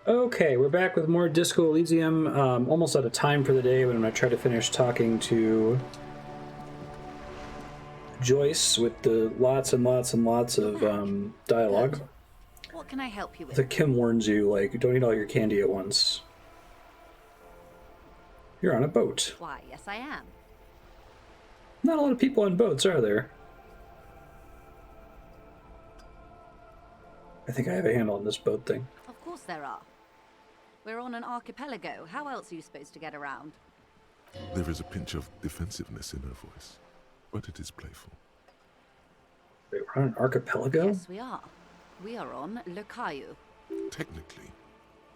Okay, we're back with more Disco Elysium. Almost out of time for the day, but I'm going to try to finish talking to Joyce with the lots and lots and lots You're of back. dialogue. Good. What can I help you I with? think Kim warns you, like, don't eat all your candy at once. You're on a boat. Why, yes, I am. Not a lot of people on boats, are there? I think I have a handle on this boat thing. Of course there are. We're on an archipelago. How else are you supposed to get around? There is a pinch of defensiveness in her voice, but it is playful. Wait, we're on an archipelago? Yes, we are. We are on Le Caillou. Technically,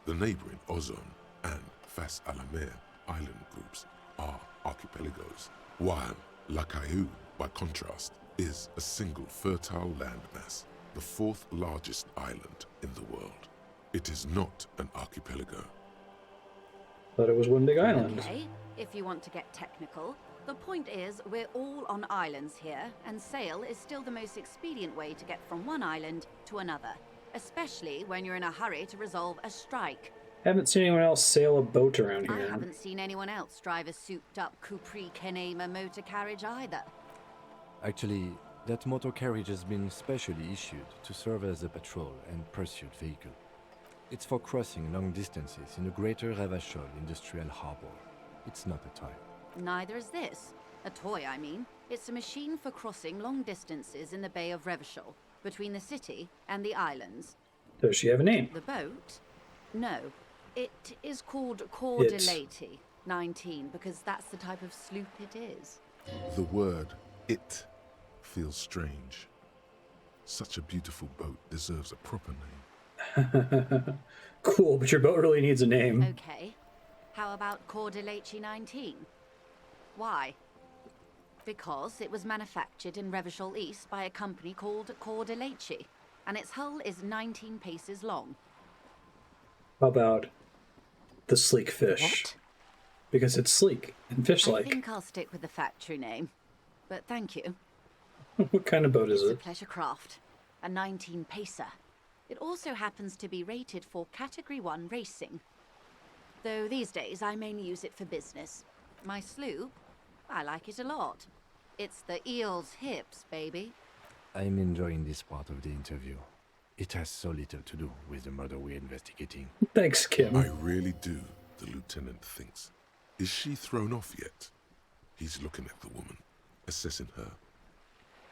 the neighboring Ozone and Fas Alamer island groups are archipelagos, while La Caillou, by contrast, is a single fertile landmass, the fourth largest island in the world. It is not an archipelago. Thought it was one big island. Okay, if you want to get technical. The point is, we're all on islands here, and sail is still the most expedient way to get from one island to another, especially when you're in a hurry to resolve a strike. Haven't seen anyone else sail a boat around I here. haven't seen anyone else drive a souped-up Capri Kenema motor carriage either. Actually, that motor carriage has been specially issued to serve as a patrol and pursuit vehicle. It's for crossing long distances in the greater Ravachol industrial harbor. It's not a toy. Neither is this. A toy, I mean. It's a machine for crossing long distances in the Bay of Revachol, between the city and the islands. Does she have a name? The boat? No. It is called Corps de Leyte 19, because that's the type of sloop it is. The word "it" feels strange. Such a beautiful boat deserves a proper name. Cool, but your boat really needs a name. Okay. How about Corps de Leyte 19? Why? Because it was manufactured in Revachol East by a company called Corps de Leyte, and its hull is 19 paces long. How about the sleek fish? What? Because it's sleek and fish-like. I think I'll stick with the factory name. But thank you. What kind of boat is It's a it? pleasure craft. A 19-pacer. It also happens to be rated for Category 1 racing. Though these days I mainly use it for business. My sloop, I like it a lot. It's the eel's hips, baby. I'm enjoying this part of the interview. It has so little to do with the murder we're investigating. Thanks, Kim. I really do, the lieutenant thinks. Is she thrown off yet? He's looking at the woman, assessing her.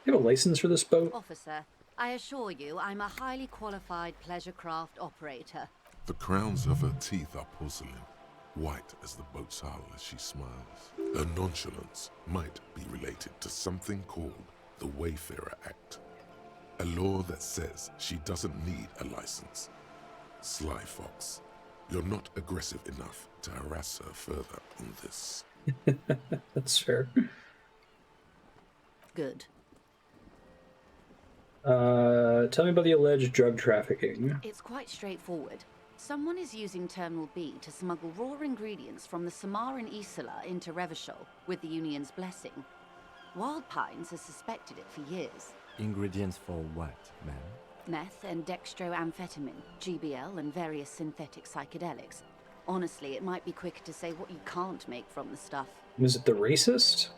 You have a license for this boat? Officer, I assure you I'm a highly qualified pleasure craft operator. The crowns of her teeth are porcelain, white as the boat's hull as she smiles. Her nonchalance might be related to something called the Wayfarer Act, a law that says she doesn't need a license. Sly fox, you're not aggressive enough to harass her further on this. That's fair. Good. Tell me about the alleged drug trafficking. It's quite straightforward. Someone is using Terminal B to smuggle raw ingredients from the Samar and Isola into Revachol with the Union's blessing. Wild Pines has suspected it for years. Ingredients for what, ma'am? Meth and dextroamphetamine, GBL, and various synthetic psychedelics. Honestly, it might be quicker to say what you can't make from the stuff. Was it the racist?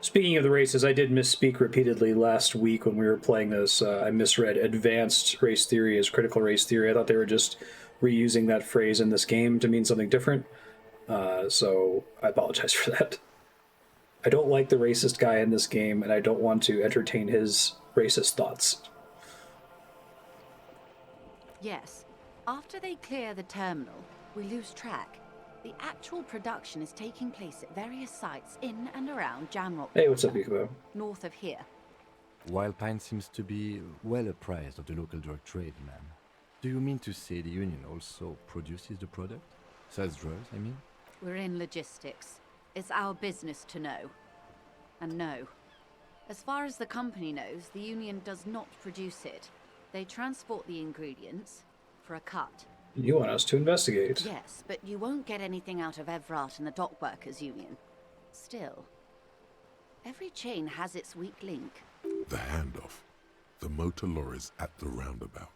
Speaking of the races, I did misspeak repeatedly last week when we were playing this. I misread advanced race theory as critical race theory. I thought they were just reusing that phrase in this game to mean something different. So I apologize for that. I don't like the racist guy in this game, and I don't want to entertain his racist thoughts. Yes. After they clear the terminal, we lose track. The actual production is taking place at various sites in and around Jamrock. Hey, what's up, Yuko? North of here. Wild Pine seems to be well apprised of the local drug trade, ma'am. Do you mean to say the Union also produces the product? Sells drugs, I mean? We're in logistics. It's our business to know. And no. As far as the company knows, the Union does not produce it. They transport the ingredients for a cut. You want us to investigate? Yes, but you won't get anything out of Evrart and the Dockworkers Union. Still, every chain has its weak link. The handoff. The motor lorries at the roundabout.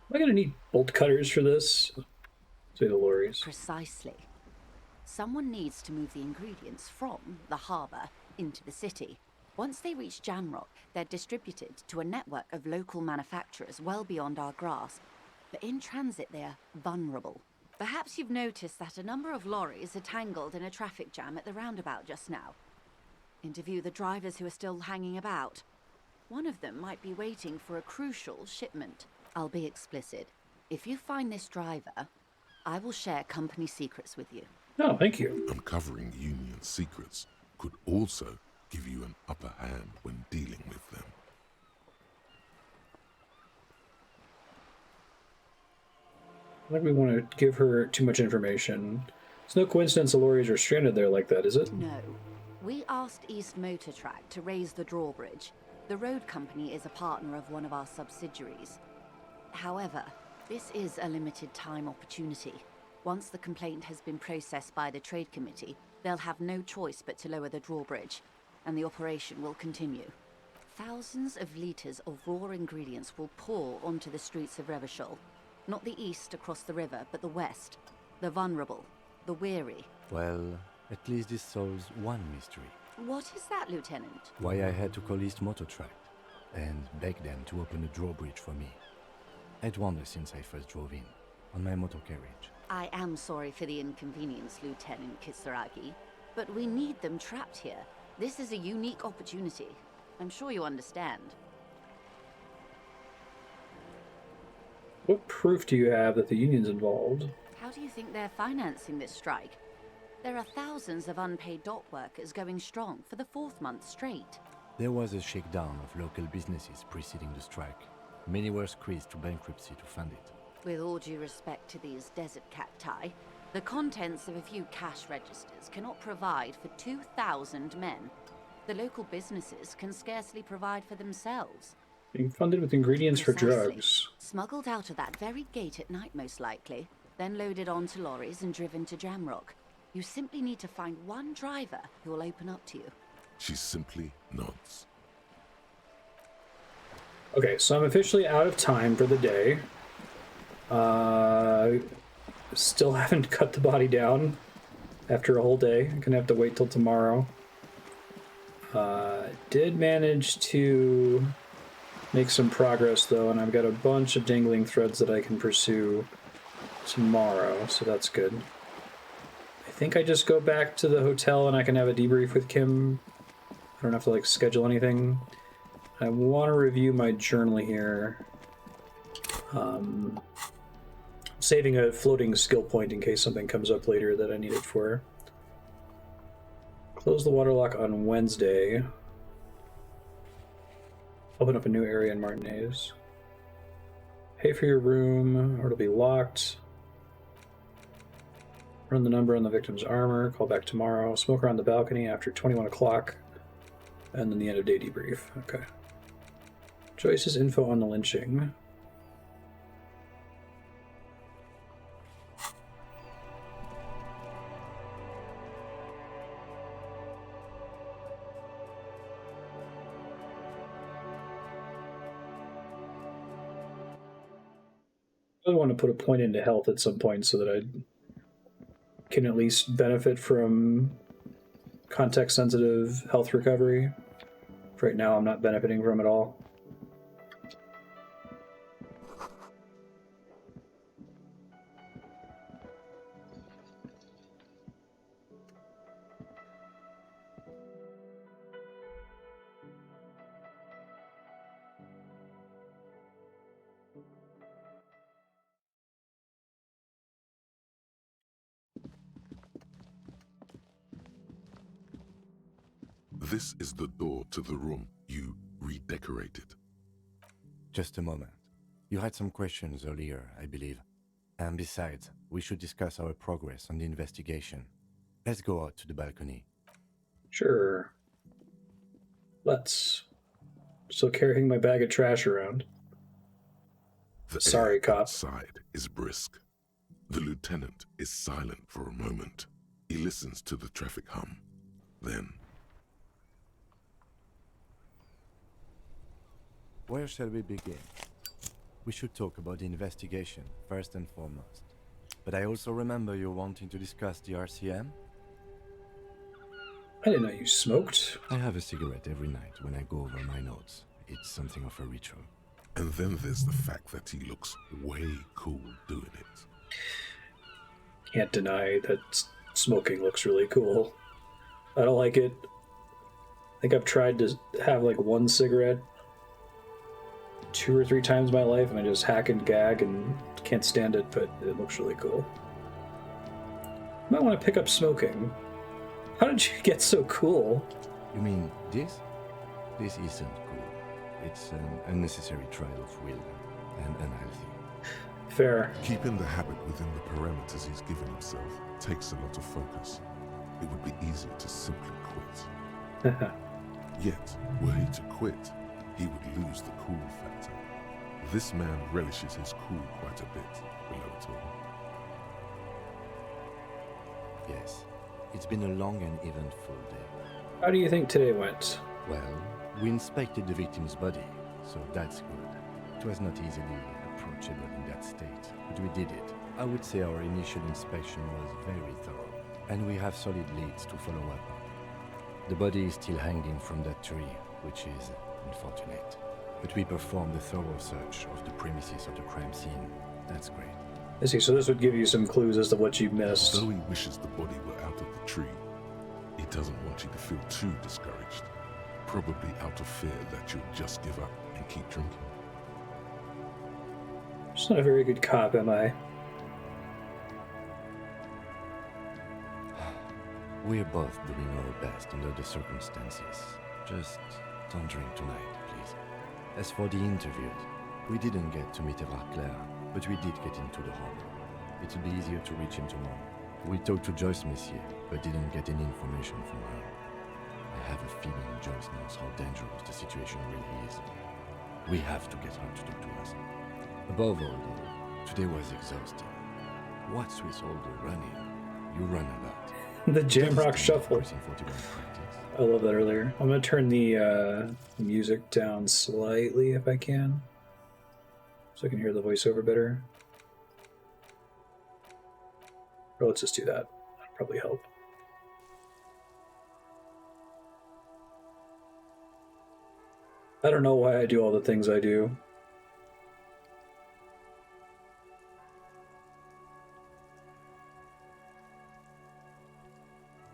Am I gonna need bolt cutters for this? Say the lorries. Precisely. Someone needs to move the ingredients from the harbour into the city. Once they reach Jamrock, they're distributed to a network of local manufacturers well beyond our grasp. But in transit, they're vulnerable. Perhaps you've noticed that a number of lorries are tangled in a traffic jam at the roundabout just now. Interview the drivers who are still hanging about. One of them might be waiting for a crucial shipment. I'll be explicit. If you find this driver, I will share company secrets with you. Oh, thank you. Uncovering Union secrets could also give you an upper hand when dealing with them. I think we want to give her too much information. It's no coincidence the lorries are stranded there like that, is it? No. We asked East Motor Track to raise the drawbridge. The road company is a partner of one of our subsidiaries. However, this is a limited time opportunity. Once the complaint has been processed by the Trade Committee, they'll have no choice but to lower the drawbridge, and the operation will continue. Thousands of litres of raw ingredients will pour onto the streets of Revachol. Not the east across the river, but the west. The vulnerable, the weary. Well, at least this solves one mystery. What is that, Lieutenant? Why I had to call East Motor Track and beg them to open a drawbridge for me. I'd wondered since I first drove in, on my motor carriage. I am sorry for the inconvenience, Lieutenant Kisaragi, but we need them trapped here. This is a unique opportunity. I'm sure you understand. What proof do you have that the Union's involved? How do you think they're financing this strike? There are thousands of unpaid dock workers going strong for the 4th month straight. There was a shakedown of local businesses preceding the strike. Many were squeezed to bankruptcy to fund it. With all due respect to these desert cacti, the contents of a few cash registers cannot provide for 2,000 men. The local businesses can scarcely provide for themselves. Being funded with ingredients for Precisely. drugs. Smuggled out of that very gate at night, most likely, then loaded onto lorries and driven to Jamrock. You simply need to find one driver who will open up to you. She simply nods. Okay, so I'm officially out of time for the day. Still haven't cut the body down after a whole day. I'm gonna have to wait till tomorrow. Did manage to make some progress though, and I've got a bunch of dangling threads that I can pursue tomorrow, so that's good. I think I just go back to the hotel and I can have a debrief with Kim. I don't have to like schedule anything. I want to review my journal here. Saving a floating skill point in case something comes up later that I need it for. Close the waterlock on Wednesday. Open up a new area in Martinez. Pay for your room, or it'll be locked. Run the number on the victim's armor. Call back tomorrow. Smoke around the balcony after 21 o'clock. And then the end of day debrief. Okay. Joyce's info on the lynching. I want to put a point into health at some point so that I can at least benefit from context-sensitive health recovery. Right now, I'm not benefiting from it all. This is the door to the room you redecorated. Just a moment. You had some questions earlier, I believe. And besides, we should discuss our progress on the investigation. Let's go out to the balcony. Sure. Let's. Still carrying my bag of trash around. The Sorry, air cop. outside is brisk. The lieutenant is silent for a moment. He listens to the traffic hum. Then, Where shall we begin? We should talk about the investigation, first and foremost. But I also remember you wanting to discuss the RCM? I didn't know you smoked. I have a cigarette every night when I go over my notes. It's something of a ritual. And then there's the fact that he looks way cool doing it. Can't deny that smoking looks really cool. I don't like it. I think I've tried to have like one cigarette 2 or 3 times in my life, and I just hack and gag and can't stand it, but it looks really cool. Might want to pick up smoking. How did you get so cool? You mean this? This isn't cool. It's an unnecessary trial of will and unhealthy. Fair. Keeping the habit within the parameters he's given himself takes a lot of focus. It would be easier to simply quit. Yet, were he to quit, he would lose the cool factor. This man relishes his cool quite a bit, below it all. Yes, it's been a long and eventful day. How do you think today went? Well, we inspected the victim's body, so that's good. It was not easily approachable in that state, but we did it. I would say our initial inspection was very thorough, and we have solid leads to follow up on. The body is still hanging from that tree, which is unfortunate. But we performed a thorough search of the premises of the crime scene. That's great. I see, so this would give you some clues as to what you missed. Though he wishes the body were out of the tree, he doesn't want you to feel too discouraged. Probably out of fear that you'll just give up and keep drinking. Just not a very good cop, am I? We're both doing our best under the circumstances. Just don't drink tonight, please. As for the interviews, we didn't get to meet Evrart, but we did get into the harbor. It'll be easier to reach him tomorrow. We talked to Joyce Messier, but didn't get any information from her. I have a feeling Joyce knows how dangerous the situation really is. We have to get her to talk to us. Above all, though, today was exhausting. What's with all the running? You run a lot. The Jamrock Shuffle. Pressing 41 practice. I love that earlier. I'm going to turn the music down slightly if I can, so I can hear the voiceover better. Or let's just do that. That'll probably help. I don't know why I do all the things I do.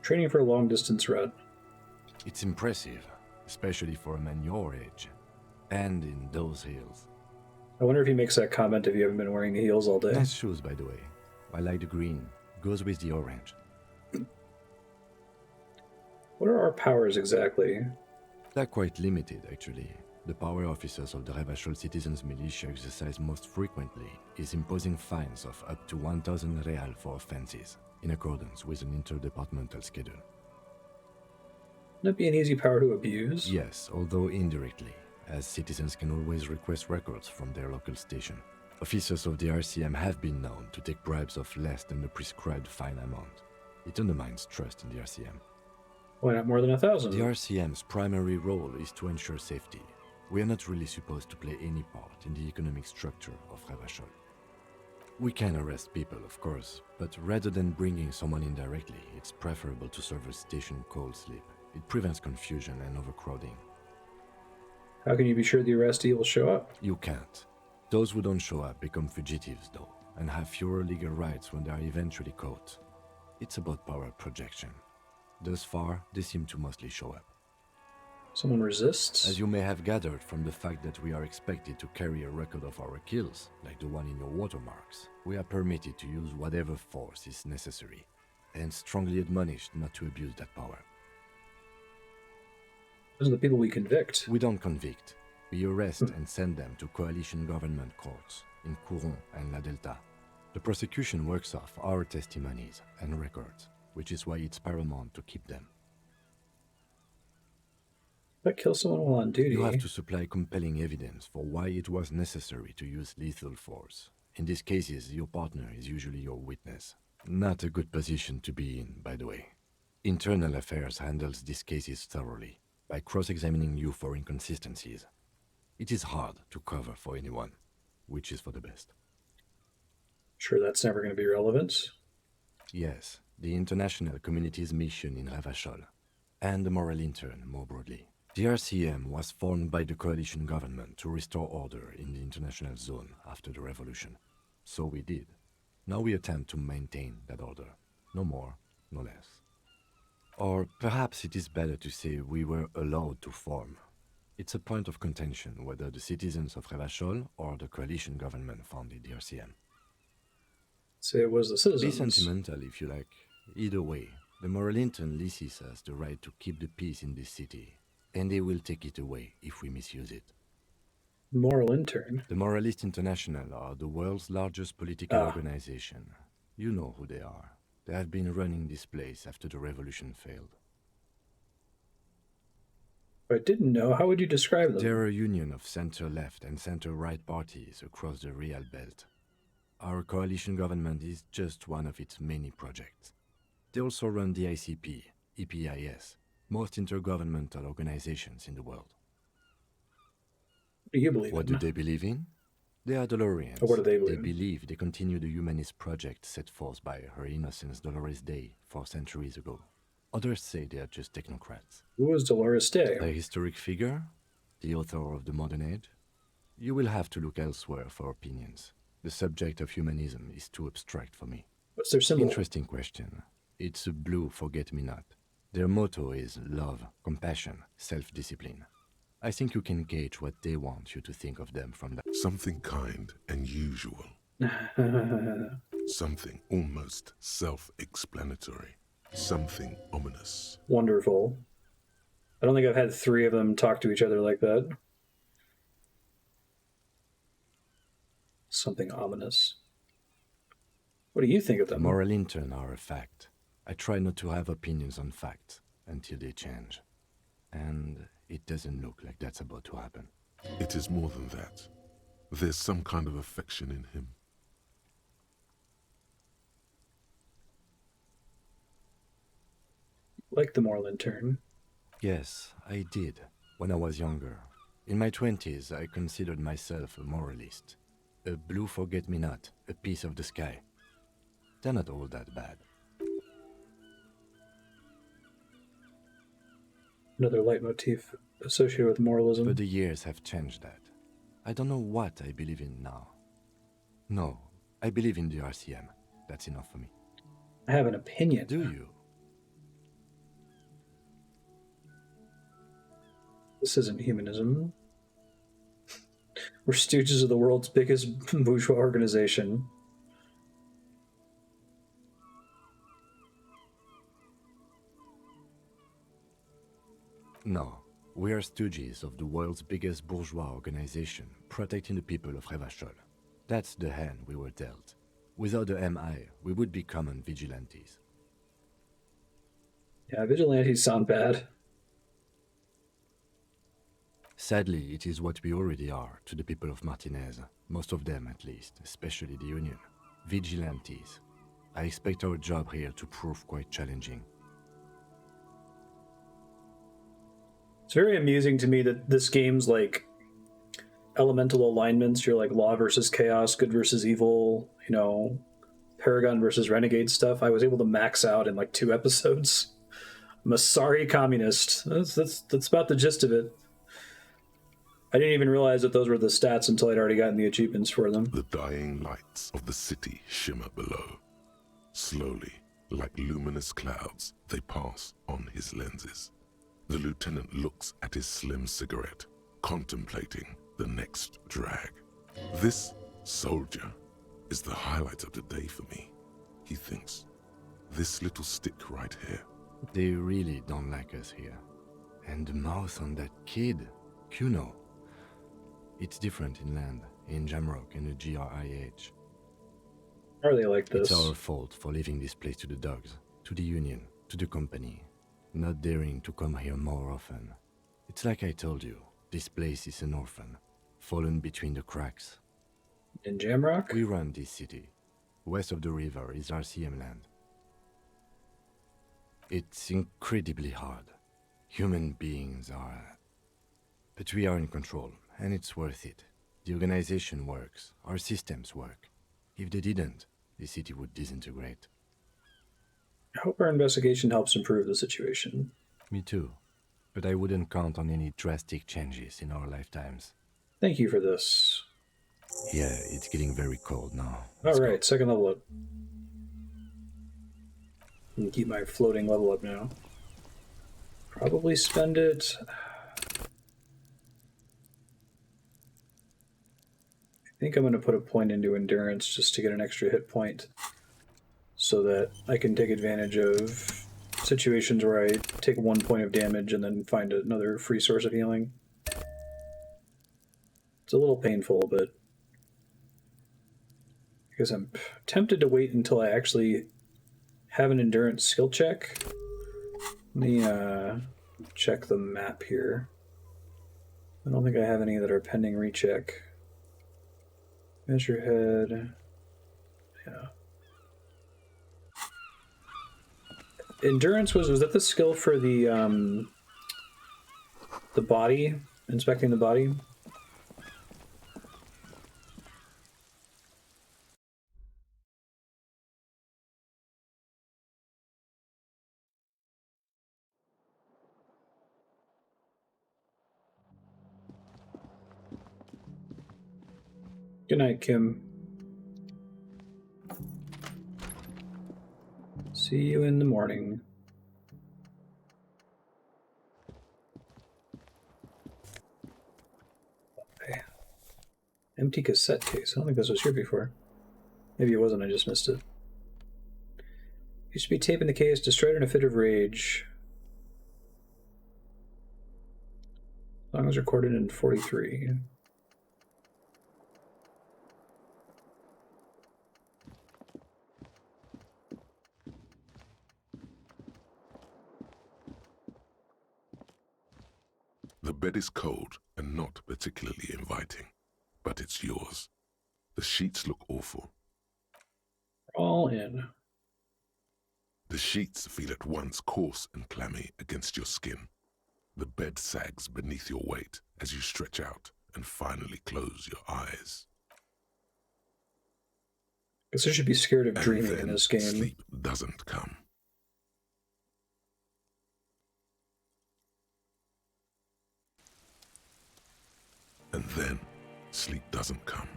Training for a long distance run. It's impressive, especially for a man your age. And in those heels. I wonder if he makes that comment if you haven't been wearing the heels all day. Nice shoes, by the way. I like the green. Goes with the orange. What are our powers exactly? They're quite limited, actually. The power officers of the Revachol Citizens Militia exercise most frequently is imposing fines of up to 1,000 real for offenses, in accordance with an interdepartmental schedule. Wouldn't it be an easy power to abuse? Yes, although indirectly, as citizens can always request records from their local station. Officers of the RCM have been known to take bribes of less than the prescribed fine amount. It undermines trust in the RCM. Why not more than 1,000? The RCM's primary role is to ensure safety. We are not really supposed to play any part in the economic structure of Revachol. We can arrest people, of course, but rather than bringing someone in directly, it's preferable to serve a station cold sleep. It prevents confusion and overcrowding. How can you be sure the arrestee will show up? You can't. Those who don't show up become fugitives, though, and have fewer legal rights when they are eventually caught. It's about power projection. Thus far, they seem to mostly show up. Someone resists? As you may have gathered from the fact that we are expected to carry a record of our kills, like the one in your watermarks, we are permitted to use whatever force is necessary, and strongly admonished not to abuse that power. Those are the people we convict. We don't convict. We arrest and send them to coalition government courts in Couron and La Delta. The prosecution works off our testimonies and records, which is why it's paramount to keep them. If I kill someone while on duty. You have to supply compelling evidence for why it was necessary to use lethal force. In these cases, your partner is usually your witness. Not a good position to be in, by the way. Internal Affairs handles these cases thoroughly, by cross-examining you for inconsistencies. It is hard to cover for anyone. which is for the best. Sure, that's never going to be relevant. Yes, the international community's mission in Ravachol, and the moral intern more broadly. The RCM was formed by the coalition government to restore order in the international zone after the revolution. So we did. Now we attempt to maintain that order. No more, no less. Or perhaps it is better to say we were allowed to form. It's a point of contention whether the citizens of Ravachol or the coalition government founded the RCM. Say it was the Be citizens. sentimental if you like. Either way, the moral intern leases us the right to keep the peace in this city, and they will take it away if we misuse it. Moral intern. The Moralist International are the world's largest political organization. You know who they are. They have been running this place after the revolution failed. If I didn't know, how would you describe them? They're a union of center-left and center-right parties across the Real Belt. Our coalition government is just one of its many projects. They also run the ICP, EPIS, most intergovernmental organizations in the world. What do you believe What in? do they believe in? They are Dolorians. Or what do they believe in? They believe they continue the humanist project set forth by Her Innocence Dolores Day 4 centuries ago. Others say they are just technocrats. Who was Dolores Day? A historic figure? The author of the modern age? You will have to look elsewhere for opinions. The subject of humanism is too abstract for me. What's their symbol? Interesting question. It's a blue forget-me-not. Their motto is love, compassion, self-discipline. I think you can gauge what they want you to think of them from that. Something kind and usual. Something almost self-explanatory. Something ominous. Wonderful. I don't think I've had 3 of them talk to each other like that. Something ominous. What do you think of The them? moral intern are a fact. I try not to have opinions on facts until they change. And it doesn't look like that's about to happen. It is more than that. There's some kind of affection in him. Like the moral intern. Yes, I did, when I was younger. In my 20s, I considered myself a moralist. A blue forget-me-not, a piece of the sky. They're not all that bad. Another leitmotif associated with moralism. But the years have changed that. I don't know what I believe in now. No, I believe in the RCM. That's enough for me. I have an opinion. Do you? This isn't humanism. We're stooges of the world's biggest bourgeois organization. No, we are stooges of the world's biggest bourgeois organization, protecting the people of Ravachol. That's the hand we were dealt. Without the MI, we would be common vigilantes. Yeah, vigilantes sound bad. Sadly, it is what we already are to the people of Martinez, most of them at least, especially the Union. Vigilantes. I expect our job here to prove quite challenging. It's very amusing to me that this game's like elemental alignments. You're like law versus chaos, good versus evil, you know, Paragon versus Renegade stuff. I was able to max out in like 2 episodes. I'm a sorry communist. That's about the gist of it. I didn't even realize that those were the stats until I'd already gotten the achievements for them. The dying lights of the city shimmer below. Slowly, like luminous clouds, they pass on his lenses. The lieutenant looks at his slim cigarette, contemplating the next drag. This soldier is the highlight of the day for me, he thinks. This little stick right here. They really don't like us here. And the mouth on that kid, Kuno. It's different in land, in Jamrock and the GRIH. Are they like this? It's our fault for leaving this place to the dogs, to the Union, to the company, not daring to come here more often. It's like I told you, this place is an orphan, fallen between the cracks. In Jamrock? We run this city. West of the river is RCM land. It's incredibly hard. Human beings are... But we are in control, and it's worth it. The organization works. Our systems work. If they didn't, the city would disintegrate. I hope our investigation helps improve the situation. Me too. But I wouldn't count on any drastic changes in our lifetimes. Thank you for this. Yeah, it's getting very cold now. All Let's go. right, second level up. I can keep my floating level up now. Probably spend it. I think I'm going to put a point into endurance just to get an extra hit point so that I can take advantage of situations where I take 1 point of damage and then find another free source of healing. It's a little painful, but because I'm tempted to wait until I actually have an endurance skill check. Let me check the map here. I don't think I have any that are pending recheck. Measure head. Yeah. Endurance was that the skill for the body, inspecting the body? Good night, Kim. See you in the morning. Okay. Empty cassette case. I don't think this was here before. Maybe it wasn't, I just missed it. Used to be taping the case, destroyed in a fit of rage. Song was recorded in 43. The bed is cold and not particularly inviting, but it's yours. The sheets look awful. All in. The sheets feel at once coarse and clammy against your skin. The bed sags beneath your weight as you stretch out and finally close your eyes. Guess I should be scared of And dreaming then in this game. sleep doesn't come. And then sleep doesn't come.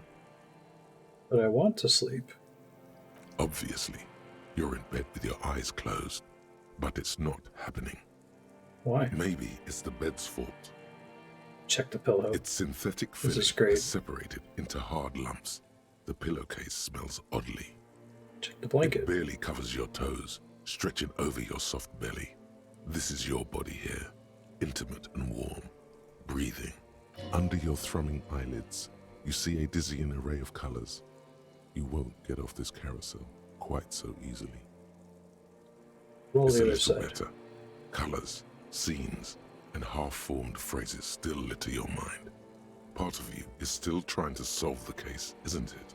But I want to sleep. Obviously, you're in bed with your eyes closed, but it's not happening. Why? Maybe it's the bed's fault. Check the pillow. Its synthetic This filling is great. is separated into hard lumps. The pillowcase smells oddly. Check the It blanket. barely covers your toes, stretching over your soft belly. This is your body here, intimate and warm, breathing. Under your thrumming eyelids, you see a dizzying array of colors. You won't get off this carousel quite so easily. Roll It's the a other little side. better. Colors, scenes, and half-formed phrases still litter your mind. Part of you is still trying to solve the case, isn't it?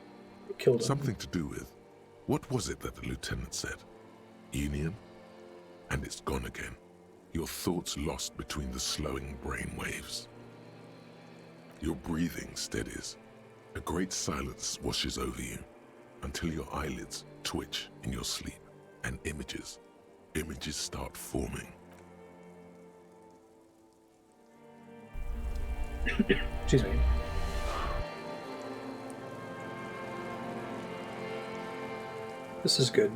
Killed him. Something to do with, what was it that the lieutenant said? Union? And it's gone again. Your thoughts lost between the slowing brain waves. Your breathing steadies. A great silence washes over you until your eyelids twitch in your sleep and images start forming. Excuse me. This is good.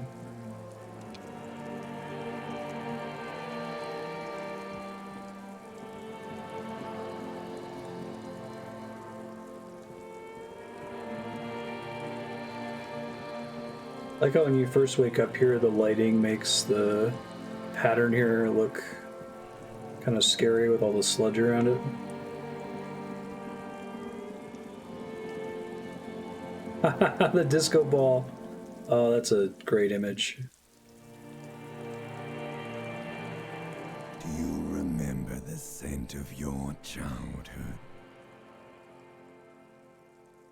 Like how when you first wake up here, the lighting makes the pattern here look kind of scary with all the sludge around it. The disco ball. Oh, that's a great image. Do you remember the scent of your childhood?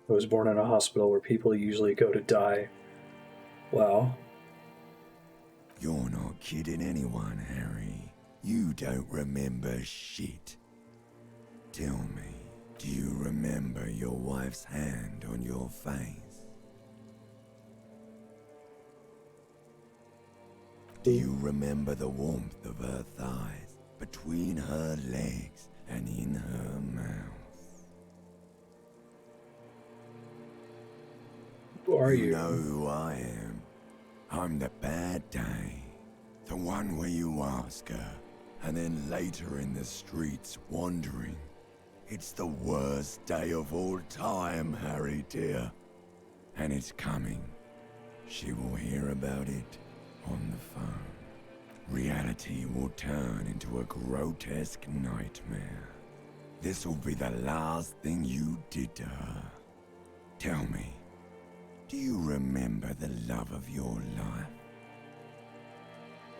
I was born in a hospital where people usually go to die. Wow. You're not kidding anyone, Harry. You don't remember shit. Tell me, Do you remember your wife's hand on your face? Do you remember the warmth of her thighs between her legs and in her mouth? Who are You you? know who I am. I'm the bad day. The one where you ask her, and then later in the streets wandering. It's the worst day of all time, Harry dear. And it's coming. She will hear about it on the phone. Reality will turn into a grotesque nightmare. This will be the last thing you did to her. Tell me, do you remember the love of your life?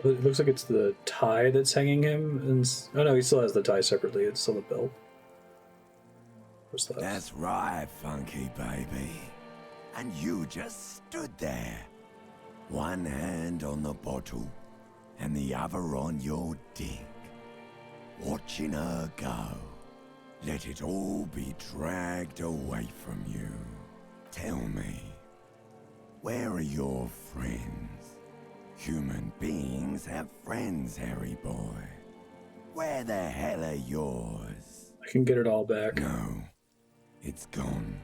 It looks like it's the tie that's hanging him. And oh no, he still has the tie separately. It's still the belt. What's that? That's right, funky baby. And you just stood there. One hand on the bottle, and the other on your dick. Watching her go. Let it all be dragged away from you. Tell me, where are your friends? Human beings have friends, Harry boy. Where the hell are yours? I can get it all back. No, it's gone.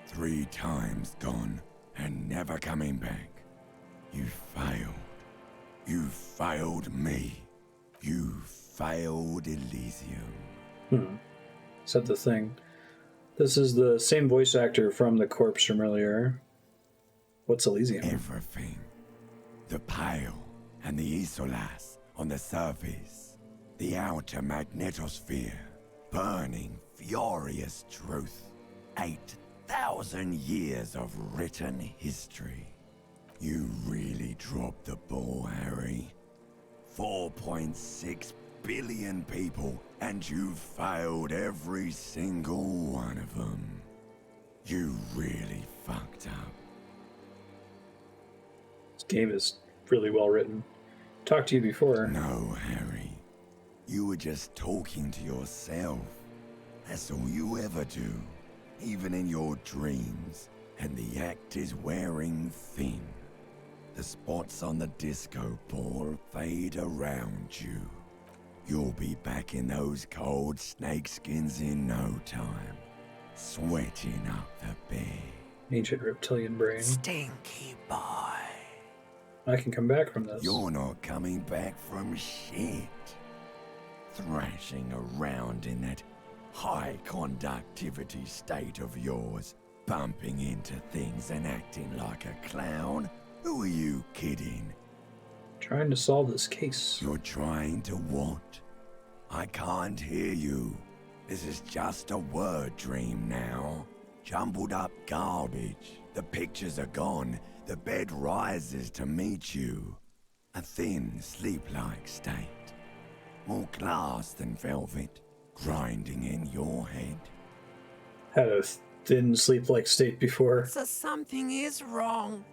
3 times gone, and never coming back. You failed. You failed me. You failed Elysium. Said the thing. This is the same voice actor from the corpse from earlier. What's Elysium? Everything. The Pale and the Isolas on the surface. The outer magnetosphere. Burning, furious truth. 8,000 years of written history. You really dropped the ball, Harry. 4.6 billion people, and you failed every single one of them. You really fucked up. This game is really well written. Talked to you before. No, Harry. You were just talking to yourself. That's all you ever do, even in your dreams. And the act is wearing thin. The spots on the disco ball fade around you. You'll be back in those cold snakeskins in no time, sweating up the bed. Ancient reptilian brain. Stinky boy. I can come back from this. You're not coming back from shit. Thrashing around in that high conductivity state of yours, bumping into things and acting like a clown. Who are you kidding? Trying to solve this case. You're trying to what? I can't hear you. This is just a word dream now. Jumbled up garbage. The pictures are gone. The bed rises to meet you. A thin, sleep-like state. More glass than velvet, grinding in your head. Had a thin sleep-like state before. So something is wrong.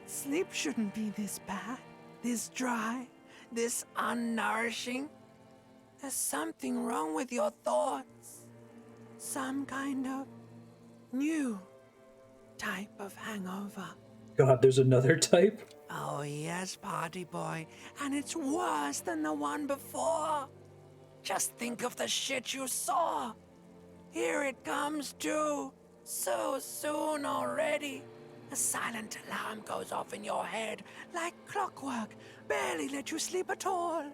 Sleep shouldn't be this bad, this dry, this unnourishing. There's something wrong with your thoughts. Some kind of new type of hangover. God, there's another type? Oh yes, party boy, and it's worse than the one before. Just think of the shit you saw. Here it comes too, so soon already. A silent alarm goes off in your head like clockwork, barely let you sleep at all.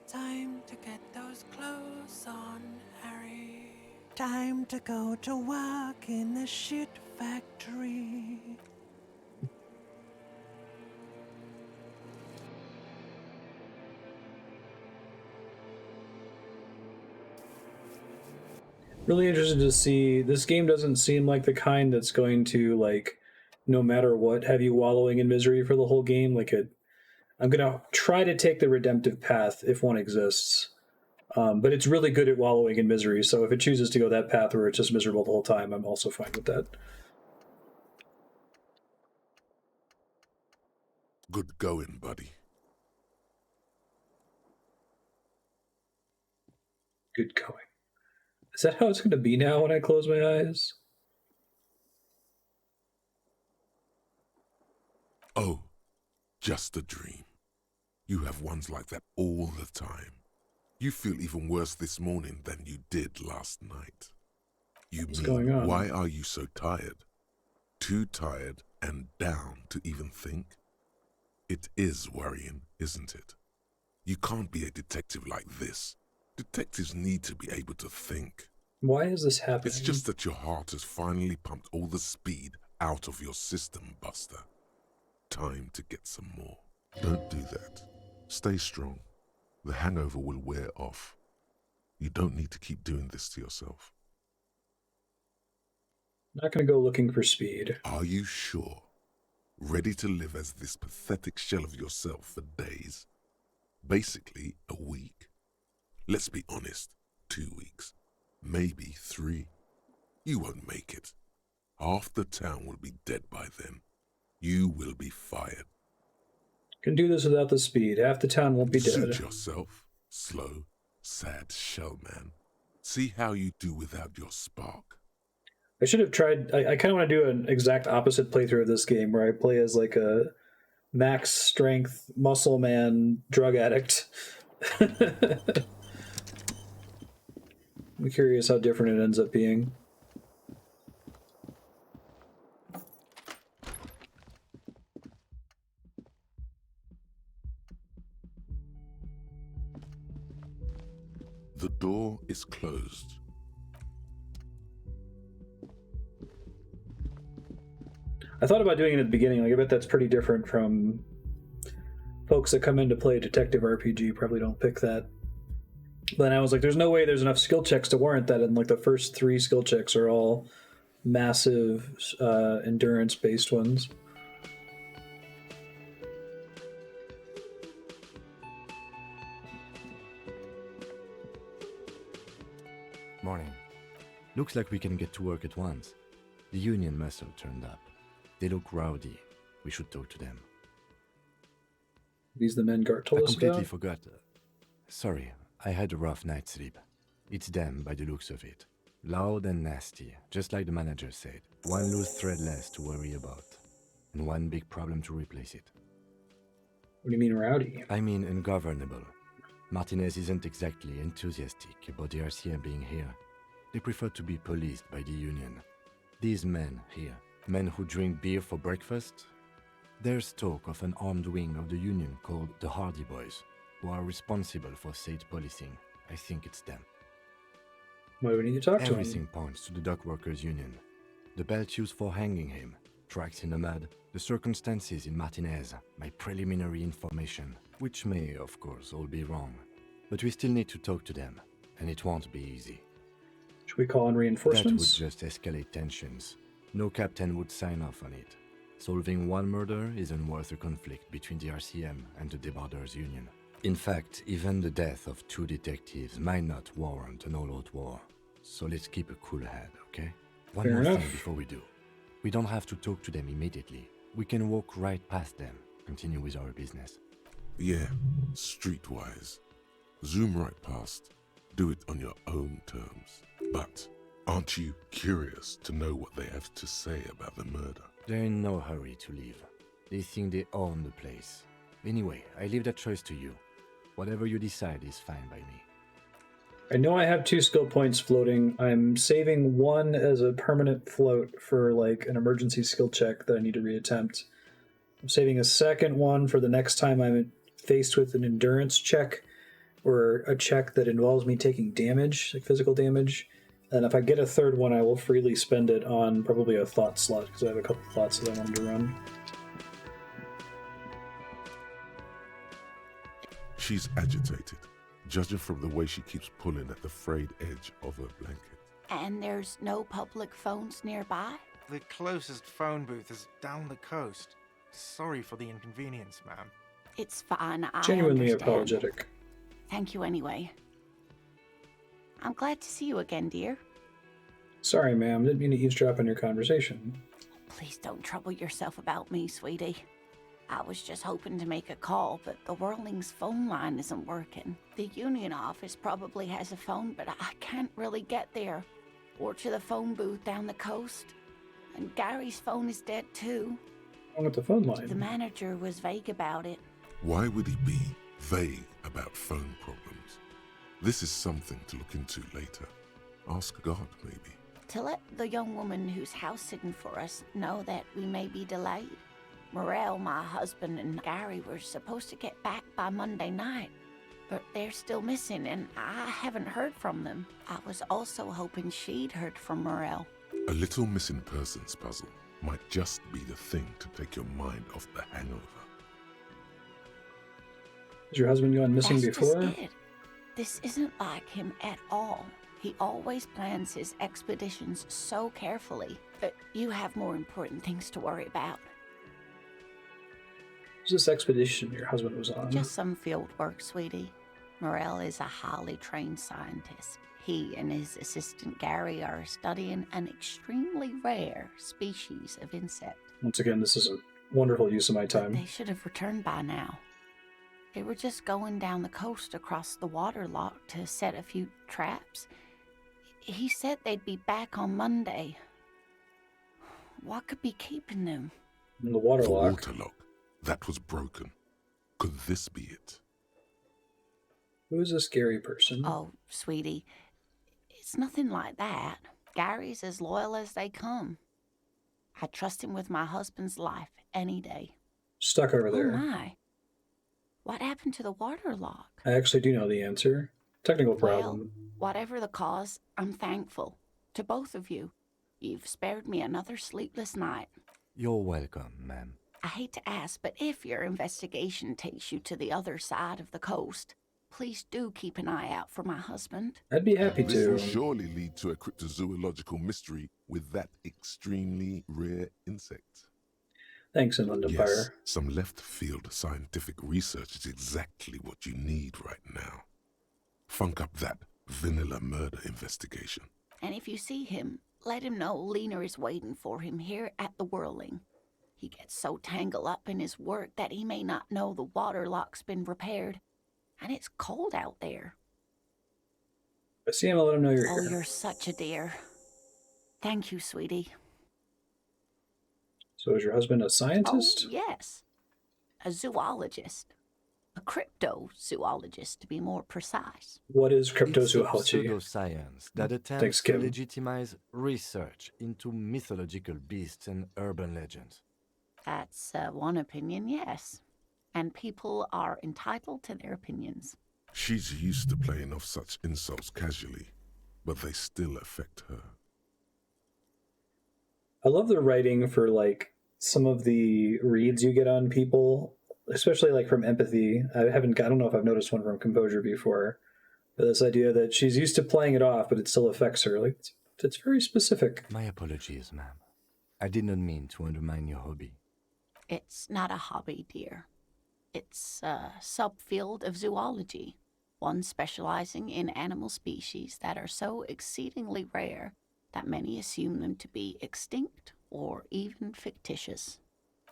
Time to get those clothes on, Harry. Time to go to work in the shit factory. Really interested to see. This game doesn't seem like the kind that's going to, like, no matter what, have you wallowing in misery for the whole game. Like, I'm going to try to take the redemptive path if one exists. But it's really good at wallowing in misery, so if it chooses to go that path where it's just miserable the whole time, I'm also fine with that. Good going, buddy. Good going. Is that how it's going to be now when I close my eyes? Oh, just a dream. You have ones like that all the time. You feel even worse this morning than you did last night. You What's mean, going on? why are you so tired? Too tired and down to even think? It is worrying, isn't it? You can't be a detective like this. Detectives need to be able to think. Why is this happening? It's just that your heart has finally pumped all the speed out of your system, Buster. Time to get some more. Don't do that. Stay strong. The hangover will wear off. You don't need to keep doing this to yourself. Not going to go looking for speed. Are you sure? Ready to live as this pathetic shell of yourself for days? Basically, a week. Let's be honest, 2 weeks. Maybe 3. You won't make it. Half the town will be dead by then. You will be fired. Can do this without the speed. Half the town won't be Suit dead. yourself, slow, sad shell man. See how you do without your spark. I should have tried. I kind of want to do an exact opposite playthrough of this game where I play as like a max strength muscle man drug addict. I'm curious how different it ends up being. The door is closed. I thought about doing it at the beginning. Like, I bet that's pretty different from folks that come in to play a detective RPG. Probably don't pick that. But then I was like, there's no way there's enough skill checks to warrant that. And like the first 3 skill checks are all massive endurance-based ones. Morning. Looks like we can get to work at once. The Union muscle turned up. They look rowdy. We should talk to them. These the men Gart told I us completely about? forgot. Sorry, I had a rough night's sleep. It's them by the looks of it. Loud and nasty, just like the manager said. One loose thread less to worry about. And one big problem to replace it. What do you mean rowdy? I mean ungovernable. Martinez isn't exactly enthusiastic about the RCM being here. They prefer to be policed by the Union. These men here, men who drink beer for breakfast, there's talk of an armed wing of the Union called the Hardy Boys, who are responsible for state policing. I think it's them. Why do we need to talk to Everything him? points to the Dock Workers Union. The belt used for hanging him, tracks in the mud, the circumstances in Martinez, my preliminary information, which may, of course, all be wrong. But we still need to talk to them, and it won't be easy. Should we call in That would reinforcements? just escalate tensions. No captain would sign off on it. Solving one murder isn't worth a conflict between the RCM and the Debarders Union. In fact, even the death of 2 detectives might not warrant an all-out war. So let's keep a cool head, okay? One Fair more enough. thing before we do. We don't have to talk to them immediately. We can walk right past them, continue with our business. Yeah, streetwise. Zoom right past. Do it on your own terms. But aren't you curious to know what they have to say about the murder? They're in no hurry to leave. They think they own the place. Anyway, I leave that choice to you. Whatever you decide is fine by me. I know I have 2 skill points floating. I'm saving 1 as a permanent float for like an emergency skill check that I need to reattempt. I'm saving a second one for the next time I'm faced with an endurance check or a check that involves me taking damage, like physical damage. And if I get a third one, I will freely spend it on probably a thought slot because I have a couple thoughts that I wanted to run. She's agitated, judging from the way she keeps pulling at the frayed edge of her blanket. And there's no public phones nearby? The closest phone booth is down the coast. Sorry for the inconvenience, ma'am. It's fine, I Genuinely understand. apologetic. Thank you anyway. I'm glad to see you again, dear. Sorry, ma'am. Didn't mean to eavesdrop on your conversation. Please don't trouble yourself about me, sweetie. I was just hoping to make a call, but the Whirling's phone line isn't working. The Union office probably has a phone, but I can't really get there. Or to the phone booth down the coast. And Gary's phone is dead too. What's wrong with the phone line? The manager was vague about it. Why would he be vague about phone problems? This is something to look into later. Ask God, maybe. To let the young woman who's house sitting for us know that we may be delayed. Morel, my husband, and Gary were supposed to get back by Monday night, but they're still missing, and I haven't heard from them. I was also hoping she'd heard from Morel. A little missing persons puzzle might just be the thing to take your mind off the hangover. Has your husband gone missing That's before? just it. This isn't like him at all. He always plans his expeditions so carefully, but you have more important things to worry about. What's this expedition your husband was on? Just some field work, sweetie. Morel is a highly trained scientist. He and his assistant Gary are studying an extremely rare species of insect. Once again, this is a wonderful use of my time. They should have returned by now. They were just going down the coast across the water lock to set a few traps. He said they'd be back on Monday. What could be keeping them? In the water The lock. water lock. That was broken. Could this be it? Who is this Gary person? Oh, sweetie, it's nothing like that. Gary's as loyal as they come. I trust him with my husband's life any day. Stuck over Oh there. my. What happened to the water lock? I actually do know the answer. Technical problem. Well, whatever the cause, I'm thankful. To both of you. You've spared me another sleepless night. You're welcome, ma'am. I hate to ask, but if your investigation takes you to the other side of the coast, please do keep an eye out for my husband. I'd be happy This to. will surely lead to a cryptozoological mystery with that extremely rare insect. Thanks, Inland Yes, Empire. some left-field scientific research is exactly what you need right now. Funk up that vanilla murder investigation. And if you see him, let him know Lena is waiting for him here at the Whirling. He gets so tangled up in his work that he may not know the water lock's been repaired. And it's cold out there. I see him, I'll let him know you're Oh, here. you're such a dear. Thank you, sweetie. So is your husband a Oh, scientist? yes. A zoologist. A cryptozoologist, to be more precise. What is It's a cryptozoology? pseudoscience that Thanks, attempts Kim. to legitimize research into mythological beasts and urban legends. That's one opinion, yes. And people are entitled to their opinions. She's used to playing off such insults casually, but they still affect her. I love the writing for like some of the reads you get on people, especially like from empathy. I don't know if I've noticed one from composure before, but this idea that she's used to playing it off, but it still affects her. Like it's very specific. My apologies, ma'am. I did not mean to undermine your hobby. It's not a hobby, dear. It's a subfield of zoology, one specializing in animal species that are so exceedingly rare that many assume them to be extinct or even fictitious.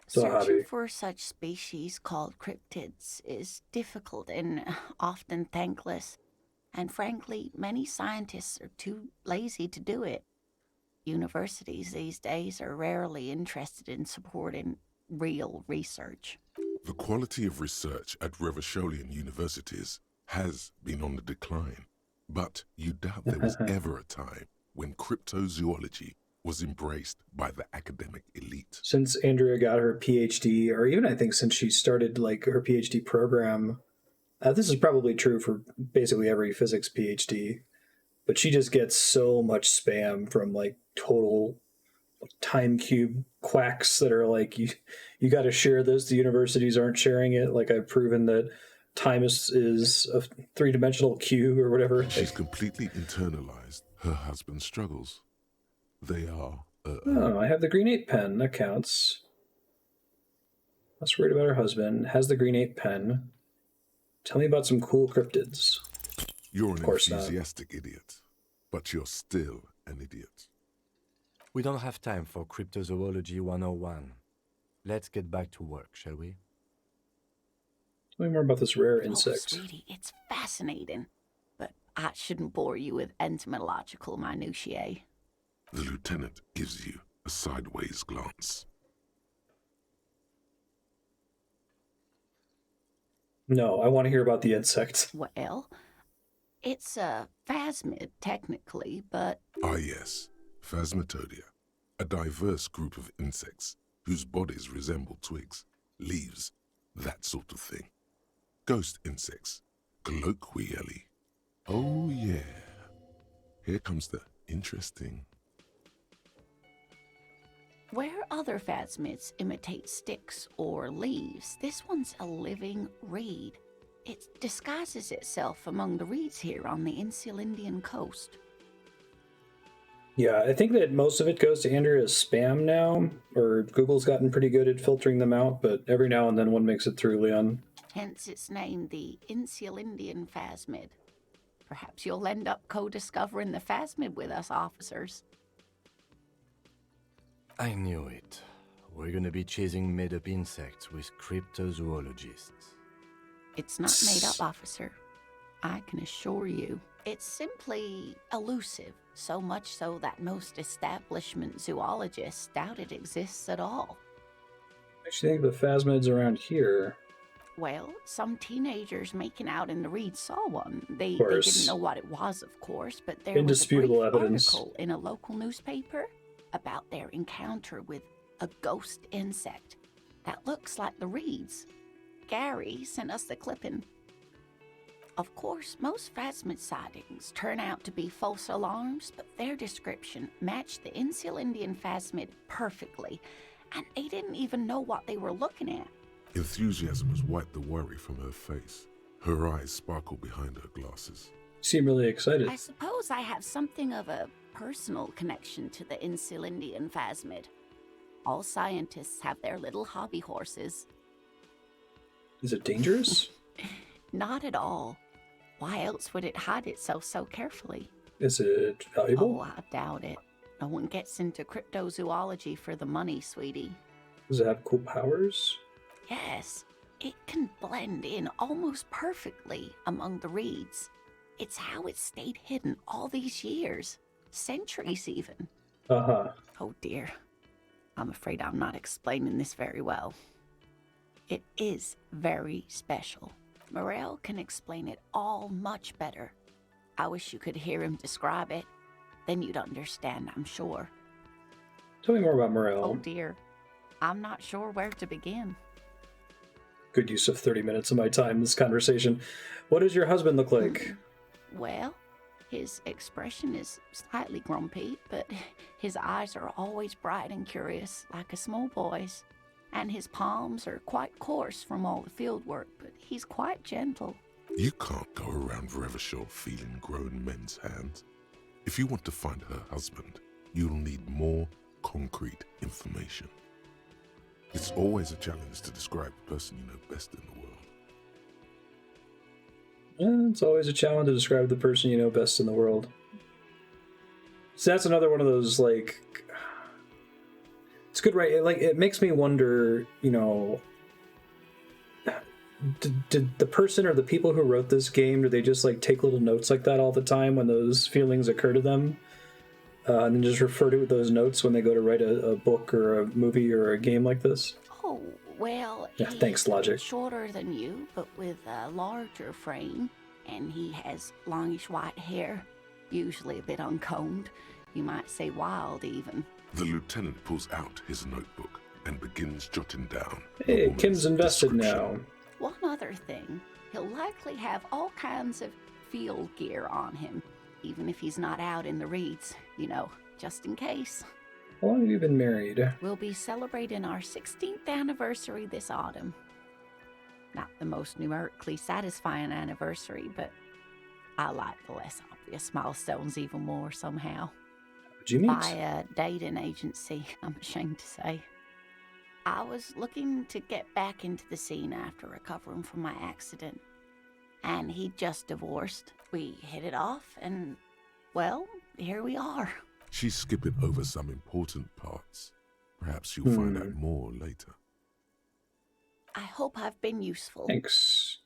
So a hobby. Searching for such species called cryptids is difficult and often thankless, and frankly, many scientists are too lazy to do it. Universities these days are rarely interested in supporting real research. The quality of research at Revacholian universities has been on the decline, but you doubt there was ever a time when cryptozoology was embraced by the academic elite. Since Andrea got her PhD, or even I think since she started like her PhD program, this is probably true for basically every physics PhD, but she just gets so much spam from like total time cube quacks that are like, you got to share this. The universities aren't sharing it. Like I've proven that time is a three-dimensional cube or whatever. She's completely internalized her husband's struggles. They are, Oh, I have the green ape pen. That counts. Less worried about her husband. Has the green ape pen. Tell me about some cool cryptids. you're an course not. enthusiastic idiot, but you're still an idiot. We don't have time for Cryptozoology 101. Let's get back to work, shall we? Tell me more about this rare Oh, insect. sweetie, it's fascinating. But I shouldn't bore you with entomological minutiae. The lieutenant gives you a sideways glance. No, I want to hear about the insect. Well, it's a phasmid, technically, but Ah yes, Phasmatodea, a diverse group of insects whose bodies resemble twigs, leaves, that sort of thing. Ghost insects, colloquially. Oh yeah, here comes the interesting. where other phasmids imitate sticks or leaves, this one's a living reed. It disguises itself among the reeds here on the insular Indian coast. Yeah, I think that most of it goes to Andrea as spam now, or Google's gotten pretty good at filtering them out, but every now and then one makes it through, Leon. Hence its name, the insular Indian phasmid. Perhaps you'll end up co-discovering the phasmid with us, officers. I knew it. We're gonna be chasing made-up insects with cryptozoologists. It's not made up, officer. I can assure you. It's simply elusive, so much so that most establishment zoologists doubt it exists at all. I actually think the phasmids around here. Well, some teenagers making out in the reeds saw one. They course. didn't know what it was, of course, but there Indisputable was a brief evidence. article in a local newspaper about their encounter with a ghost insect that looks like the reeds. Gary sent us the clipping. Of course, most phasmid sightings turn out to be false alarms, but their description matched the insular Indian phasmid perfectly, and they didn't even know what they were looking at. Enthusiasm has wiped the worry from her face. Her eyes sparkle behind her glasses. You seem really excited. I suppose I have something of a personal connection to the insular Indian phasmid. All scientists have their little hobby horses. Is it dangerous? Not at all. Why else would it hide itself so carefully? Is it valuable? Oh, I doubt it. No one gets into cryptozoology for the money, sweetie. Does it have cool powers? Yes, it can blend in almost perfectly among the reeds. It's how it stayed hidden all these years. Centuries, even. Uh-huh. Oh dear. I'm afraid I'm not explaining this very well. It is very special. Morel can explain it all much better. I wish you could hear him describe it. Then you'd understand, I'm sure. Tell me more about Oh Morel. dear. I'm not sure where to begin. Good use of 30 minutes of my time in this conversation. What does your husband look like? Well, his expression is slightly grumpy, but his eyes are always bright and curious, like a small boy's. And his palms are quite coarse from all the field work, but he's quite gentle. You can't go around Revachol feeling grown men's hands. If you want to find her husband, you'll need more concrete information. It's always a challenge to describe the person you know best in the world. It's always a challenge to describe the person you know best in the world. So that's another one of those, like... It's good, right? It makes me wonder, you know... Did the person or the people who wrote this game, do they just, like, take little notes like that all the time when those feelings occur to them? And then just refer to those notes when they go to write a book or a movie or a game like this? Oh, well, Yeah, he's thanks, Logic. a bit shorter than you, but with a larger frame, and he has longish white hair, usually a bit uncombed. You might say wild, even. The lieutenant pulls out his notebook and begins jotting down. the Hey, woman's Kim's invested description. now. One other thing, he'll likely have all kinds of field gear on him, even if he's not out in the reeds, you know, just in case. How long have you been married? We'll be celebrating our 16th anniversary this autumn. Not the most numerically satisfying anniversary, but I like the less obvious milestones even more somehow. Did you meet? By a dating agency, I'm ashamed to say. I was looking to get back into the scene after recovering from my accident. And he'd just divorced. We hit it off, and, well, here we are. She's skipping over some important parts. Perhaps you'll find out more later. I hope I've been useful. Thanks.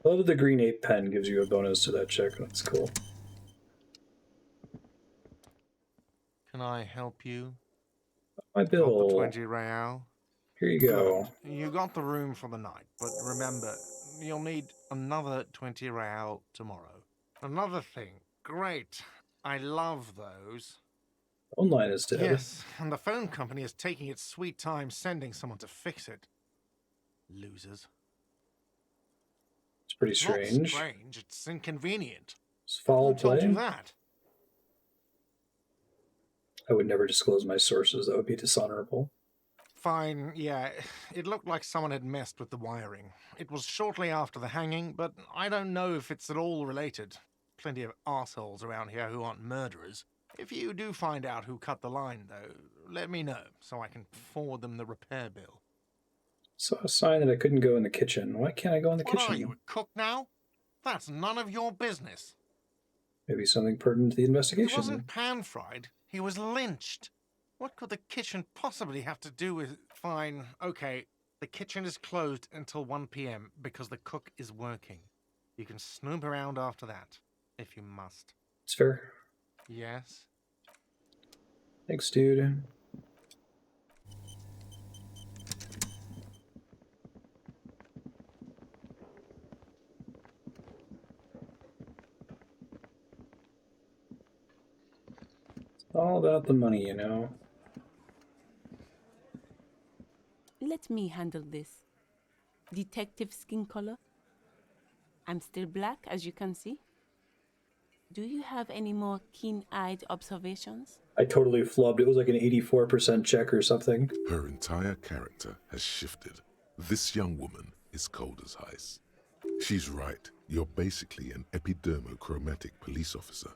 I love that the green ape pen gives you a bonus to that check. That's cool. Can I help you? My Got the bill. 20 real? Here you go. Good. You got the room for the night, but remember, you'll need another 20 real tomorrow. Another thing. Great. I love those. Phone line is dead. Yes, and the phone company is taking its sweet time sending someone to fix it. Losers. It's pretty It's not strange. strange, it's inconvenient. It's foul Who told play. you that? I would never disclose my sources. That would be dishonorable. Fine, yeah. It looked like someone had messed with the wiring. It was shortly after the hanging, but I don't know if it's at all related. Plenty of assholes around here who aren't murderers. If you do find out who cut the line, though, let me know, so I can forward them the repair bill. Saw a sign that I couldn't go in the kitchen. Why can't I go in the What kitchen? are you, a cook now? That's none of your business. Maybe something pertinent to the He investigation. wasn't pan-fried, he was lynched. What could the kitchen possibly have to do with... Fine, okay, the kitchen is closed until 1 p.m. because the cook is working. You can snoop around after that, if you must. It's fair. Yes? Thanks, dude. It's all about the money, you know. Let me handle this. Detective skin color. I'm still black, as you can see. Do you have any more keen-eyed observations? I totally flubbed. It was like an 84% check or something. Her entire character has shifted. This young woman is cold as ice. She's right. You're basically an epidermochromatic police officer.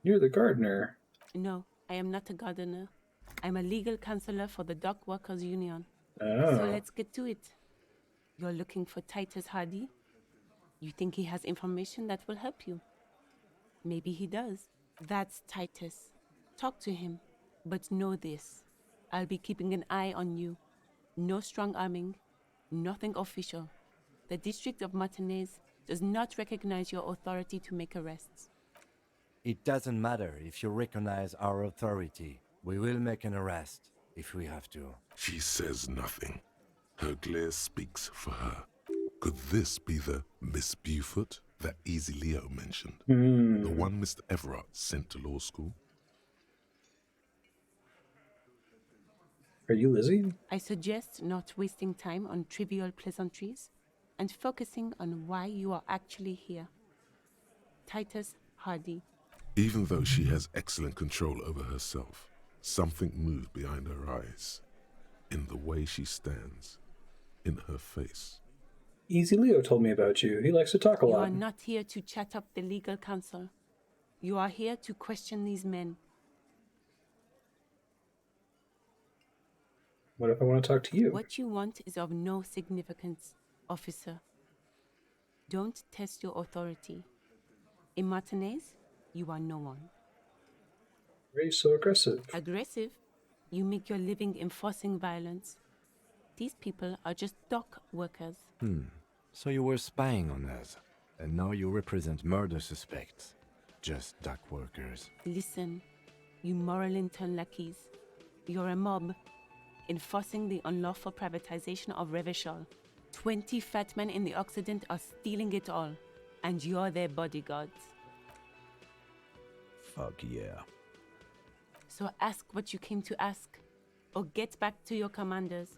You're the gardener. No, I am not a gardener. I'm a legal counselor for the Dock Workers Union. Oh. So let's get to it. You're looking for Titus Hardy? You think he has information that will help you? Maybe he does. That's Titus. Talk to him. But know this. I'll be keeping an eye on you. No strong arming. Nothing official. The District of Martinez does not recognize your authority to make arrests. It doesn't matter if you recognize our authority. We will make an arrest, if we have to. She says nothing. Her glare speaks for her. Could this be the Miss Beaufort that Easy Leo mentioned? The one Mr. Evrart sent to law school? Are you Lizzie? I suggest not wasting time on trivial pleasantries and focusing on why you are actually here. Titus Hardy. Even though she has excellent control over herself, something moved behind her eyes. In the way she stands. In her face. Easy Leo told me about you. He likes to talk a You lot. are not here to chat up the legal counsel. You are here to question these men. What if I want to talk to you? What you want is of no significance, officer. Don't test your authority. In Martinez, you are no one. Why are you so aggressive? Aggressive? You make your living enforcing violence. These people are just dock workers. So you were spying on us, and now you represent murder suspects. Just dock workers. Listen, you moral intern lackeys. You're a mob, enforcing the unlawful privatization of Revachol. 20 fat men in the Occident are stealing it all, and you're their bodyguards. Fuck yeah. So ask what you came to ask, or get back to your commanders.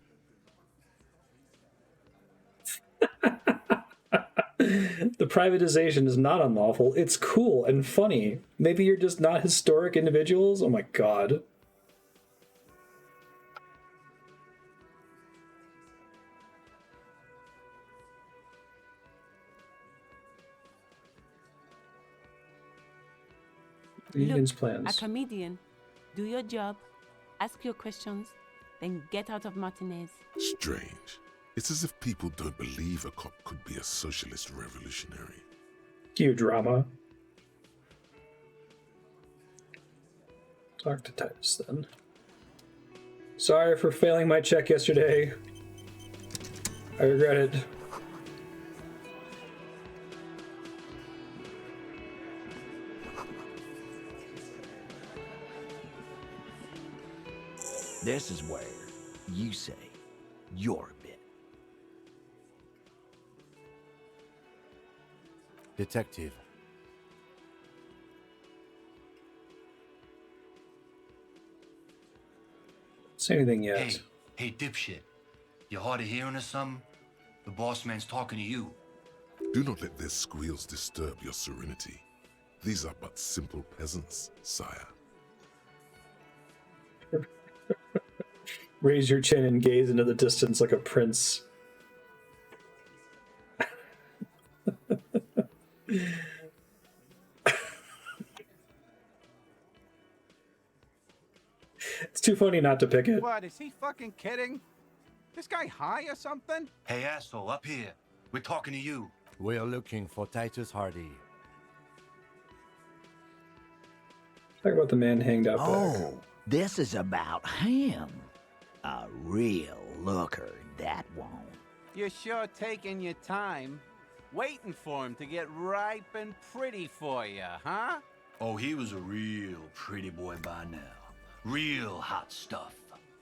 The privatization is not unlawful. It's cool and funny. Maybe you're just not historic individuals? Oh my god. Union's Look, plans. a comedian. Do your job, ask your questions, then get out of Martinez. Strange. It's as if people don't believe a cop could be a socialist revolutionary. Cue drama. Talk to Titus then. Sorry for failing my check yesterday. I regret it. This is where you say your bit. Detective. Say anything yet? Hey, dipshit. You hard of hearing or something? The boss man's talking to you. Do not let their squeals disturb your serenity. These are but simple peasants, sire. Raise your chin and gaze into the distance like a prince. It's too funny not to pick it. What, is he fucking kidding? This guy high or something? Hey, asshole, up here. We're talking to you. We're looking for Titus Hardy. Talk about the man hanged out back. Oh, this is about him. A real looker, that won't. You're sure taking your time, waiting for him to get ripe and pretty for you, huh? Oh, he was a real pretty boy by now. Real hot stuff.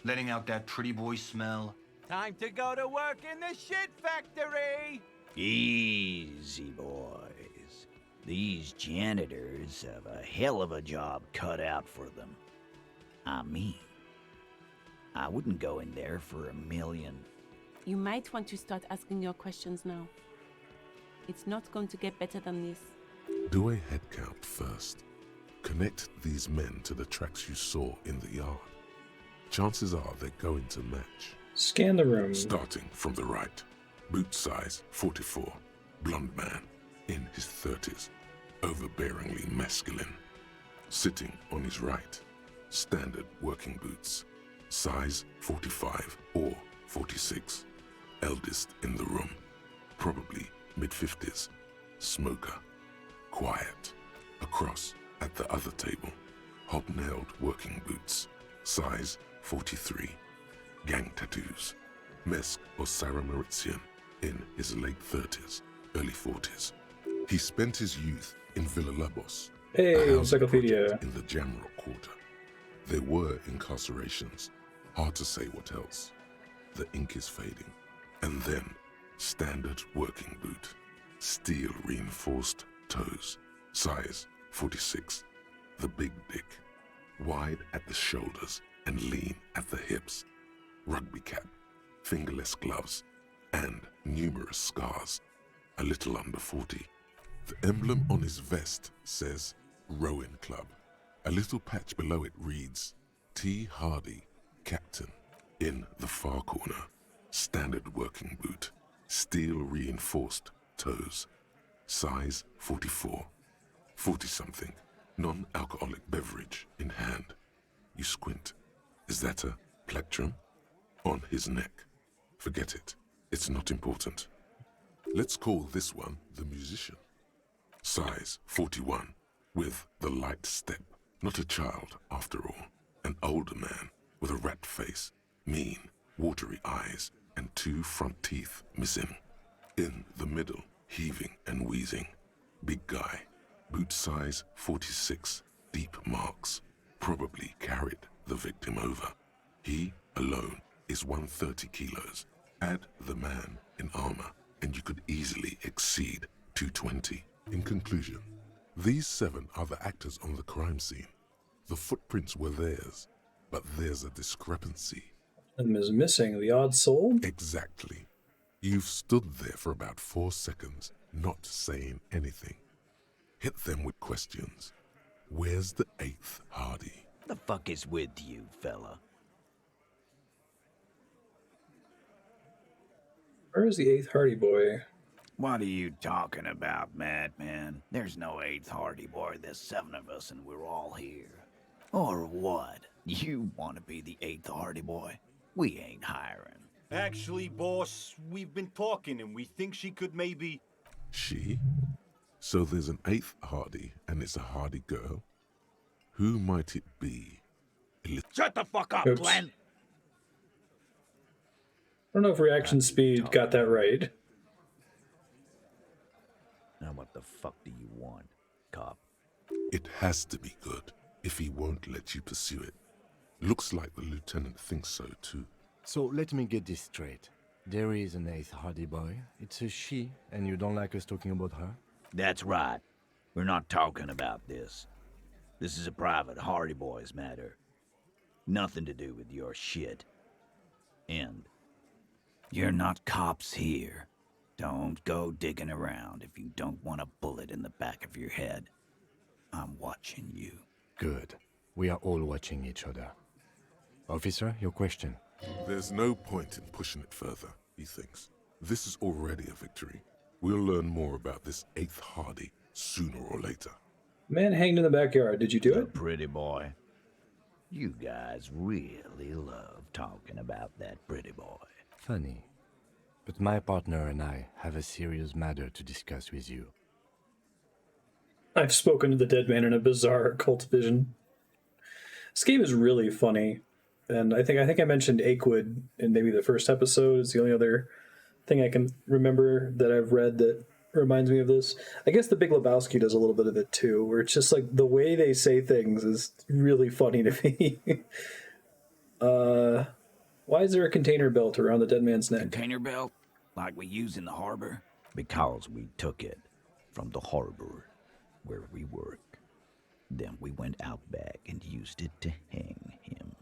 Letting out that pretty boy smell. Time to go to work in the shit factory! Easy, boys. These janitors have a hell of a job cut out for them. I mean, I wouldn't go in there for $1 million. You might want to start asking your questions now. It's not going to get better than this. Do a head count first. Connect these men to the tracks you saw in the yard. Chances are they're going to match. Scan the room. Starting from the right. Boot size 44. Blonde man. In his 30s. Overbearingly masculine. Sitting on his right. Standard working boots. Size 45 or 46. Eldest in the room. Probably mid-50s. Smoker. Quiet. Across at the other table. Hobnailed working boots. Size 43. Gang tattoos. Mesk or Sarah Mauritian. In his late 30s, early 40s. He spent his youth in Villa Labos. Hey, a housing encyclopedia. project in the Jamrock Quarter. There were incarcerations. Hard to say what else. The ink is fading. And then, standard working boot. Steel reinforced toes. Size 46. The big dick. Wide at the shoulders and lean at the hips. Rugby cap. Fingerless gloves. And numerous scars. A little under 40. The emblem on his vest says Rowing Club. A little patch below it reads T. Hardy, Captain. In the far corner, standard working boot. Steel reinforced toes. Size 44. 40-something. Non-alcoholic beverage in hand. You squint. Is that a plectrum? On his neck. Forget it. It's not important. Let's call this one the musician. Size 41, with the light step. Not a child, after all. An older man with a rat face, mean, watery eyes, and 2 front teeth missing. In the middle, heaving and wheezing. Big guy. Boot size 46, deep marks. Probably carried the victim over. He, alone, is 130 kilos. Add the man in armor, and you could easily exceed 220. In conclusion, these 7 are the actors on the crime scene. The footprints were theirs, but there's a discrepancy. And is missing the odd soul? Exactly. You've stood there for about 4 seconds, not saying anything. Hit them with questions. Where's the 8th Hardy? The fuck is with you, fella? Where is the 8th Hardy boy? What are you talking about, madman? There's no 8th Hardy boy. There's 7 of us and we're all here. Or what? You want to be the 8th Hardy boy? We ain't hiring. Actually, boss, we've been talking and we think she could maybe... She? So there's an 8th Hardy, and it's a Hardy girl? Who might it be? Shut the fuck up, Oops. Glenn! I don't know if reaction speed got that right. Now what the fuck do you want, cop? It has to be good, if he won't let you pursue it. Looks like the lieutenant thinks so too. So let me get this straight. There is an 8th Hardy boy. It's a she, and you don't like us talking about her? That's right. We're not talking about this. This is a private Hardy Boys matter. Nothing to do with your shit. And you're not cops here. Don't go digging around if you don't want a bullet in the back of your head. I'm watching you. Good. We are all watching each other. Officer, your question. There's no point in pushing it further, he thinks. This is already a victory. We'll learn more about this 8th Hardy sooner or later. Man hanged in the backyard. Did you do it? Pretty boy. You guys really love talking about that pretty boy. Funny. But my partner and I have a serious matter to discuss with you. I've spoken to the dead man in a bizarre cult vision. This game is really funny. And I think I mentioned Akewood in maybe the first episode. It's the only other thing I can remember that I've read that reminds me of this. I guess The Big Lebowski does a little bit of it too, where it's just like the way they say things is really funny to me. Why is there a container belt around the dead man's neck? Container belt? Like we use in the harbor? Because we took it from the harbor where we work. Then we went out back and used it to hang him.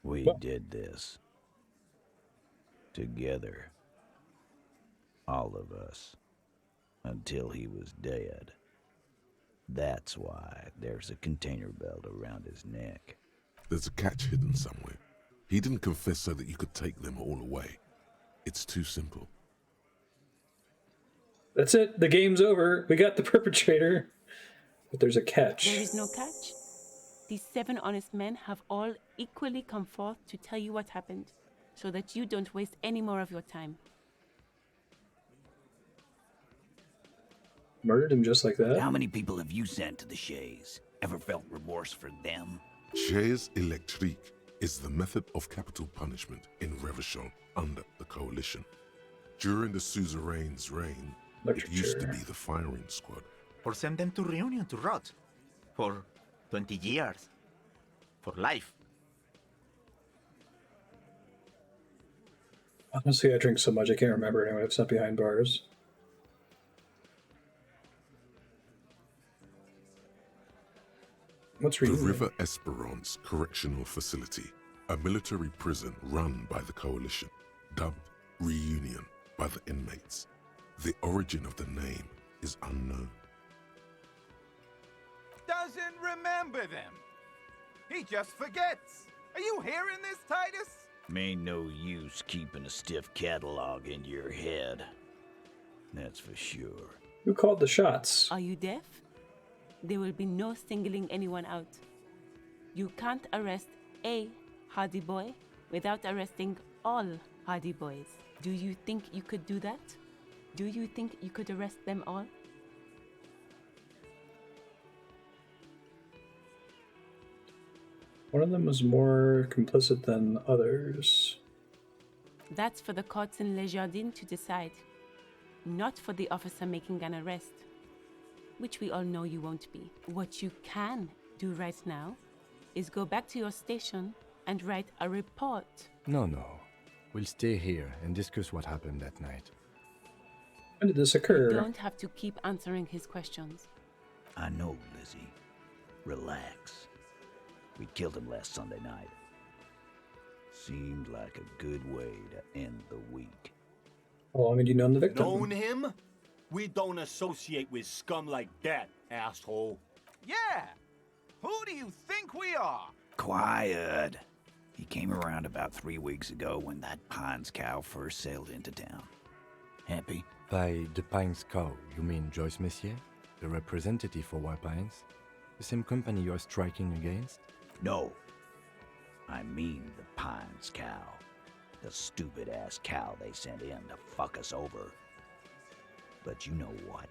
We did this together, all of us, until he was dead. That's why there's a container belt around his neck. There's a catch hidden somewhere. He didn't confess so that you could take them all away. It's too simple. That's it. The game's over. We got the perpetrator. But there's a catch. There is no catch. These 7 honest men have all equally come forth to tell you what happened, so that you don't waste any more of your time. Murdered him just like that? How many people have you sent to the Shays? Ever felt remorse for them? Chaise électrique is the method of capital punishment in Revachol under the Coalition. During the suzerain's reign, it used to be the firing squad. Or send them to Reunion to rot. For 20 years. For life. Honestly, I drink so much I can't remember anyone that's not behind bars. What's The Reunion? River Esperance Correctional Facility, a military prison run by the Coalition, dubbed Reunion by the inmates. The origin of the name is unknown. Doesn't remember them. He just forgets. Are you hearing this, Titus? Ain't no use keeping a stiff catalog in your head. That's for sure. Who called the shots? Are you deaf? There will be no singling anyone out. You can't arrest a Hardy Boy without arresting all Hardy Boys. Do you think you could do that? Do you think you could arrest them all? One of them was more complicit than others. That's for the courts in Les Jardins to decide, not for the officer making an arrest, which we all know you won't be. What you can do right now is go back to your station and write a report. No. We'll stay here and discuss what happened that night. When did this You occur? don't have to keep answering his questions. I know, Lizzie. Relax. We killed him last Sunday night. Seemed like a good way to end the week. How long had you known the victim? Known him? We don't associate with scum like that, asshole. Yeah. Who do you think we are? Quiet. He came around about 3 weeks ago when that Pines cow first sailed into town. Happy? By the Pines cow, you mean Joyce Messier, the representative for White Pines? The same company you are striking against? No. I mean the Pines cow. The stupid-ass cow they sent in to fuck us over. But you know what?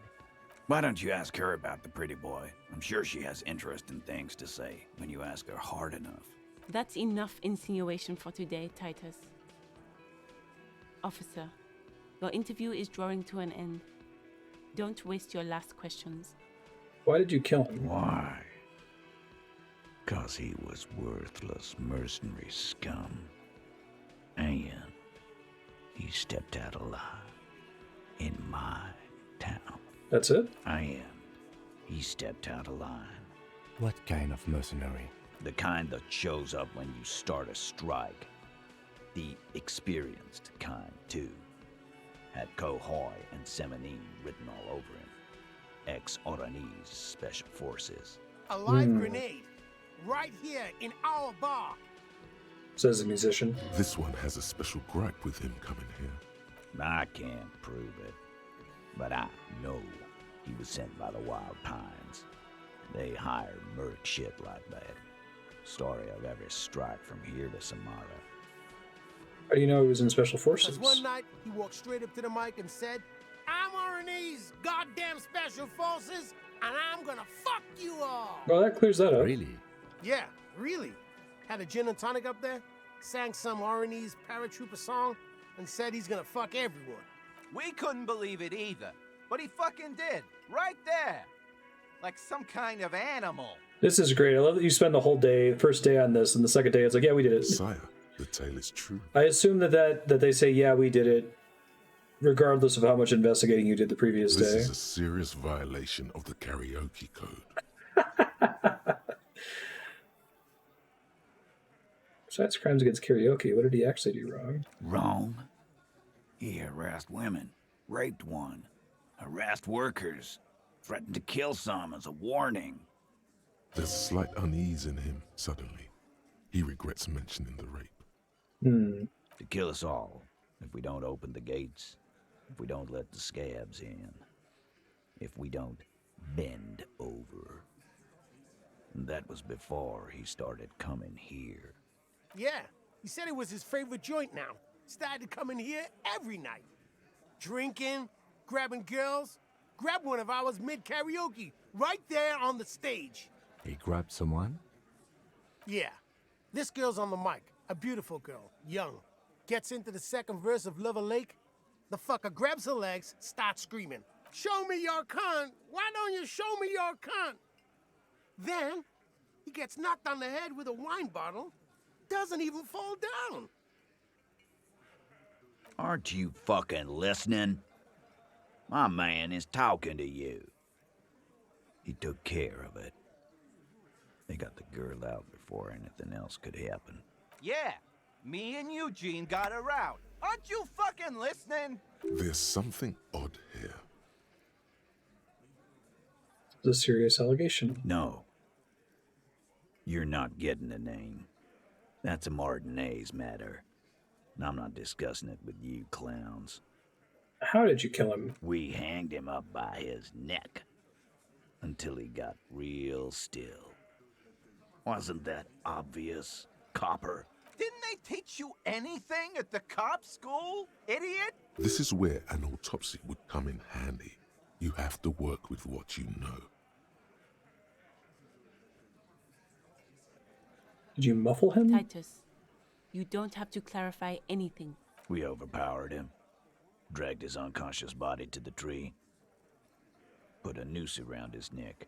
Why don't you ask her about the pretty boy? I'm sure she has interesting things to say when you ask her hard enough. That's enough insinuation for today, Titus. Officer, your interview is drawing to an end. Don't waste your last questions. Why did you kill him? Why? 'Cause he was worthless mercenary scum. And he stepped out alive in my town. That's it? And he stepped out of line. What kind of mercenary? The kind that shows up when you start a strike. The experienced kind, too. Had Cohoy and Semenine written all over him. Ex-Oranese Special Forces. A live grenade. Right here in our bar. Says the musician. This one has a special gripe with him coming here. I can't prove it, but I know he was sent by the Wild Pines. They hire merc shit like that. Story of every strike from here to Samara. How do you know he was in Special Forces? Because one night, he walked straight up to the mic and said, I'm RNA's goddamn Special Forces, and I'm gonna fuck you all. Well, that clears that up. Really? Yeah, really. Had a gin and tonic up there, sang some RNA's paratrooper song, and said he's gonna fuck everyone. We couldn't believe it either, but he fucking did, right there. Like some kind of animal. This is great. I love that you spend the whole day, first day on this, and the second day it's like, yeah, we did it. Sire, the tale is true. I assume that they say, yeah, we did it, regardless of how much investigating you did the previous This day. is a serious violation of the karaoke code. Besides crimes against karaoke, what did he actually do wrong? Wrong? He harassed women, raped one, harassed workers, threatened to kill some as a warning. There's a slight unease in him, suddenly. He regrets mentioning the rape. To kill us all, if we don't open the gates, if we don't let the scabs in, if we don't bend over. That was before he started coming here. Yeah, he said it was his favorite joint now. Started coming here every night. Drinking, grabbing girls. Grabbed one of ours mid-karaoke, right there on the stage. He grabbed someone? Yeah. This girl's on the mic. A beautiful girl, young. Gets into the second verse of Lover Lake. The fucker grabs her legs, starts screaming, "Show me your cunt! Why don't you show me your cunt?" Then, he gets knocked on the head with a wine bottle. Doesn't even fall down. Aren't you fucking listening? My man is talking to you. He took care of it. They got the girl out before anything else could happen. Yeah, me and Eugene got her out. Aren't you fucking listening? There's something odd here. It's a serious allegation. No. You're not getting the name. That's a Martinez matter. And I'm not discussing it with you clowns. How did you kill him? We hanged him up by his neck until he got real still. Wasn't that obvious, copper? Didn't they teach you anything at the cop school, idiot? This is where an autopsy would come in handy. You have to work with what you know. Did you muffle him? Titus, you don't have to clarify anything. We overpowered him, dragged his unconscious body to the tree, put a noose around his neck,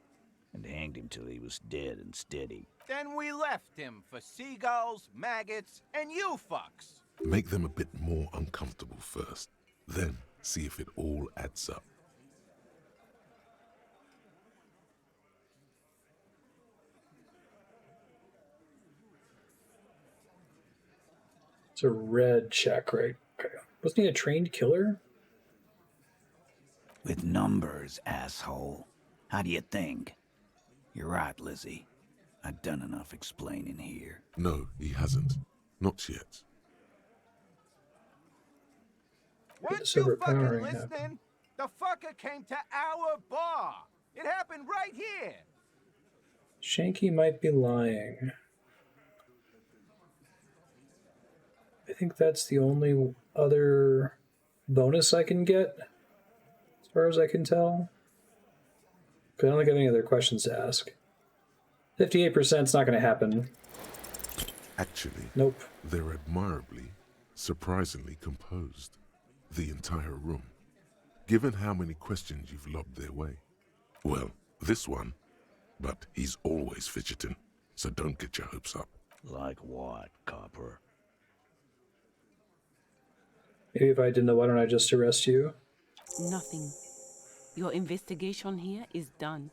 and hanged him till he was dead and steady. Then we left him for seagulls, maggots, and you fucks. Make them a bit more uncomfortable first, then see if it all adds up. It's a red check, right? Okay. Wasn't he a trained killer? With numbers, asshole. How do you think? You're right, Lizzie. I've done enough explaining here. No, he hasn't. Not yet. Weren't This you fucking overpowering listening? happened. The fucker came to our bar. It happened right here. Shanky might be lying. I think that's the only other bonus I can get, as far as I can tell. 'Cause I don't think I have any other questions to ask. 58% is not going to happen. Actually, Nope. they're admirably, surprisingly composed. The entire room. Given how many questions you've lobbed their way. Well, this one. But he's always fidgeting, so don't get your hopes up. Like what, Copper? Maybe if I didn't know, why don't I just arrest you? Nothing. Your investigation here is done.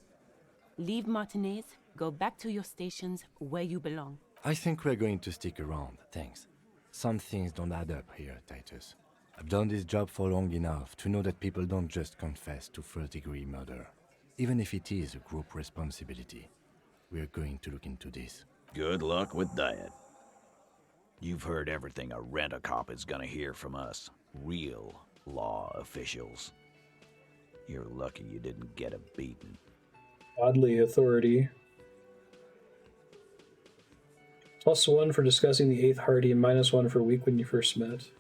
Leave Martinez, go back to your stations where you belong. I think we're going to stick around, thanks. Some things don't add up here, Titus. I've done this job for long enough to know that people don't just confess to first-degree murder. Even if it is a group responsibility, we're going to look into this. Good luck with that. You've heard everything a rent-a-cop is gonna hear from us, real law officials. You're lucky you didn't get a beating. Oddly, authority. +1 for discussing the 8th Hardy and -1 for week when you first met.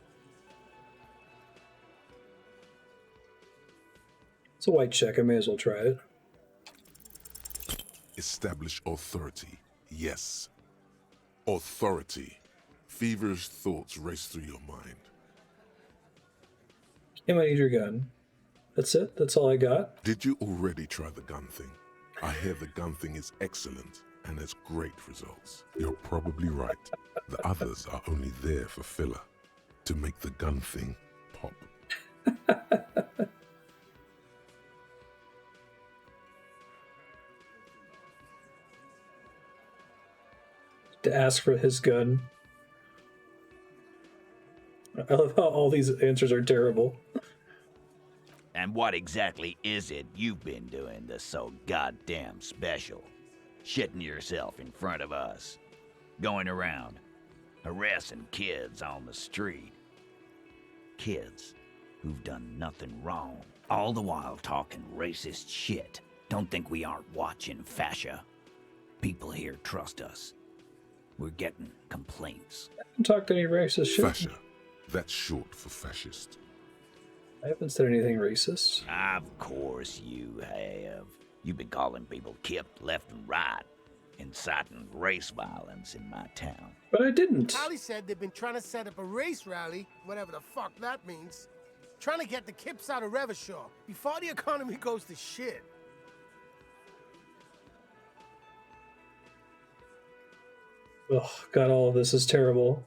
It's a white check, I may as well try it. Establish authority. Yes. Authority. Feverish thoughts race through your mind. I might need your gun. That's it? That's all I got? Did you already try the gun thing? I hear the gun thing is excellent and has great results. You're probably right. The others are only there for filler. To make the gun thing pop. To ask for his gun. I love how all these answers are terrible. And what exactly is it you've been doing that's so goddamn special? Shitting yourself in front of us. Going around, harassing kids on the street. Kids who've done nothing wrong. All the while talking racist shit. Don't think we aren't watching, fascia. People here trust us. We're getting complaints. I haven't talked any racist shit. Fascia. That's short for fascist. I haven't said anything racist. Of course you have. You've been calling people kipped left and right, inciting race violence in my town. But I didn't. Holly said they've been trying to set up a race rally, whatever the fuck that means. Trying to get the kips out of Revachol before the economy goes to shit. Oh, God, all of this is terrible.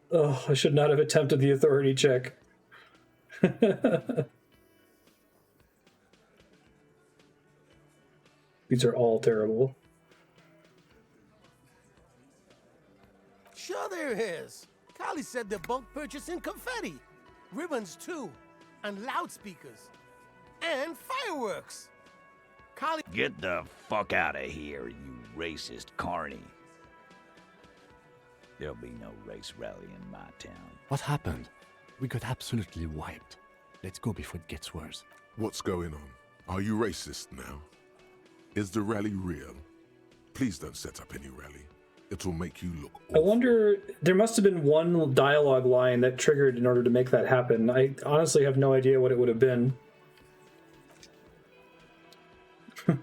Oh, I should not have attempted the authority check. These are all terrible. Sure there is. Kylie said they're bulk purchasing confetti, ribbons too, and loudspeakers, and fireworks. Kylie... Get the fuck out of here, you racist carny. There'll be no race rally in my town. What happened? We got absolutely wiped. Let's go before it gets worse. What's going on? Are you racist now? Is the rally real? Please don't set up any rally. It'll make you look awful. I wonder, there must have been one dialogue line that triggered in order to make that happen. I honestly have no idea what it would have been. I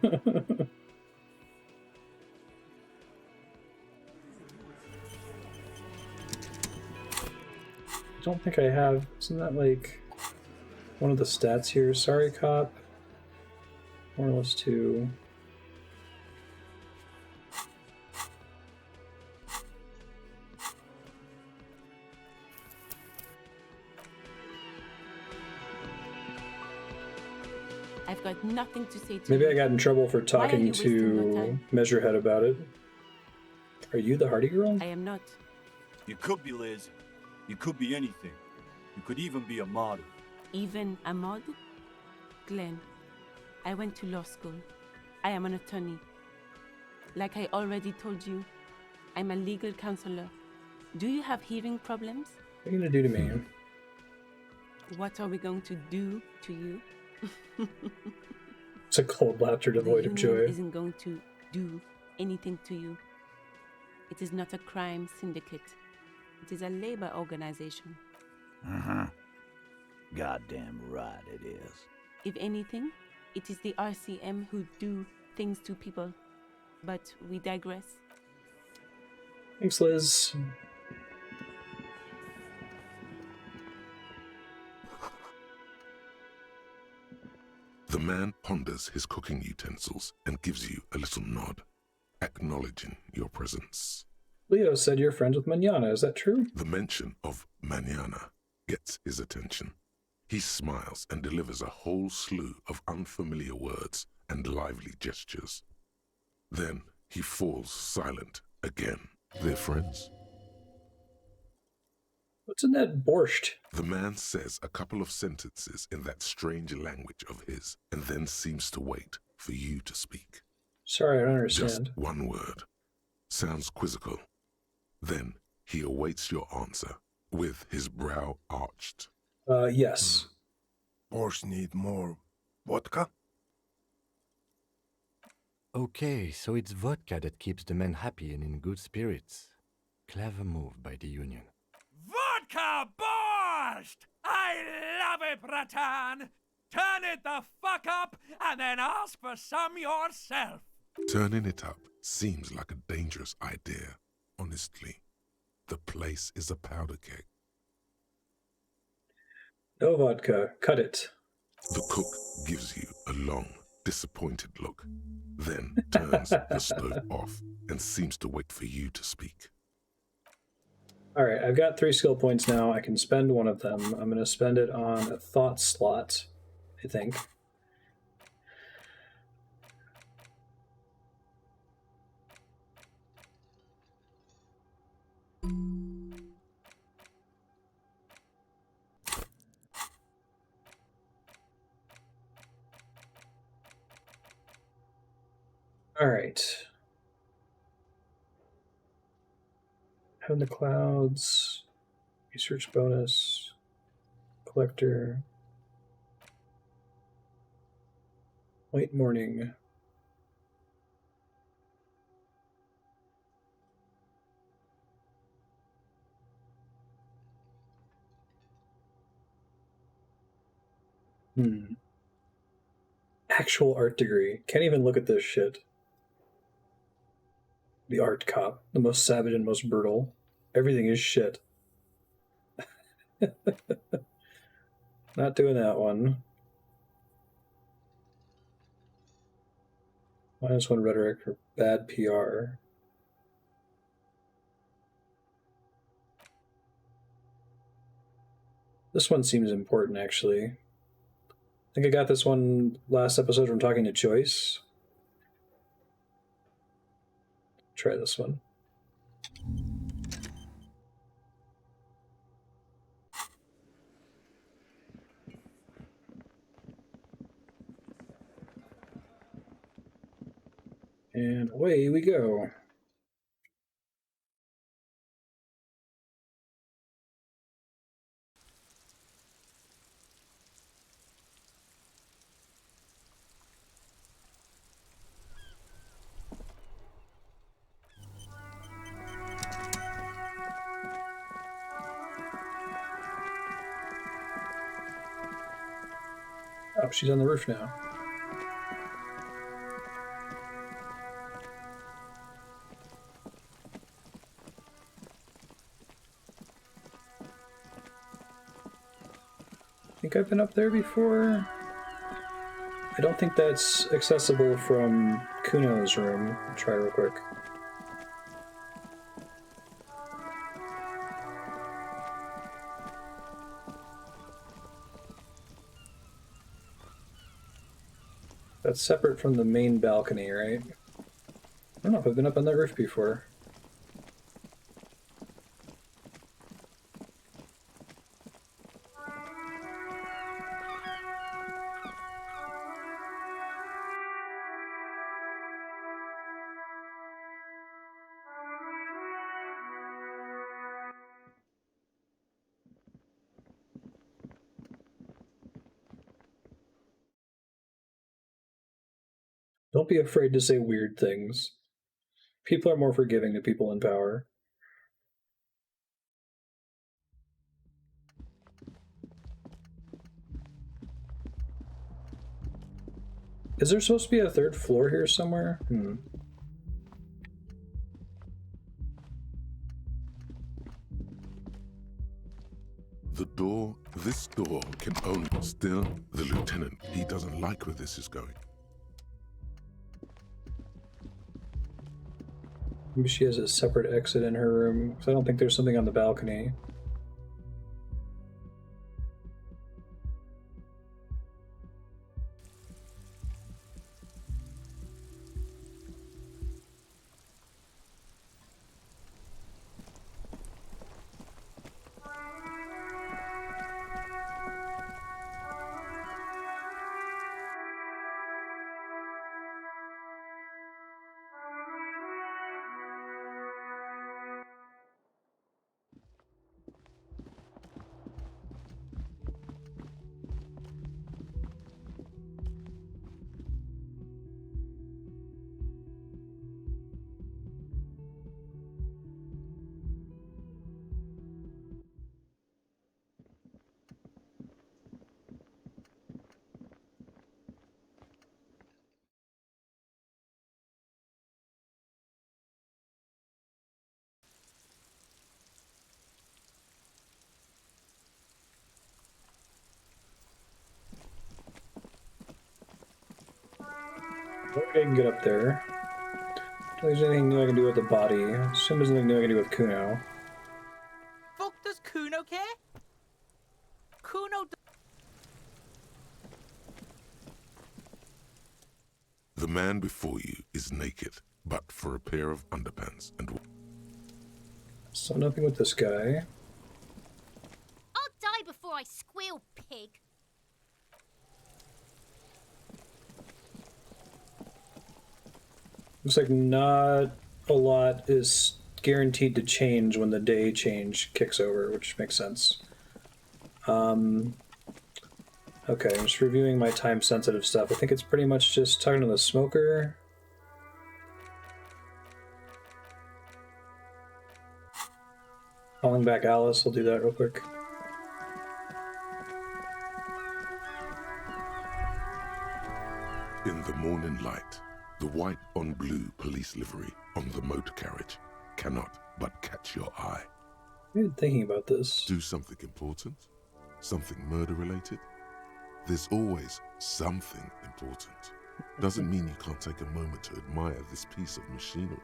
don't think I have. Isn't that like one of the stats here? Sorry, cop. Moralist 2. I've got nothing to say to Maybe you. I got in trouble for talking you wasting your to time? Measurehead about it. Are you the Hardy girl? I am not. You could be Liz. You could be anything. You could even be a model. Even a mod? Glenn, I went to law school. I am an attorney. Like I already told you, I'm a legal counselor. Do you have hearing problems? What are you gonna do to me? What are we going to do to you? It's a cold laughter devoid The of union joy. isn't going to do anything to you. It is not a crime syndicate. It is a labor organization. Uh-huh. Goddamn right it is. If anything, it is the RCM who do things to people. But we digress. Thanks, Liz. The man ponders his cooking utensils and gives you a little nod, acknowledging your presence. Leo said you're friends with Manana. Is that true? The mention of Manana gets his attention. He smiles and delivers a whole slew of unfamiliar words and lively gestures. Then he falls silent again. They're friends? What's in that borscht? The man says a couple of sentences in that strange language of his and then seems to wait for you to speak. Sorry, I don't understand. Just one word. Sounds quizzical. Then he awaits your answer with his brow arched. Yes. Borscht need more vodka? Okay, so it's vodka that keeps the men happy and in good spirits. Clever move by the Union. Vodka borscht! I love it, Bratan! Turn it the fuck up and then ask for some yourself! Turning it up seems like a dangerous idea, honestly. The place is a powder keg. No vodka. Cut it. The cook gives you a long, disappointed look, then turns the stove off and seems to wait for you to speak. All right, I've got 3 skill points now. I can spend one of them. I'm going to spend it on a thought slot, I think. All right. Out in the clouds, research bonus, collector, white morning. Actual art degree. Can't even look at this shit. The art cop, the most savage and most brutal. Everything is shit. Not doing that one. -1 rhetoric for bad PR. This one seems important, actually. I think I got this one last episode from talking to Choice. Try this one. And away we go. Oh, she's on the roof now. I think I've been up there before. I don't think that's accessible from Kuno's room. I'll try real quick. That's separate from the main balcony, right? I don't know if I've been up on that roof before. Don't be afraid to say weird things. People are more forgiving to people in power. Is there supposed to be a third floor here somewhere? This door can only still the lieutenant. He doesn't like where this is going. Maybe she has a separate exit in her room, because I don't think there's something on the balcony. I can get up there. There's anything new I can do with the body. I assume there's nothing new I can do with Kuno. Fuck does Kuno care? Kuno. The man before you is naked, but for a pair of underpants and... So nothing with this guy. I'll die before I squeal, pig. Looks like not a lot is guaranteed to change when the day change kicks over, which makes sense. Okay, I'm just reviewing my time-sensitive stuff. I think it's pretty much just talking to the smoker. Calling back Alice, I'll do that real quick. In the morning light, the white on blue police livery on the motor carriage cannot but catch your eye. I've been thinking about this. Do something important? Something murder-related? There's always something important. Doesn't mean you can't take a moment to admire this piece of machinery.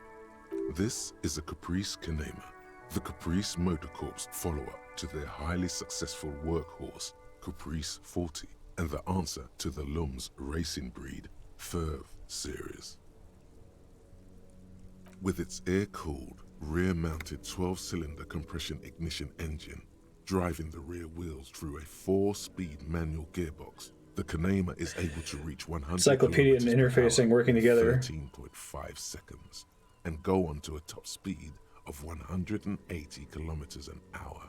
This is a Caprice Kanema, the Caprice Motor Corps follow-up to their highly successful workhorse, Caprice 40, and the answer to the Lum's racing breed, Ferv series. With its air-cooled, rear-mounted 12-cylinder compression ignition engine, driving the rear wheels through a 4-speed manual gearbox, the Kanema is able to reach 100 Encyclopedia and interfacing working together. 13.5 seconds, and go on to a top speed of 180 kilometers an hour.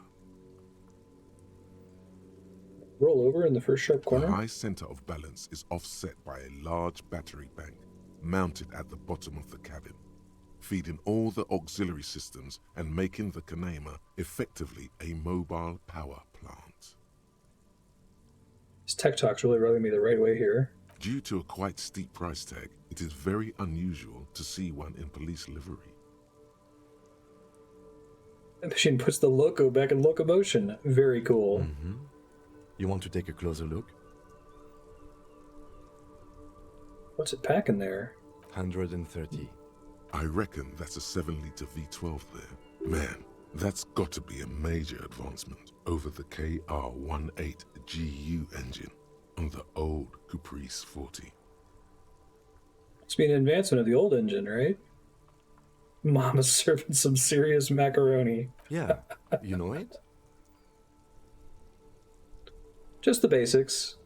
Roll over in the first sharp corner. The high center of balance is offset by a large battery bank mounted at the bottom of the cabin, feeding all the auxiliary systems and making the Kanema effectively a mobile power plant. This tech talk's really rubbing me the right way here. Due to a quite steep price tag, it is very unusual to see one in police livery. The machine puts the loco back in locomotion. Very cool. Mm-hmm. You want to take a closer look? What's it packing there? 130. I reckon that's a 7-liter V12 there. Man, that's got to be a major advancement over the KR-18GU engine on the old Caprice 40. It's been an advancement of the old engine, right? Mama's serving some serious macaroni. Yeah, you know it? Just the basics.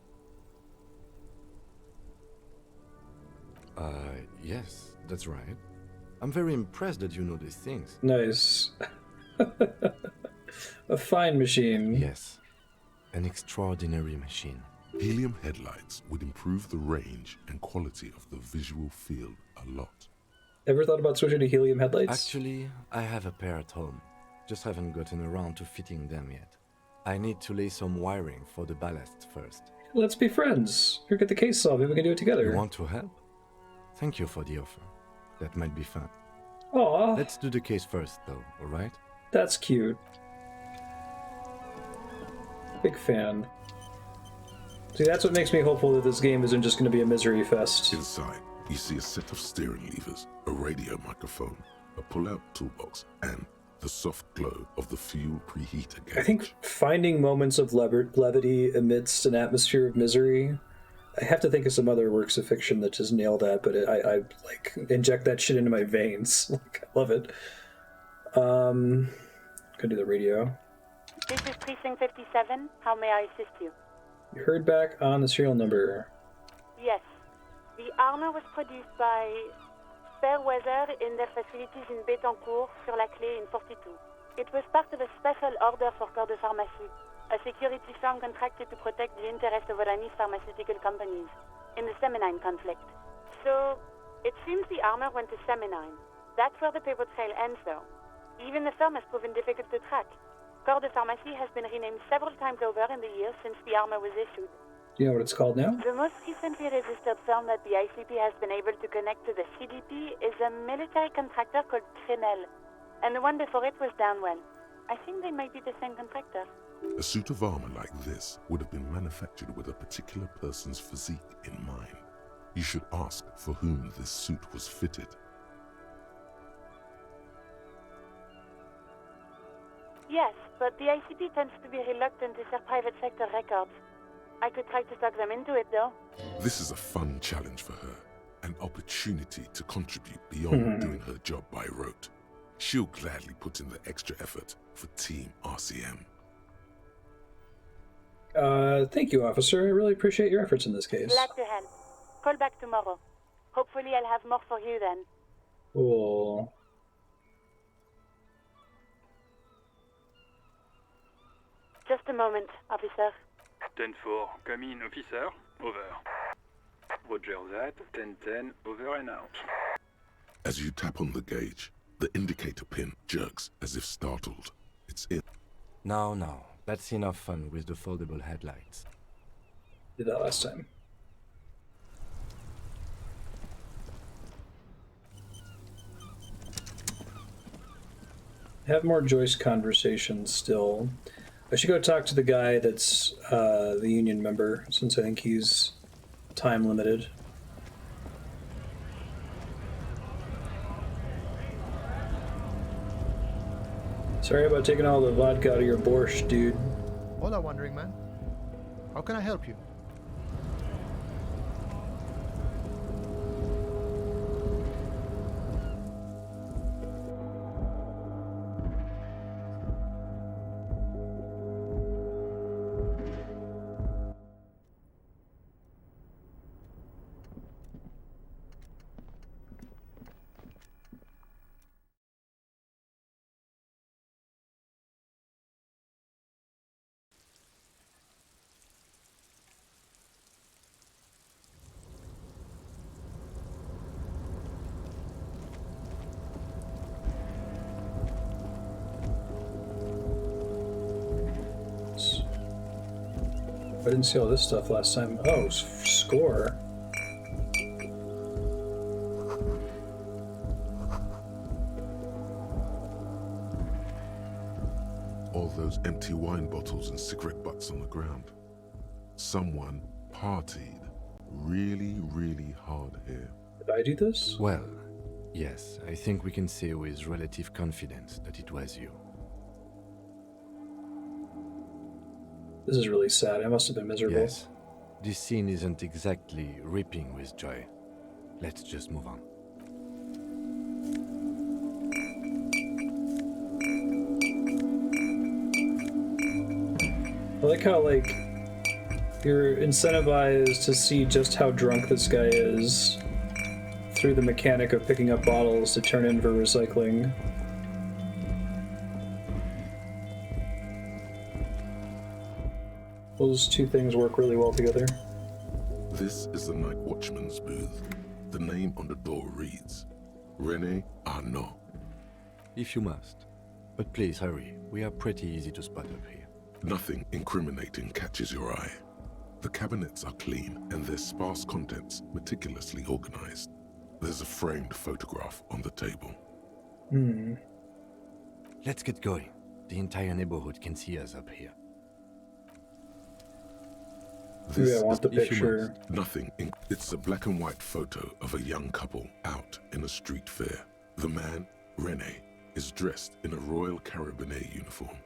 Yes, that's right. I'm very impressed that you know these things. Nice. A fine machine. Yes, an extraordinary machine. Helium headlights would improve the range and quality of the visual field a lot. Ever thought about switching to helium headlights? Actually, I have a pair at home. Just haven't gotten around to fitting them yet. I need to lay some wiring for the ballast first. Let's be friends. Here, get the case solved. Maybe we can do it together. You want to help? Thank you for the offer. That might be fun. Aw. Let's do the case first, though, alright? That's cute. Big fan. See, that's what makes me hopeful that this game isn't just going to be a misery fest. Inside, you see a set of steering levers, a radio microphone, a pull-out toolbox, and the soft glow of the fuel preheater gauge. I think finding moments of levity amidst an atmosphere of misery, I have to think of some other works of fiction that just nail that, but I like inject that shit into my veins. Like, I love it. Gonna do the radio. This is Precinct 57. How may I assist you? You heard back on the serial number. Yes. The armor was produced by Fairweather in their facilities in Betancourt sur la Clé in 42. It was part of a special order for Corps de Pharmacie, a security firm contracted to protect the interests of Oranese pharmaceutical companies in the Seminine conflict. So, it seems the armor went to Seminine. That's where the paper trail ends, though. Even the firm has proven difficult to track. Corps de Pharmacie has been renamed several times over in the years since the armor was issued. Do you know what it's called now? The most recently registered firm that the ICP has been able to connect to the CDP is a military contractor called Trinell, and the one before it was Downwell. I think they might be the same contractor. A suit of armor like this would have been manufactured with a particular person's physique in mind. You should ask for whom this suit was fitted. Yes, but the ICP tends to be reluctant to share private sector records. I could try to talk them into it, though. This is a fun challenge for her, an opportunity to contribute beyond doing her job by rote. She'll gladly put in the extra effort for Team RCM. Thank you, officer. I really appreciate your efforts in this case. Glad to help. Call back tomorrow. Hopefully I'll have more for you then. Cool. Just a moment, officer. 10-4, come in, officer. Over. Roger that. 10-10, over and out. As you tap on the gauge, the indicator pin jerks as if startled. It's in. Now, that's enough fun with the foldable headlights. Did that last time. Have more Joyce conversations still. I should go talk to the guy that's the union member, since I think he's time limited. Sorry about taking all the vodka out of your borscht, dude. Hola, Wandering Man. How can I help you? I didn't see all this stuff last time. Oh, score. All those empty wine bottles and cigarette butts on the ground. Someone partied really, really hard here. Did I do this? Well, yes, I think we can say with relative confidence that it was you. This is really sad. I must have been miserable. Yes. This scene isn't exactly ripping with joy. Let's just move on. I like how, like, you're incentivized to see just how drunk this guy is through the mechanic of picking up bottles to turn in for recycling. Those two things work really well together. This is the night watchman's booth. The name on the door reads, René Arnaud. If you must. But please hurry. We are pretty easy to spot up here. Nothing incriminating catches your eye. The cabinets are clean and their sparse contents meticulously organized. There's a framed photograph on the table. Let's get going. The entire neighborhood can see us up here. Maybe I want the picture. Nothing. It's a black and white photo of a young couple out in a street fair. The man, Rene, is dressed in a Royal Carabinier uniform.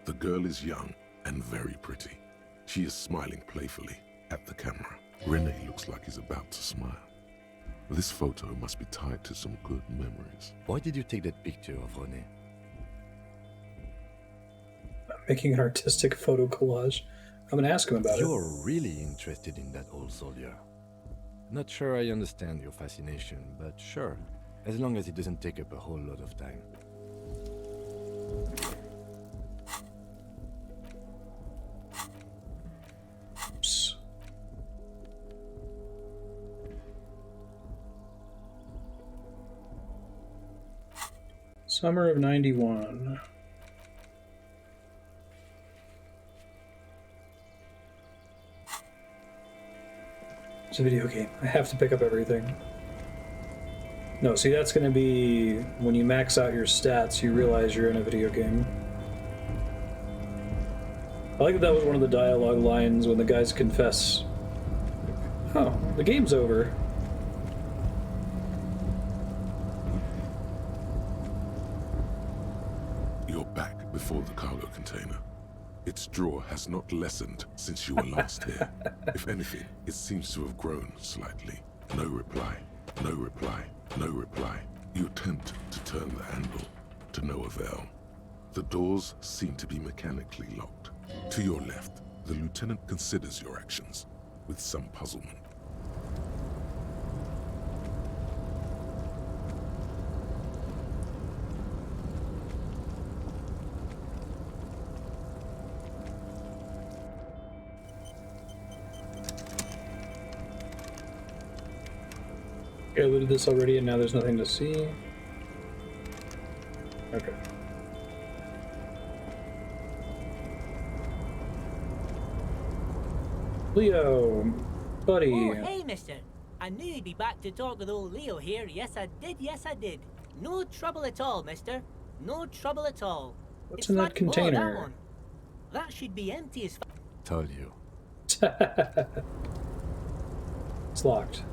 The girl is young and very pretty. She is smiling playfully at the camera. Rene looks like he's about to smile. This photo must be tied to some good memories. Why did you take that picture of Rene? I'm making an artistic photo collage. I'm gonna ask him about it. You're really interested in that old soldier. Not sure I understand your fascination, but sure, as long as it doesn't take up a whole lot of time. Oops. Summer of '91. It's a video game. I have to pick up everything. No, see, that's going to be when you max out your stats, you realize you're in a video game. I like that was one of the dialogue lines when the guys confess. Oh, the game's over. You're back before the cargo container. Its drawer has not lessened since you were last here. If anything, it seems to have grown slightly. No reply, no reply, no reply. You attempt to turn the handle, to no avail. The doors seem to be mechanically locked. To your left, the lieutenant considers your actions with some puzzlement. I looted this already and now there's nothing to see. Okay. Leo, buddy. Oh, hey, mister. I knew you'd be back to talk with old Leo here. Yes, I did. Yes, I did. No trouble at all, mister. No trouble at all. What's in that container? Oh, that one. That should be empty as f. Told you. It's locked.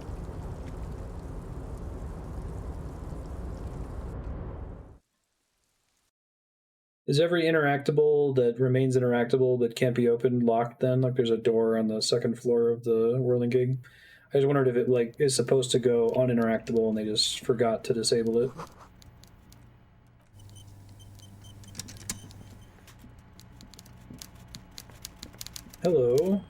Is every interactable that remains interactable but can't be opened locked then? Like there's a door on the second floor of the whirling gig? I just wondered if it like is supposed to go uninteractable and they just forgot to disable it. Hello.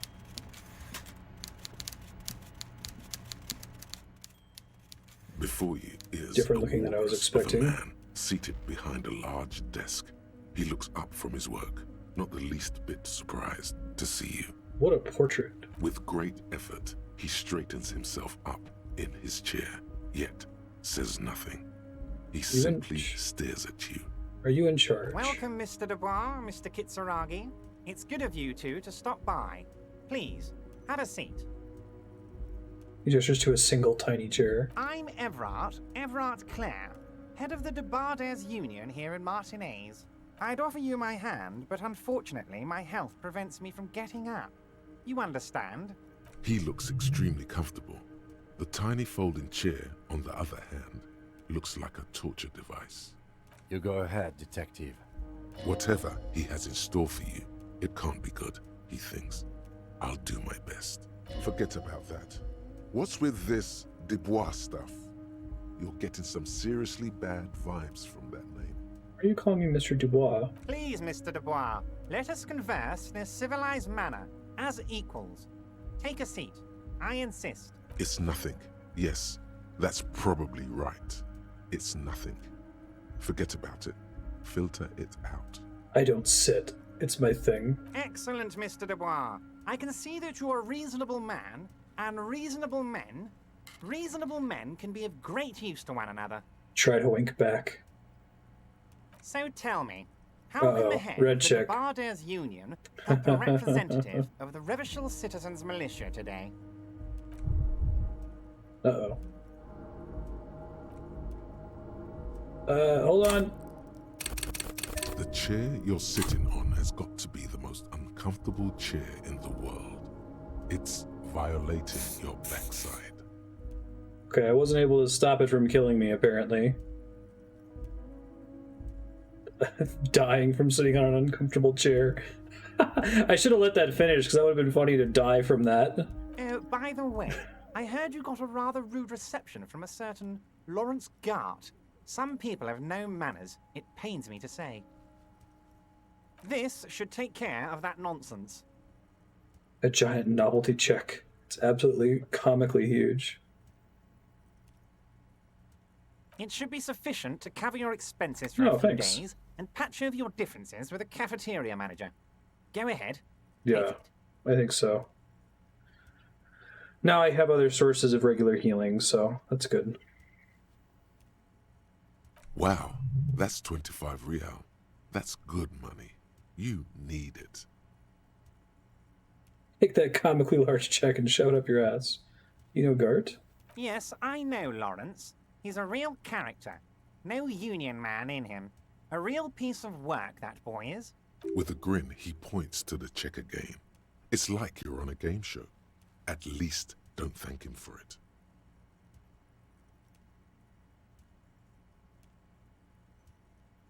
Before you is different looking than I was expecting. A man seated behind a large desk. He looks up from his work, not the least bit surprised to see you. What a portrait. With great effort, he straightens himself up in his chair, yet says nothing. He simply stares at you. Are you in charge? Welcome, Mr. Dubois, Mr. Kitsuragi. It's good of you two to stop by. Please, have a seat. He gestures to a single tiny chair. I'm Evrart Clare, head of the Debarders Union here in Martinez. I'd offer you my hand, but unfortunately my health prevents me from getting up. You understand? He looks extremely comfortable. The tiny folding chair, on the other hand, looks like a torture device. You go ahead, detective. Whatever he has in store for you, it can't be good, he thinks. I'll do my best. Forget about that. What's with this Dubois stuff? You're getting some seriously bad vibes from that name. Are you calling me Mr. Dubois? Please, Mr. Dubois, let us converse in a civilized manner, as equals. Take a seat. I insist. It's nothing. Yes, that's probably right. It's nothing. Forget about it. Filter it out. I don't sit. It's my thing. Excellent, Mr. Dubois. I can see that you're a reasonable man, and reasonable men can be of great use to one another. Try to wink back. So tell me, How can the Uh-oh, head red of the check. Bardairs Union help a representative of the Revachol Citizens Militia today? Uh-oh. Hold on. The chair you're sitting on has got to be the most uncomfortable chair in the world. It's violating your backside. Okay, I wasn't able to stop it from killing me, apparently. Dying from sitting on an uncomfortable chair. I should have let that finish, because that would have been funny to die from that. By the way, I heard you got a rather rude reception from a certain Lawrence Gart. Some people have no manners, it pains me to say. This should take care of that nonsense. A giant novelty check. It's absolutely comically huge. It should be sufficient to cover your expenses for a few days and patch over your differences with a cafeteria manager. Go ahead. Yeah, I think so. Now I have other sources of regular healing, so that's good. Wow, that's 25 real. That's good money. You need it. Take that comically large check and shove it up your ass. You know Gart? Yes, I know Lawrence. He's a real character. No union man in him. A real piece of work, that boy is. With a grin, he points to the checker game. It's like you're on a game show. At least don't thank him for it.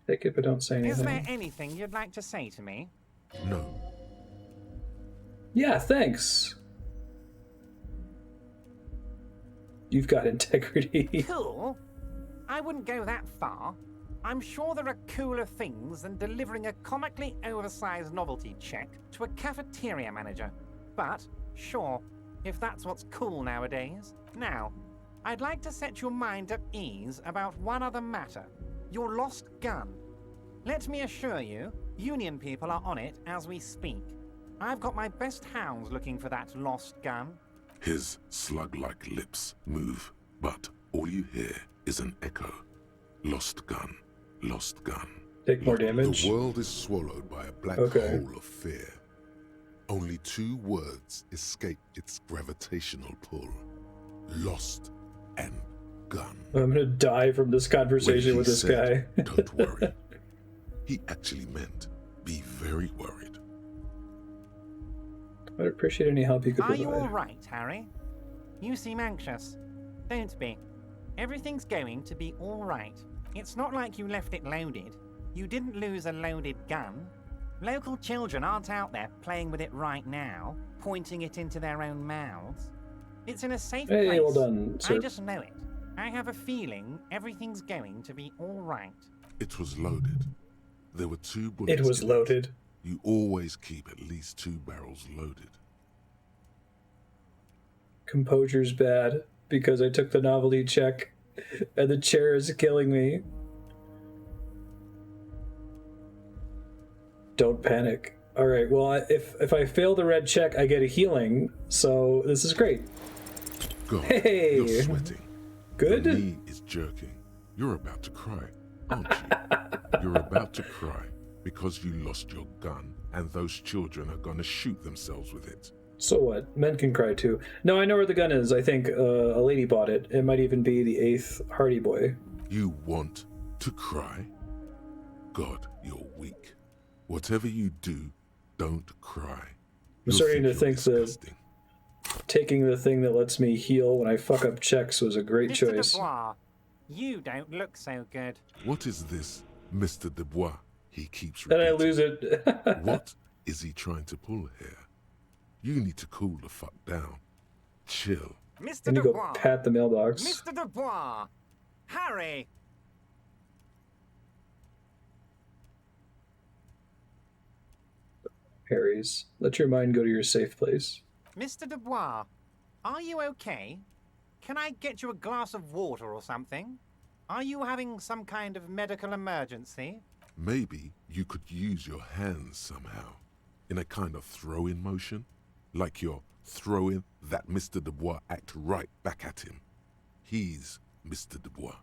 Take it, but don't say anything. Is there anything you'd like to say to me? No. Yeah, thanks. You've got integrity. Cool? I wouldn't go that far. I'm sure there are cooler things than delivering a comically oversized novelty check to a cafeteria manager. But, sure, if that's what's cool nowadays. Now, I'd like to set your mind at ease about one other matter. Your lost gun. Let me assure you, Union people are on it as we speak. I've got my best hounds looking for that lost gun. His slug-like lips move, but all you hear is an echo. Lost gun, lost gun. Take more damage. The world is swallowed by a black hole of fear. Only 2 words escape its gravitational pull. Lost and gun. I'm gonna die from this conversation with this guy. Don't worry. He actually meant, be very worried. I'd appreciate any help you could provide. Are you all right, Harry? You seem anxious. Don't be. Everything's going to be all right. It's not like you left it loaded. You didn't lose a loaded gun. Local children aren't out there playing with it right now, pointing it into their own mouths. It's in a safe place. Hey, well done, sir. I just know it. I have a feeling everything's going to be all right. It was loaded. There were 2 bullets. It was loaded. You always keep at least 2 barrels loaded. Composure's bad because I took the novelty check and the chair is killing me. Don't panic. All right, well, if I fail the red check, I get a healing, so this is great. God, hey! You're sweating. Good? Your knee is jerking. You're about to cry, aren't you? You're about to cry because you lost your gun and those children are going to shoot themselves with it. So what? Men can cry too. No, I know where the gun is. I think a lady bought it. It might even be the 8th Hardy Boy. You want to cry? God, you're weak. Whatever you do, don't cry. I'm starting to think that taking the thing that lets me heal when I fuck up checks was a great Mr. choice. Dubois, you don't look so good. What is this, Mr. Dubois? He keeps Then repeating. I lose it. What is he trying to pull here? You need to cool the fuck down. Chill. Mr. And you go Dubois. pat the mailbox. Mr. Dubois. Harry. Harry's. Let your mind go to your safe place. Mr. Dubois, are you okay? Can I get you a glass of water or something? Are you having some kind of medical emergency? Maybe you could use your hands somehow, in a kind of throw-in motion, like you're throwing that Mr. Dubois act right back at him. He's Mr. Dubois.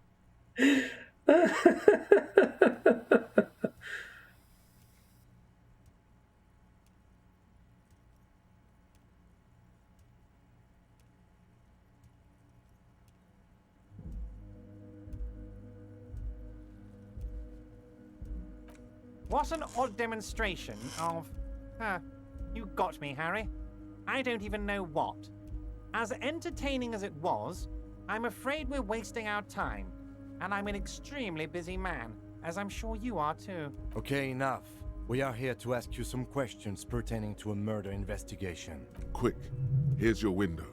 What an odd demonstration of... you got me, Harry. I don't even know what. As entertaining as it was, I'm afraid we're wasting our time. And I'm an extremely busy man, as I'm sure you are too. Okay, enough. We are here to ask you some questions pertaining to a murder investigation. Quick, here's your window.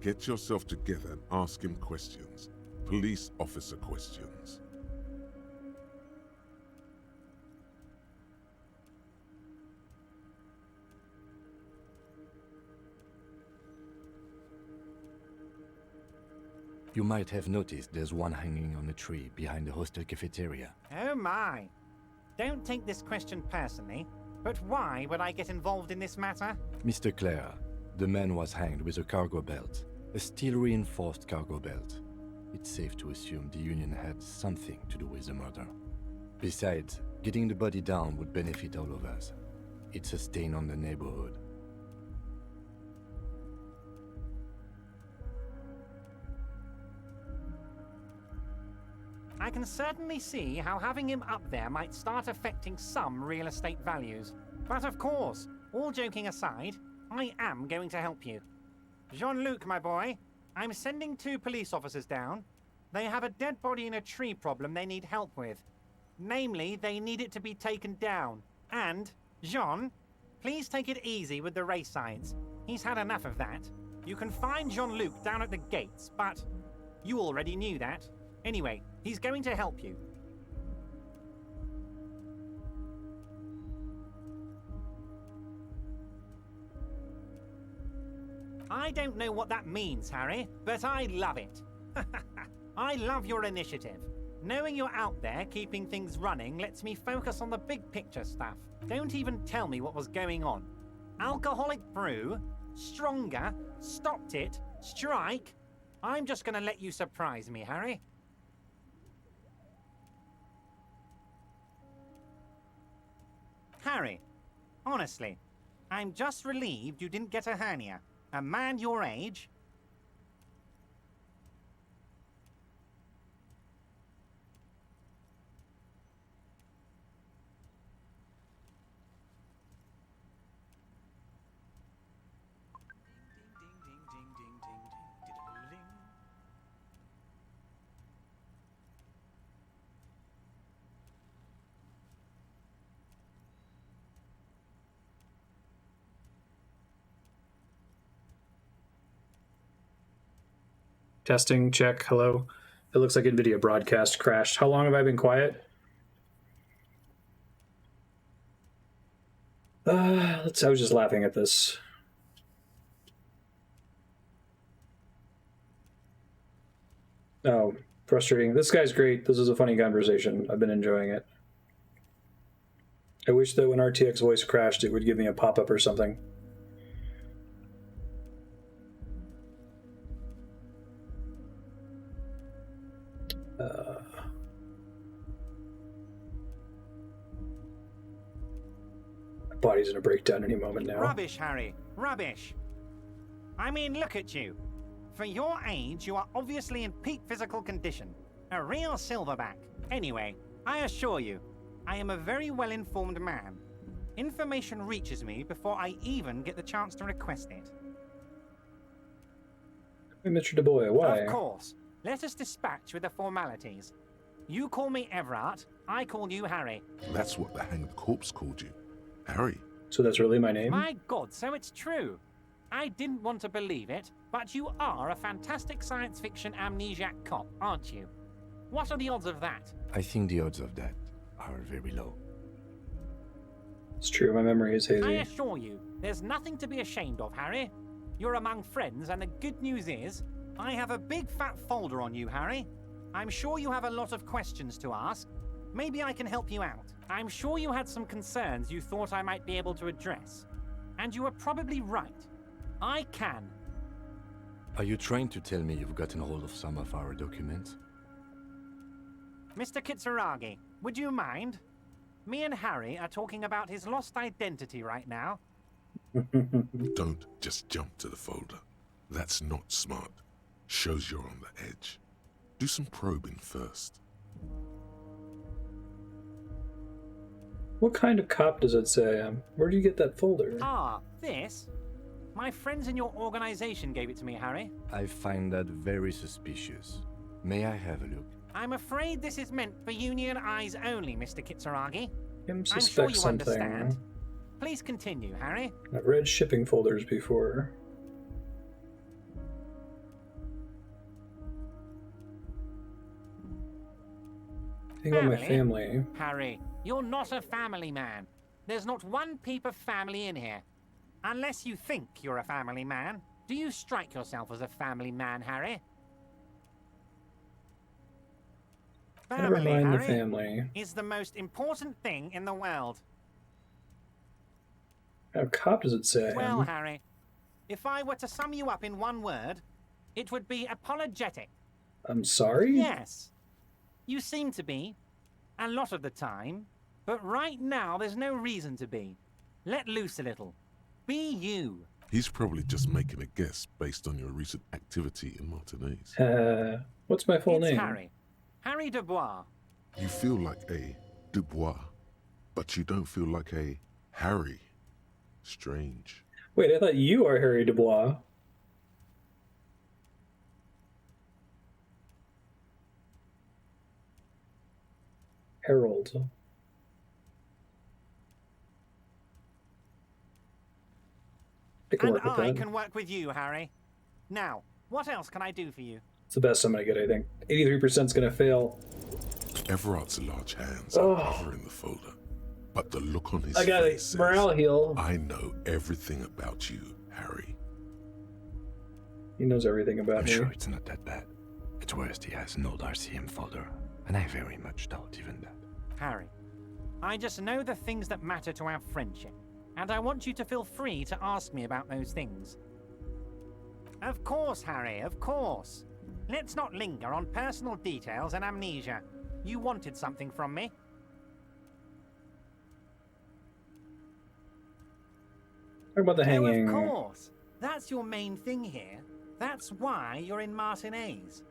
Get yourself together and ask him questions. Police officer questions. You might have noticed there's one hanging on a tree behind the hostel cafeteria. Oh my. Don't take this question personally, but why would I get involved in this matter? Mr. Clare, the man was hanged with a cargo belt. A steel-reinforced cargo belt. It's safe to assume the Union had something to do with the murder. Besides, getting the body down would benefit all of us. It's a stain on the neighborhood. I can certainly see how having him up there might start affecting some real estate values. But of course, all joking aside, I am going to help you. Jean-Luc, my boy, I'm sending 2 police officers down. They have a dead body in a tree problem they need help with. Namely, they need it to be taken down. And, Jean, please take it easy with the race signs. He's had enough of that. You can find Jean-Luc down at the gates, but you already knew that. Anyway, he's going to help you. I don't know what that means, Harry, but I love it. I love your initiative. Knowing you're out there keeping things running lets me focus on the big picture stuff. Don't even tell me what was going on. Alcoholic brew, stronger, stopped it, strike. I'm just gonna let you surprise me, Harry. Harry, honestly, I'm just relieved you didn't get a hernia. A man your age... Testing, check, hello. It looks like NVIDIA broadcast crashed. How long have I been quiet? I was just laughing at this. Oh, frustrating. This guy's great. This is a funny conversation. I've been enjoying it. I wish that when RTX voice crashed, it would give me a pop-up or something. My body's in a breakdown any moment now. Rubbish, Harry. Rubbish. I mean, look at you. For your age, you are obviously in peak physical condition. A real silverback. Anyway, I assure you, I am a very well-informed man. Information reaches me before I even get the chance to request it. Hey, Mr. DuBois, why? Of course. Let us dispatch with the formalities. You call me Evrart, I call you Harry. That's what the hanged corpse called you. Harry. So that's really my name? My God, so it's true. I didn't want to believe it, but you are a fantastic science fiction amnesiac cop, aren't you? What are the odds of that? I think the odds of that are very low. It's true, my memory is hazy. I assure you, there's nothing to be ashamed of, Harry. You're among friends, and the good news is, I have a big fat folder on you, Harry. I'm sure you have a lot of questions to ask. Maybe I can help you out. I'm sure you had some concerns you thought I might be able to address. And you were probably right. I can. Are you trying to tell me you've gotten hold of some of our documents? Mr. Kitsuragi, would you mind? Me and Harry are talking about his lost identity right now. Don't just jump to the folder. That's not smart. Shows you're on the edge. Do some probing first. What kind of cop does it say? Where do you get that folder? Ah, this? My friends in your organization gave it to me, Harry. I find that very suspicious. May I have a look? I'm afraid this is meant for Union eyes only, Mr. Kitsuragi. I'm sure Suspect you something. understand. Please continue, Harry. I've read shipping folders before. Think about my family. Harry, you're not a family man. There's not one peep of family in here. Unless you think you're a family man. Do you strike yourself as a family man, Harry? Never mind Harry, the family. is the most important thing in the world. How cop does it say? Well, Harry, if I were to sum you up in one word, it would be apologetic. I'm sorry? Yes. You seem to be. A lot of the time. But right now, there's no reason to be. Let loose a little. Be you. He's probably just making a guess based on your recent activity in Martinez. What's my full name? Harry. Harry Dubois. You feel like a Dubois, but you don't feel like a Harry. Strange. Wait, I thought you are Harry Dubois. Harold. And I can work with you, Harry. Now, what else can I do for you? It's the best I'm gonna get, I think. 83% is gonna fail. Everart's large hands are covering the folder, but the look on his I got face a morale says, heal. I know everything about you, Harry. He knows everything about I'm me. sure it's not that bad. At worst, he has an old RCM folder, and I very much doubt even that. Harry, I just know the things that matter to our friendship, and I want you to feel free to ask me about those things. Of course, Harry, of course. Let's not linger on personal details and amnesia. You wanted something from me. Talk about the hanging. Oh, of course. That's your main thing here. That's why you're in Martinez.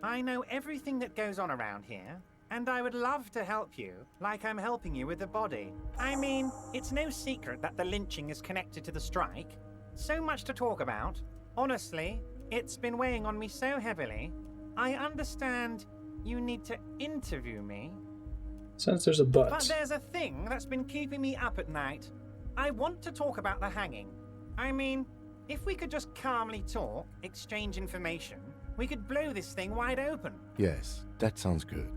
I know everything that goes on around here, and I would love to help you, like I'm helping you with the body. I mean, it's no secret that the lynching is connected to the strike. So much to talk about. Honestly, it's been weighing on me so heavily. I understand you need to interview me. Since there's a but. But there's a thing that's been keeping me up at night. I want to talk about the hanging. I mean, if we could just calmly talk, exchange information, we could blow this thing wide open. Yes, that sounds good.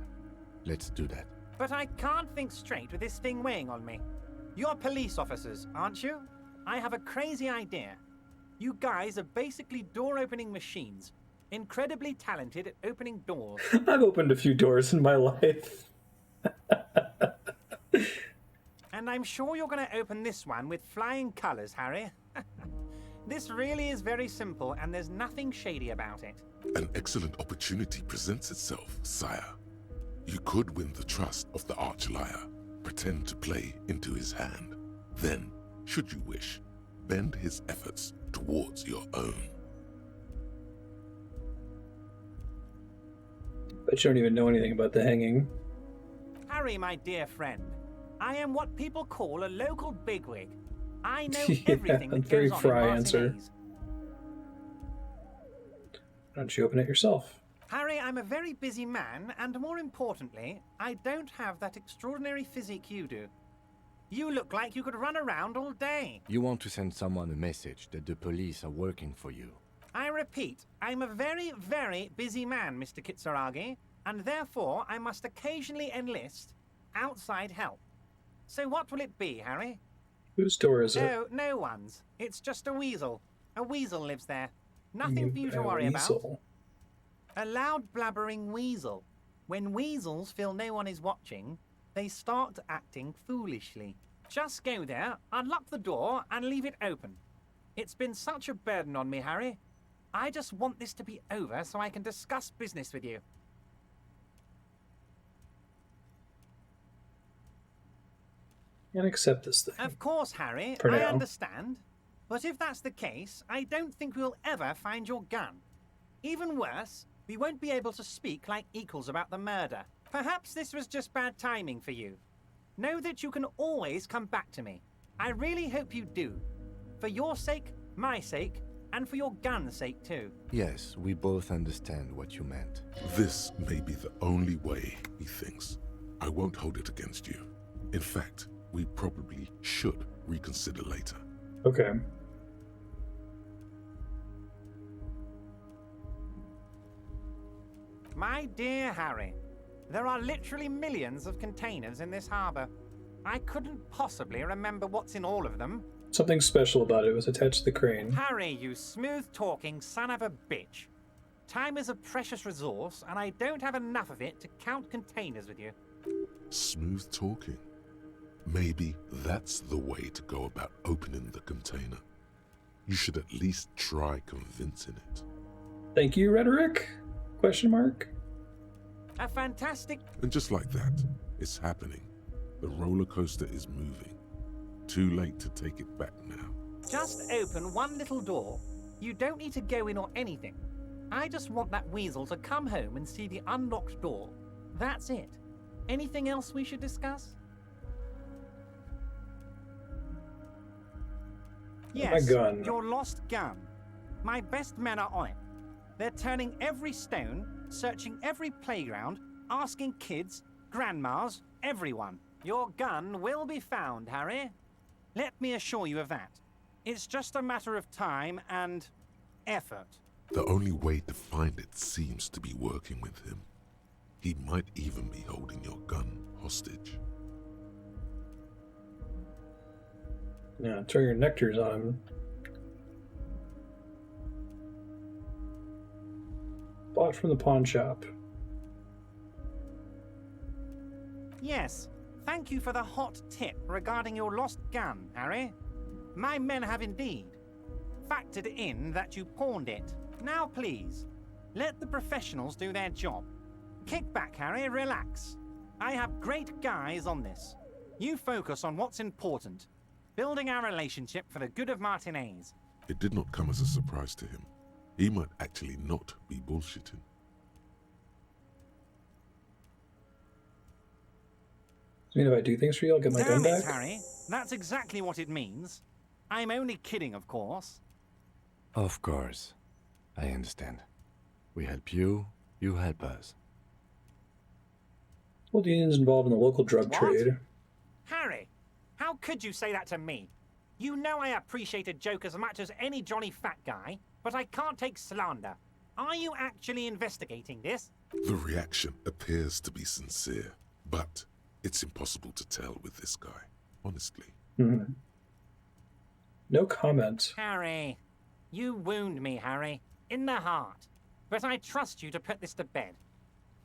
Let's do that. But I can't think straight with this thing weighing on me. You're police officers, aren't you? I have a crazy idea. You guys are basically door-opening machines. Incredibly talented at opening doors. I've opened a few doors in my life. And I'm sure you're going to open this one with flying colors, Harry. This really is very simple, and there's nothing shady about it. An excellent opportunity presents itself, sire. You could win the trust of the arch-liar, pretend to play into his hand. Then, should you wish, bend his efforts towards your own. Bet you don't even know anything about the hanging. Harry, my dear friend, I am what people call a local bigwig. I know Yeah, everything that very goes on Fry in answer. Martinez. Why don't you open it yourself? Harry, I'm a very busy man, and more importantly, I don't have that extraordinary physique you do. You look like you could run around all day. You want to send someone a message that the police are working for you. I repeat, I'm a very, very busy man, Mr. Kitsuragi, and therefore I must occasionally enlist outside help. So what will it be, Harry? Whose door is it? No, no one's. It's just a weasel. A weasel lives there. Nothing for you to A worry weasel. about. A loud blabbering weasel. When weasels feel no one is watching, they start acting foolishly. Just go there, unlock the door, and leave it open. It's been such a burden on me, Harry. I just want this to be over so I can discuss business with you. And accept this thing. Of course, Harry, For I now. understand. But if that's the case, I don't think we'll ever find your gun. Even worse, we won't be able to speak like equals about the murder. Perhaps this was just bad timing for you. know that you can always come back to me. I really hope you do. For your sake, my sake, and for your gun's sake too. Yes, we both understand what you meant. This may be the only way, he thinks. I won't hold it against you. In fact, we probably should reconsider later. Okay. My dear Harry, there are literally millions of containers in this harbor. I couldn't possibly remember what's in all of them. Something special about it was attached to the crane. Harry, you smooth-talking son of a bitch. Time is a precious resource, and I don't have enough of it to count containers with you. Smooth talking. Maybe that's the way to go about opening the container. You should at least try convincing it. Thank you, rhetoric? Question mark. A fantastic... And just like that, it's happening. The roller coaster is moving. Too late to take it back now. Just open one little door. You don't need to go in or anything. I just want that weasel to come home and see the unlocked door. That's it. Anything else we should discuss? Yes, my gun. Your lost gun. My best men are on it. They're turning every stone, searching every playground, asking kids, grandmas, everyone. Your gun will be found, Harry. Let me assure you of that. It's just a matter of time and effort. The only way to find it seems to be working with him. He might even be holding your gun hostage. Yeah, turn your nectars on him. Bought from the pawn shop. Yes, thank you for the hot tip regarding your lost gun, Harry. My men have indeed factored in that you pawned it. Now please, let the professionals do their job. Kick back, Harry, relax. I have great guys on this. You focus on what's important. Building our relationship for the good of Martinez. It did not come as a surprise to him. He might actually not be bullshitting. I mean, if I do things for you, I'll get my gun Damn it, back? Harry. That's exactly what it means. I'm only kidding, of course. Of course. I understand. We help you, you help us. Well, the union's involved in the local drug What? trade. Harry, how could you say that to me? You know I appreciate a joke as much as any Johnny Fat guy, but I can't take slander. Are you actually investigating this? The reaction appears to be sincere, but it's impossible to tell with this guy, honestly. Mm-hmm. No comment. Harry, you wound me, Harry, in the heart. But I trust you to put this to bed.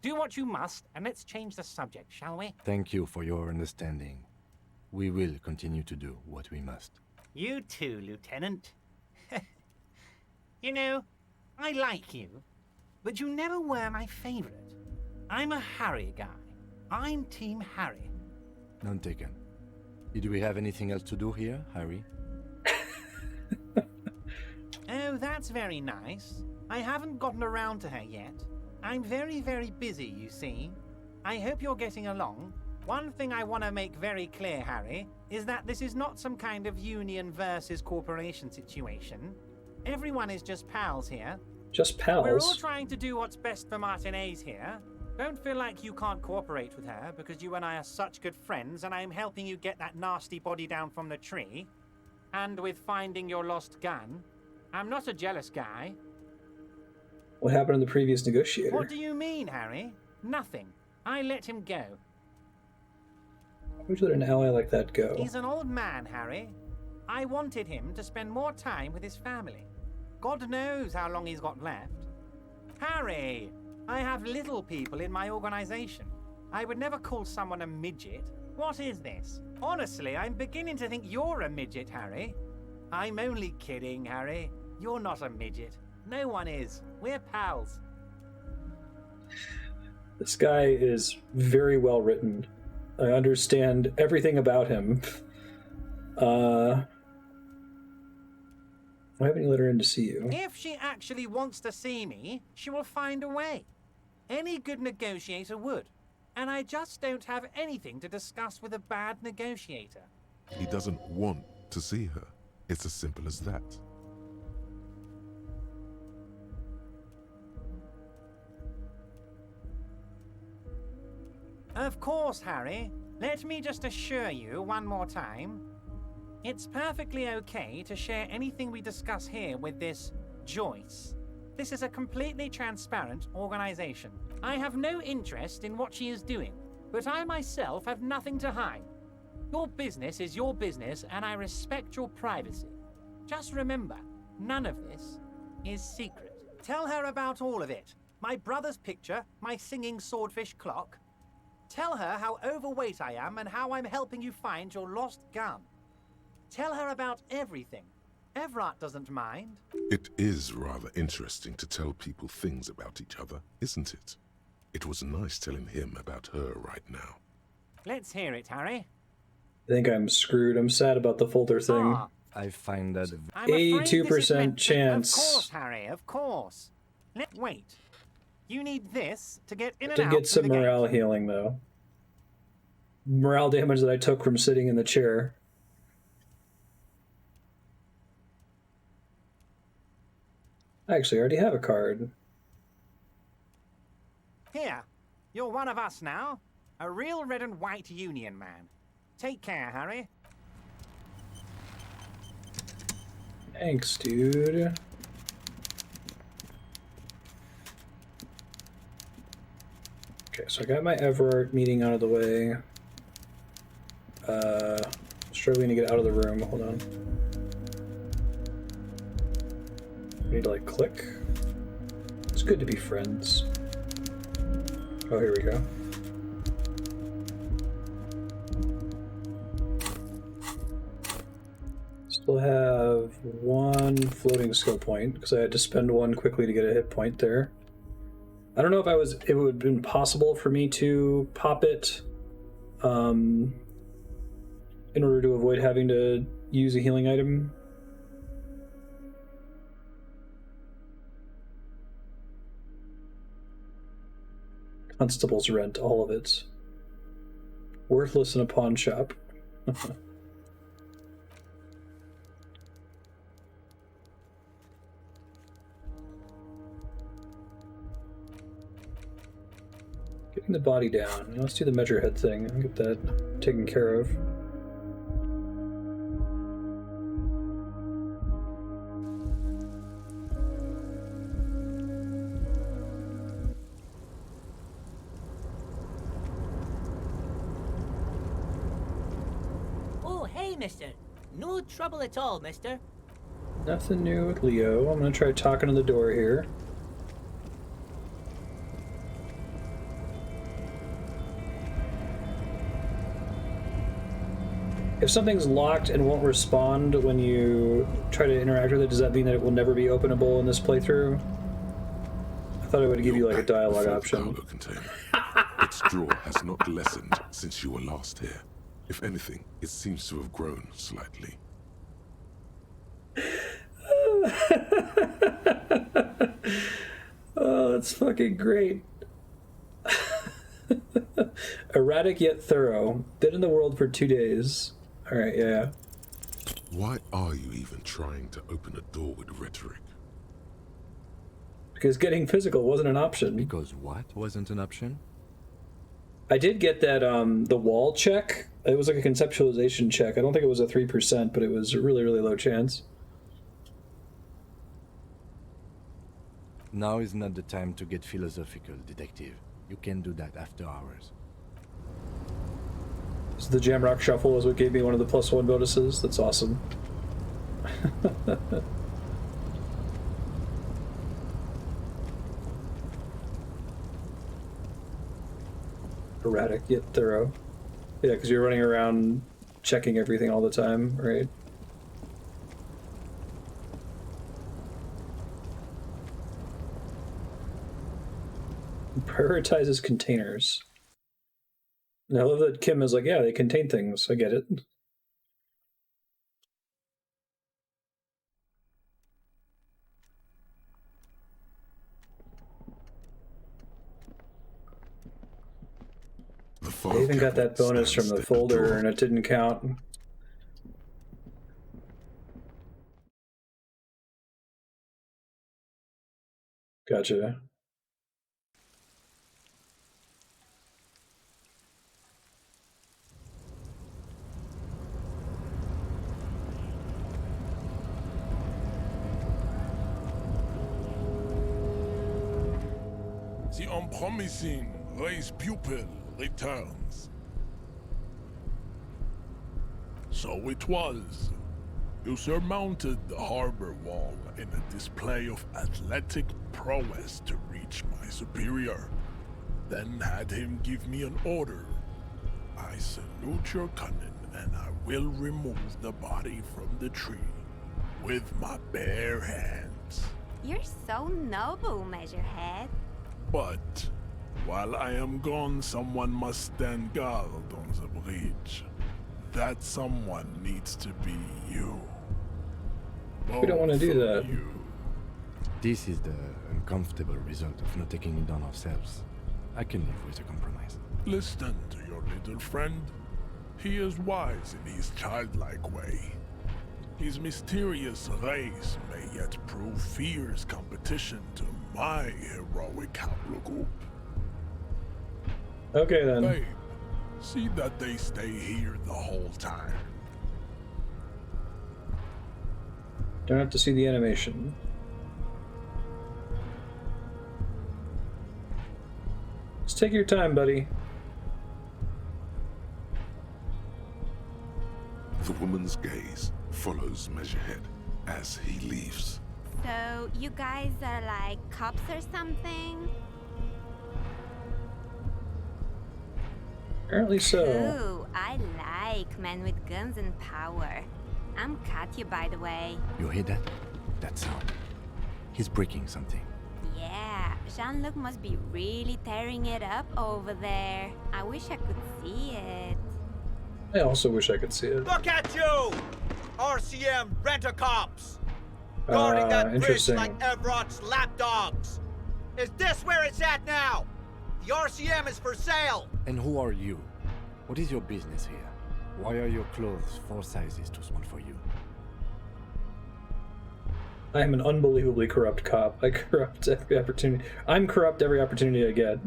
Do what you must, and let's change the subject, shall we? Thank you for your understanding. We will continue to do what we must. You too, Lieutenant. You know, I like you, but you never were my favorite. I'm a Harry guy. I'm Team Harry. None taken. Did we have anything else to do here, Harry? Oh, that's very nice. I haven't gotten around to her yet. I'm very, very busy, you see. I hope you're getting along. One thing I want to make very clear, Harry, is that this is not some kind of union versus corporation situation. Everyone is just pals here. Just pals? We're all trying to do what's best for Martinez here. Don't feel like you can't cooperate with her because you and I are such good friends and I'm helping you get that nasty body down from the tree. And with finding your lost gun. I'm not a jealous guy. What happened in the previous negotiator? What do you mean, Harry? Nothing. I let him go. Why would you let an ally like that go? He's an old man, Harry. I wanted him to spend more time with his family. God knows how long he's got left. Harry, I have little people in my organization. I would never call someone a midget. What is this? Honestly, I'm beginning to think you're a midget, Harry. I'm only kidding, Harry. You're not a midget. No one is. We're pals. This guy is very well written. I understand everything about him. Why haven't you let her in to see you? If she actually wants to see me, she will find a way. Any good negotiator would. and I just don't have anything to discuss with a bad negotiator. He doesn't want to see her. It's as simple as that. Of course, Harry. Let me just assure you one more time. It's perfectly okay to share anything we discuss here with this Joyce. This is a completely transparent organization. I have no interest in what she is doing, but I myself have nothing to hide. Your business is your business, and I respect your privacy. Just remember, none of this is secret. Tell her about all of it. My brother's picture, my singing swordfish clock. Tell her how overweight I am and how I'm helping you find your lost gun. Tell her about everything. Evrart doesn't mind. It is rather interesting to tell people things about each other, isn't it? It was nice telling him about her right now. Let's hear it, Harry. I think I'm screwed. I'm sad about the folder thing. I find that 82% chance. Of course, Harry, of course. Wait. You need this to get in and To out get some through the morale gate. healing, though. Morale damage that I took from sitting in the chair. I actually already have a card. Here, you're one of us now. A real red and white Union man. Take care, Harry. Thanks, dude. Okay, so I got my Evrart meeting out of the way. Struggling to get out of the room. Hold on. I need to, like, click. It's good to be friends. Oh, here we go. Still have one floating skill point, because I had to spend one quickly to get a hit point there. I don't know if it would have been possible for me to pop it in order to avoid having to use a healing item. Constable's rent, all of it. Worthless in a pawn shop. Getting the body down. Let's do the measure head thing. I'll get that taken care of. Oh, hey, mister. No trouble at all, mister. Nothing new with Leo. I'm gonna try talking on the door here. If something's locked and won't respond when you try to interact with it, does that mean that it will never be openable in this playthrough? I thought it would give you like a dialogue option. Its draw has not lessened since you were last here. If anything, it seems to have grown slightly. Oh, that's fucking great. Erratic yet thorough. Been in the world for 2 days. Alright, yeah. Why are you even trying to open a door with rhetoric? Because getting physical wasn't an option. Because what wasn't an option? I did get that, the wall check. It was like a conceptualization check. I don't think it was a 3%, but it was a really, really low chance. Now is not the time to get philosophical, detective. You can do that after hours. So the Jamrock Shuffle is what gave me one of the +1 bonuses. That's awesome. Erratic yet thorough. Yeah, because you're running around checking everything all the time, right? Prioritizes containers. And I love that Kim is like, yeah, they contain things. I get it. I even got that bonus from the folder and it didn't count. Gotcha. The unpromising race pupil returns. So it was. You surmounted the harbor wall in a display of athletic prowess to reach my superior, then had him give me an order. I salute your cunning, and I will remove the body from the tree with my bare hands. You're so noble, Measurehead. But while I am gone, someone must stand guard on the bridge. That someone needs to be you. We don't want to do that. This is the uncomfortable result of not taking it down ourselves. I can live with a compromise. Listen to your little friend. He is wise in his childlike way. His mysterious race may yet prove fierce competition to my heroic haplogroup. Okay then. Babe, see that they stay here the whole time. Don't have to see the animation. Just take your time, buddy. The woman's gaze follows Measurehead as he leaves. So, you guys are like cops or something? Apparently so. Ooh, I like men with guns and power. I'm Katya, by the way. You hear that? That sound. He's breaking something. Yeah, Jean-Luc must be really tearing it up over there. I wish I could see it. I also wish I could see it. Look at you! RCM rent-a-cops! Guarding that bridge interesting. like Evrart's lapdogs! Is this where it's at now? The RCM is for sale! And who are you? What is your business here? Why are your clothes 4 sizes too small for you? I am an unbelievably corrupt cop. I corrupt every opportunity. I'm corrupt every opportunity I get.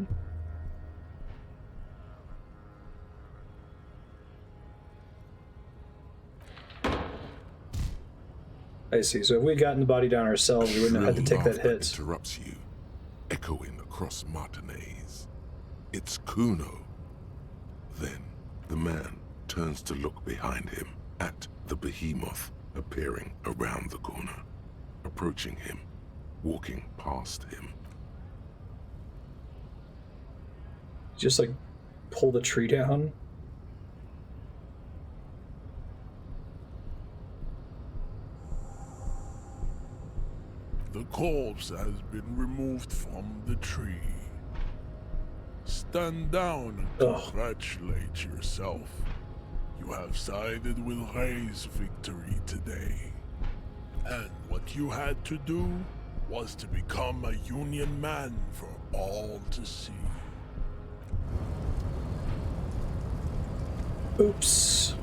I see. So if we'd gotten the body down ourselves, we wouldn't have had to take that hit. Interrupts you, echoing across Martinez. It's Kuno. Then the man turns to look behind him at the behemoth appearing around the corner, approaching him, walking past him. Just like pull the tree down. The corpse has been removed from the tree. Stand down and congratulate yourself. You have sided with Ray's victory today. And what you had to do was to become a Union man for all to see. Oops.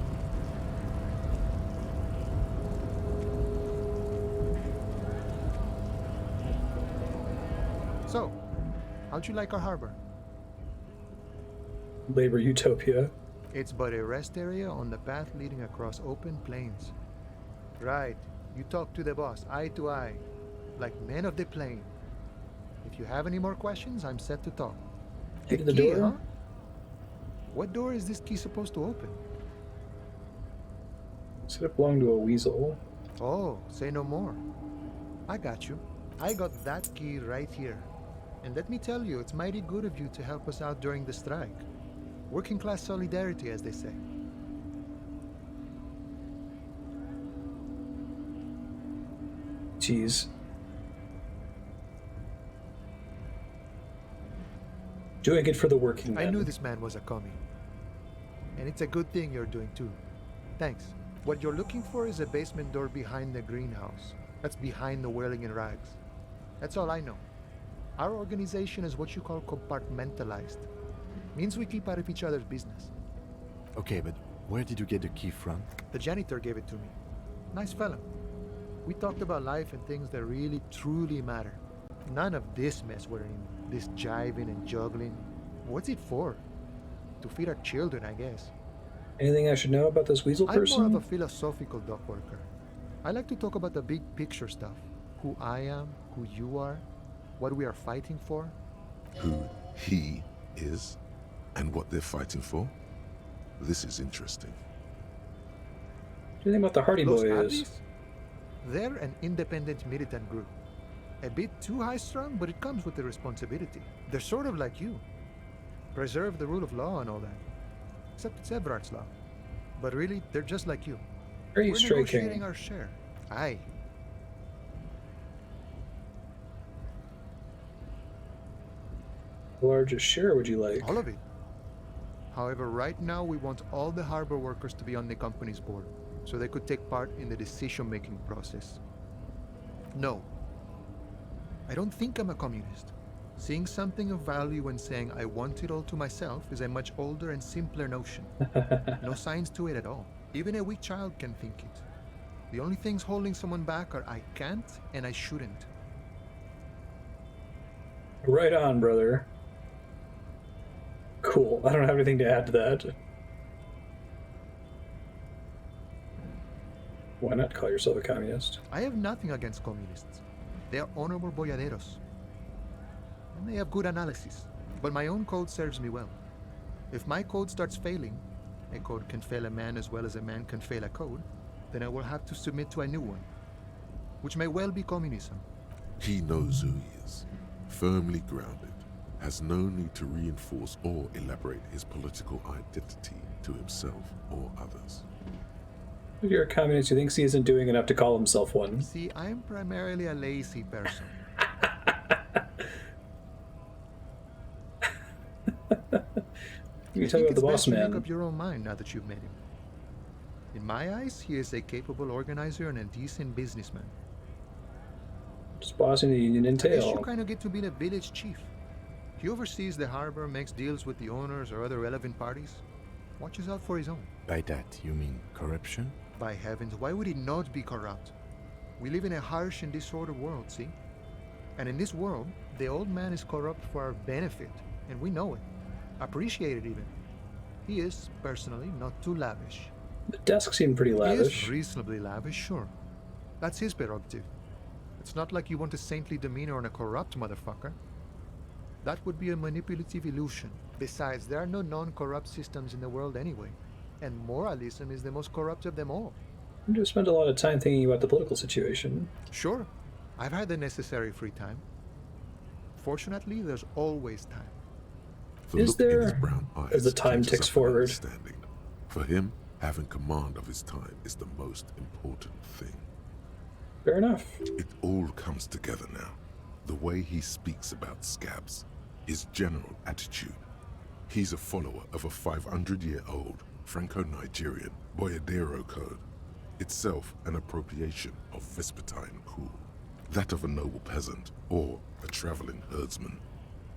So, how'd you like our harbor? Labor utopia. It's but a rest area on the path leading across open plains. Right. You talk to the boss, eye to eye, like men of the plain. If you have any more questions, I'm set to talk. Key to the key, door? huh? What door is this key supposed to open? Said it belonged to a weasel. Oh, say no more. I got you. I got that key right here. And let me tell you, it's mighty good of you to help us out during the strike. Working class solidarity, as they say. Jeez. Doing it for the working man. I knew this man was a commie. And it's a good thing you're doing too. Thanks. What you're looking for is a basement door behind the greenhouse. That's behind the whirling in rags. That's all I know. Our organization is what you call compartmentalized. Means we keep out of each other's business. Okay, but where did you get the key from? The janitor gave it to me. Nice fella. We talked about life and things that really, truly matter. None of this mess we're in. This jiving and juggling. What's it for? To feed our children, I guess. Anything I should know about this weasel person? I'm more of a philosophical dock worker. I like to talk about the big picture stuff. Who I am, who you are, what we are fighting for. Who he is, and what they're fighting for? This is interesting. What do you think about the Hardy Los Boys? Ardis? They're an independent militant group. A bit too high-strung, but it comes with the responsibility. They're sort of like you. Preserve the rule of law and all that. Except it's Evrart's law. But really, they're just like you. Very We're striking. negotiating our share. Aye. The largest share would you like? All of it. However, right now we want all the harbor workers to be on the company's board, so they could take part in the decision-making process. No. I don't think I'm a communist. Seeing something of value and saying I want it all to myself is a much older and simpler notion. No science to it at all. Even a weak child can think it. The only things holding someone back are I can't and I shouldn't. Right on, brother. Cool. I don't have anything to add to that. Why not call yourself a communist? I have nothing against communists. They are honorable boyaderos. And they have good analysis. But my own code serves me well. If my code starts failing, a code can fail a man as well as a man can fail a code, then I will have to submit to a new one, which may well be communism. He knows who he is, firmly grounded, has no need to reinforce or elaborate his political identity to himself or others. If you're a communist who thinks he isn't doing enough to call himself one. See, I'm primarily a lazy person. You tell about the boss man. Make up your own mind now that you've met him. In my eyes, he is a capable organizer and a decent businessman. Just bossing the union I guess entail. you kind of get to be the village chief. He oversees the harbor, makes deals with the owners or other relevant parties. Watches out for his own. By that, you mean corruption? By heavens, why would he not be corrupt? We live in a harsh and disordered world, see? And in this world, the old man is corrupt for our benefit, and we know it. Appreciate it even. He is, personally, not too lavish. The desk seemed pretty He lavish. is reasonably lavish, sure. That's his prerogative. It's not like you want a saintly demeanor on a corrupt motherfucker. That would be a manipulative illusion. Besides, there are no non-corrupt systems in the world anyway. And moralism is the most corrupt of them all. You just spend a lot of time thinking about the political situation. Sure. I've had the necessary free time. Fortunately, there's always time. The Is look in his there, brown eyes as the time teaches ticks up an forward? understanding. For him, having command of his time is the most important thing. Fair enough. It all comes together now. The way he speaks about scabs, his general attitude. He's a follower of a 500-year-old Franco-Nigerian Boyadero code, itself an appropriation of Vespertine cool. That of a noble peasant or a traveling herdsman.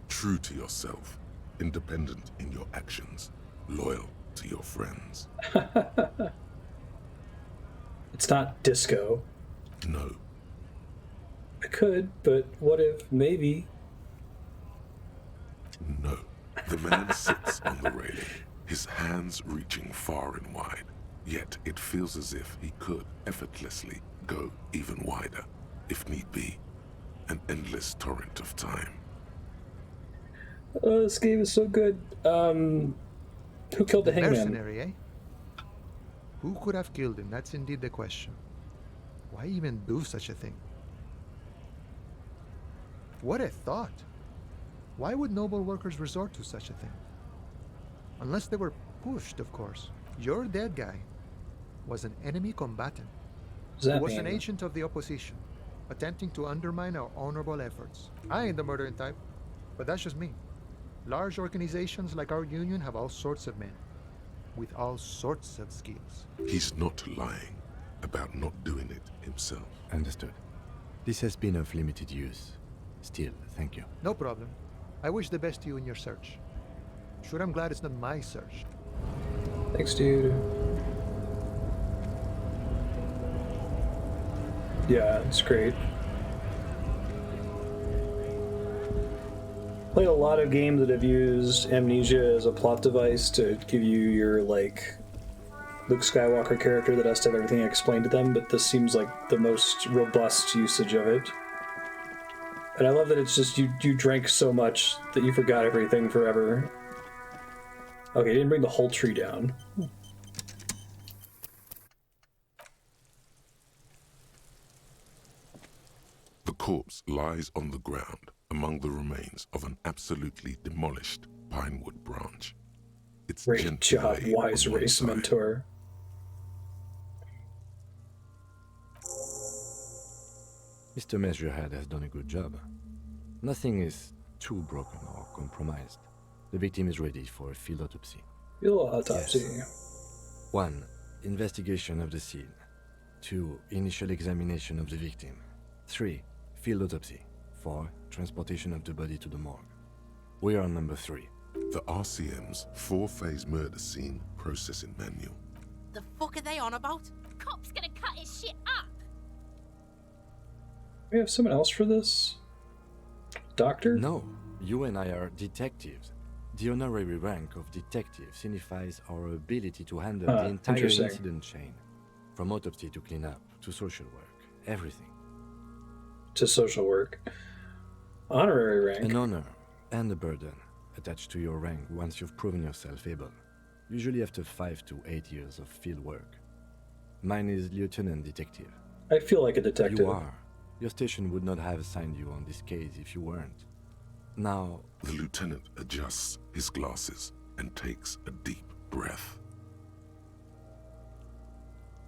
True to yourself, independent in your actions, loyal to your friends. It's not disco. No. I could, but what if maybe? No. The man sits on the railing, his hands reaching far and wide. Yet it feels as if he could effortlessly go even wider, if need be. An endless torrent of time. Oh, this game is so good. Who killed the hangman? Mercenary, eh? Who could have killed him? That's indeed the question. Why even do such a thing? What a thought. Why would noble workers resort to such a thing? Unless they were pushed, of course. Your dead guy was an enemy combatant. Does that He was mean? an agent of the opposition, attempting to undermine our honorable efforts. I ain't the murdering type, but that's just me. Large organizations like our union have all sorts of men, with all sorts of skills. He's not lying about not doing it himself. Understood. This has been of limited use. Still, thank you. No problem. I wish the best to you in your search. Sure, I'm glad it's not my search. Thanks, dude. Yeah, it's great. Played a lot of games that have used amnesia as a plot device to give you your, like, Luke Skywalker character that has to have everything explained to them, but this seems like the most robust usage of it. And I love that it's just you drank so much that you forgot everything forever. Okay, you didn't bring the whole tree down. The corpse lies on the ground among the remains of an absolutely demolished pinewood branch. It's Great gently job, laid wise on one race side. mentor. Mr. Measurehead has done a good job. Nothing is too broken or compromised. The victim is ready for a field autopsy. Field autopsy. Yes. 1. Investigation of the scene. 2. Initial examination of the victim. 3. Field autopsy. 4. Transportation of the body to the morgue. We are on number 3. The RCM's 4-phase murder scene processing manual. The fuck are they on about? Cop's gonna cut his shit up! We have someone else for this? Doctor? No, you and I are detectives. The honorary rank of detective signifies our ability to handle the entire interesting. incident chain. From autopsy to cleanup, to social work, everything. To social work. Honorary rank. An honor and a burden attached to your rank once you've proven yourself able. Usually after 5 to 8 years of field work. Mine is Lieutenant Detective. I feel like a detective. You are. Your station would not have assigned you on this case if you weren't. Now... The lieutenant adjusts his glasses and takes a deep breath.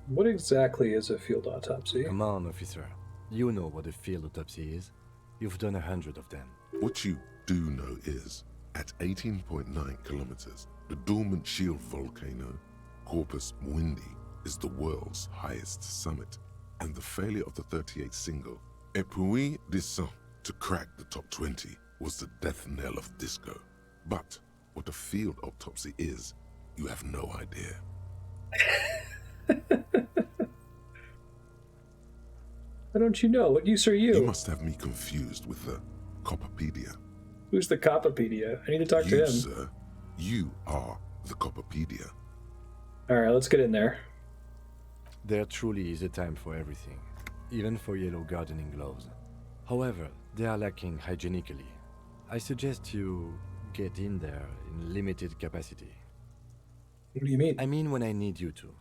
What exactly is a field autopsy? Come on, officer. You know what a field autopsy is. You've done 100 of them. What you do know is, at 18.9 kilometers, the dormant shield volcano, Corpus Mundi, is the world's highest summit. And the failure of the 38 single, Et puis descend, to crack the top 20 was the death knell of disco. But what a field autopsy is, you have no idea. Why don't you know? What use are you? You must have me confused with the Copperpedia. Who's the Copperpedia? I need to talk to him. Sir, you are the Copperpedia. Alright, let's get in there. There truly is a time for everything, even for yellow gardening gloves. However, they are lacking hygienically. I suggest you get in there in limited capacity. What do you mean? I mean when I need you to.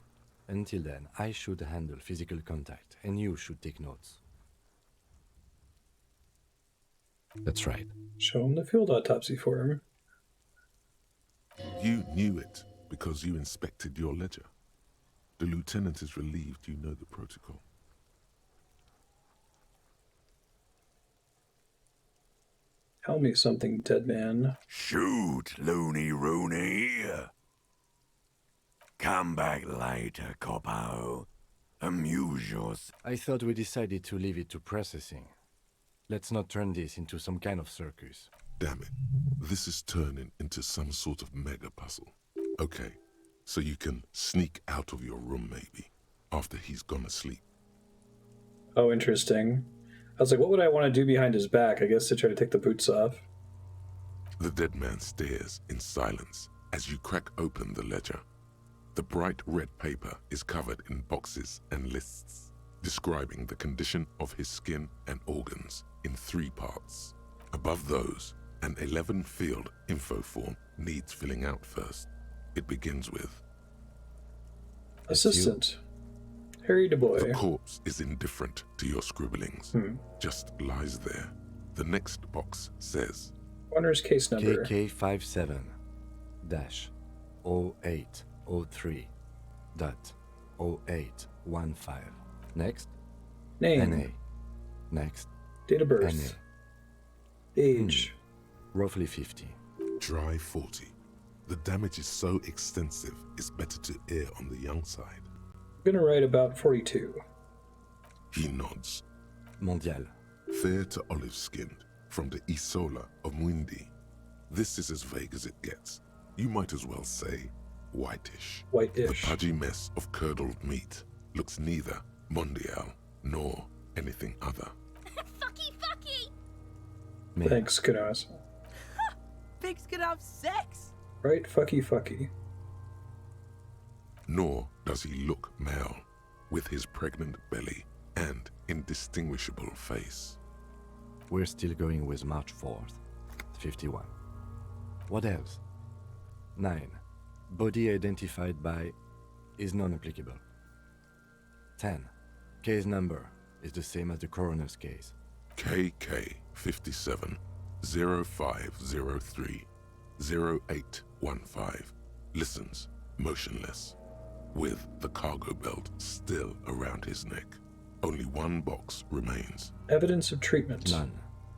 Until then, I should handle physical contact, and you should take notes. That's right. Show him the field autopsy form. You knew it because you inspected your ledger. The lieutenant is relieved you know the protocol. Tell me something, dead man. Shoot, Looney Rooney. Come back later, Coppo. Amuse yourself. I thought we decided to leave it to processing. Let's not turn this into some kind of circus. Damn it. This is turning into some sort of mega puzzle. Okay, so you can sneak out of your room maybe, after he's gone to sleep. Oh, interesting. I was like, what would I want to do behind his back? I guess to try to take the boots off. The dead man stares in silence as you crack open the ledger. The bright red paper is covered in boxes and lists, describing the condition of his skin and organs in 3 parts. Above those, an 11-field info form needs filling out first. It begins with... Assistant. Harry DeBoy. The corpse is indifferent to your scribblings. Just lies there. The next box says... Wonders case number. KK57-0803.0815. Next. Name. NA. Next. Date of birth. NA. Age. Roughly 50. Dry 40. The damage is so extensive, it's better to err on the young side. I'm gonna write about 42. He nods. Mondial. Fair to olive-skinned, from the Isola of Muindi. This is as vague as it gets. You might as well say whitish. Whitish. The pudgy mess of curdled meat looks neither mondial nor anything other. Fucky! Thanks, Kunos. Pigs can have sex! Right, fucky. Nor does he look male, with his pregnant belly and indistinguishable face. We're still going with March 4th. 51. What else? 9. Body identified by is non-applicable. 10. Case number is the same as the coroner's case. KK 57 0503 0815 listens motionless, with the cargo belt still around his neck. Only one box remains. Evidence of treatment. None.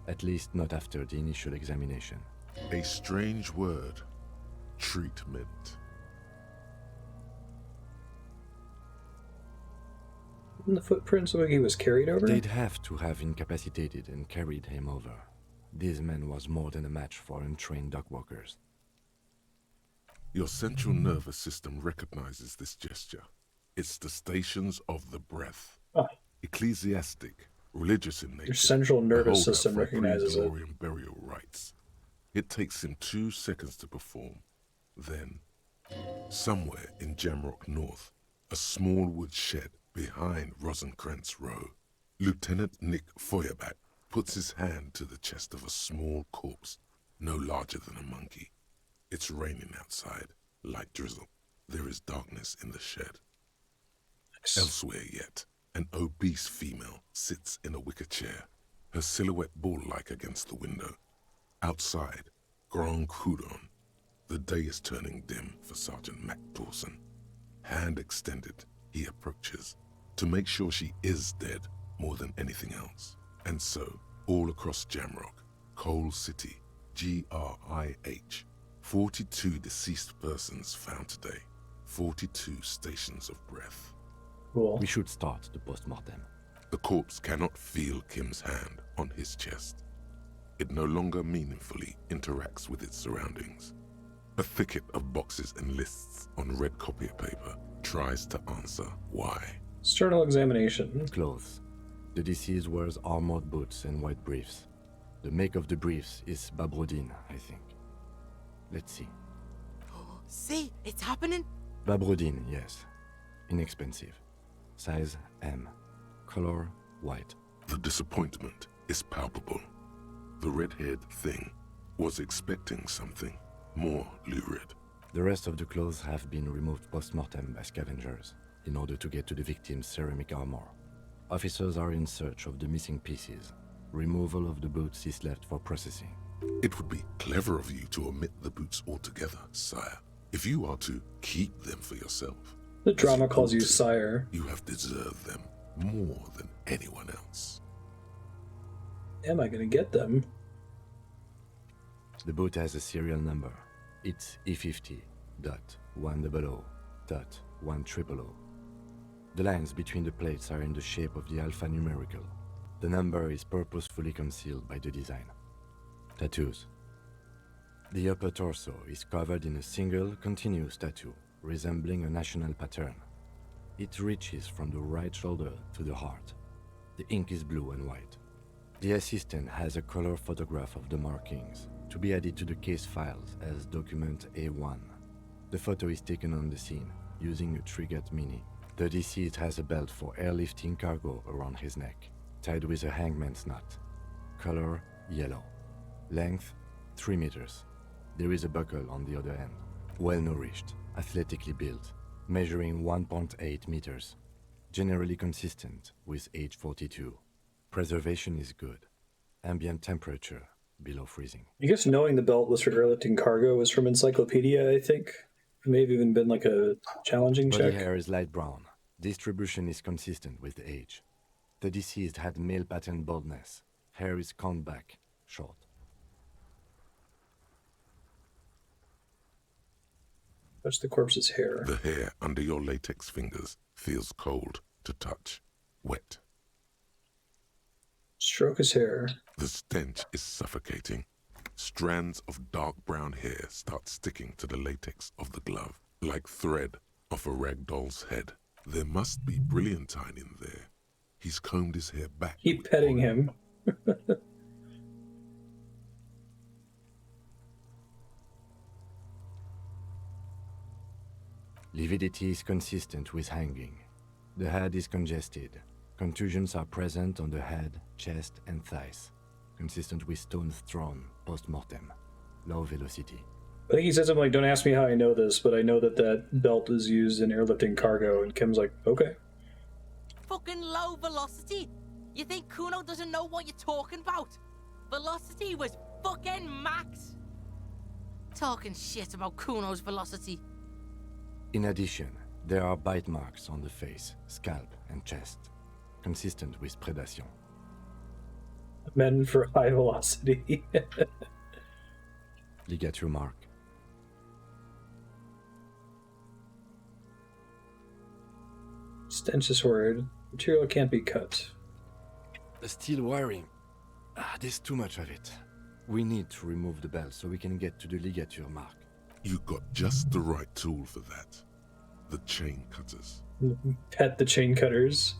At least not after the initial examination. A strange word. Treatment. The footprints look like he was carried over? They'd have to have incapacitated and carried him over. This man was more than a match for untrained dogwalkers. Your central nervous system recognizes this gesture. It's the stations of the breath. Oh. Ecclesiastic, religious in nature. Your central nervous a holdout system for recognizes it. pre-Delorian burial rites. It takes him 2 seconds to perform. Then, somewhere in Jamrock North, a small wood shed behind Rosencrantz Row, Lieutenant Nick Feuerbach puts his hand to the chest of a small corpse, no larger than a monkey. It's raining outside, light drizzle. There is darkness in the shed. Elsewhere yet, an obese female sits in a wicker chair, her silhouette ball-like against the window. Outside, Grand Coudon. The day is turning dim for Sergeant Mac Dawson. Hand extended, he approaches, to make sure she is dead more than anything else. And so, all across Jamrock, Coal City, GRIH, 42 deceased persons found today, 42 stations of breath. Cool. We should start the post-mortem. The corpse cannot feel Kim's hand on his chest. It no longer meaningfully interacts with its surroundings. A thicket of boxes and lists on red copier paper tries to answer why. External examination. Clothes. The deceased wears armored boots and white briefs. The make of the briefs is Babrodine, I think. Let's see. See, it's happening. Babrodine, yes. Inexpensive. Size M. Color white. The disappointment is palpable. The red-haired thing was expecting something more lurid. The rest of the clothes have been removed post-mortem by scavengers in order to get to the victim's ceramic armor. Officers are in search of the missing pieces. Removal of the boots is left for processing. It would be clever of you to omit the boots altogether, sire. If you are to keep them for yourself, The drama calls you sire. you have deserved them more than anyone else. Am I gonna get them? The boot has a serial number. It's E50.100.100. The lines between the plates are in the shape of the alphanumerical. The number is purposefully concealed by the design. Tattoos. The upper torso is covered in a single, continuous tattoo, resembling a national pattern. It reaches from the right shoulder to the heart. The ink is blue and white. The assistant has a color photograph of the markings, to be added to the case files as document A1. The photo is taken on the scene, using a Trigat Mini. The deceased has a belt for airlifting cargo around his neck, tied with a hangman's knot. Color yellow. Length 3 meters. There is a buckle on the other end. Well-nourished, athletically built, measuring 1.8 meters. Generally consistent with age 42. Preservation is good. Ambient temperature below freezing. I guess knowing the belt was for airlifting cargo was from Encyclopedia, I think. It may have even been like a challenging Body check. hair is light brown. Distribution is consistent with age. The deceased had male pattern baldness. Hair is combed back, short. Touch the corpse's hair. The hair under your latex fingers feels cold to touch, wet. Stroke his hair. The stench is suffocating. Strands of dark brown hair start sticking to the latex of the glove, like thread off a rag doll's head. There must be brilliantine in there. He's combed his hair back. Keep petting him. Lividity is consistent with hanging. The head is congested. Contusions are present on the head, chest, and thighs. Consistent with stones thrown post-mortem. Low velocity. I think he said something like, don't ask me how I know this, but I know that that belt is used in airlifting cargo, and Kim's like, okay. Fucking low velocity? You think Kuno doesn't know what you're talking about? Velocity was fucking max. Talking shit about Kuno's velocity. In addition, there are bite marks on the face, scalp, and chest. Consistent with predation. Men for high velocity. Ligature mark. Stench is horrid. Material can't be cut. The steel wiring. There's too much of it. We need to remove the belt so we can get to the ligature mark. You got just the right tool for that. The chain cutters. Pet the chain cutters.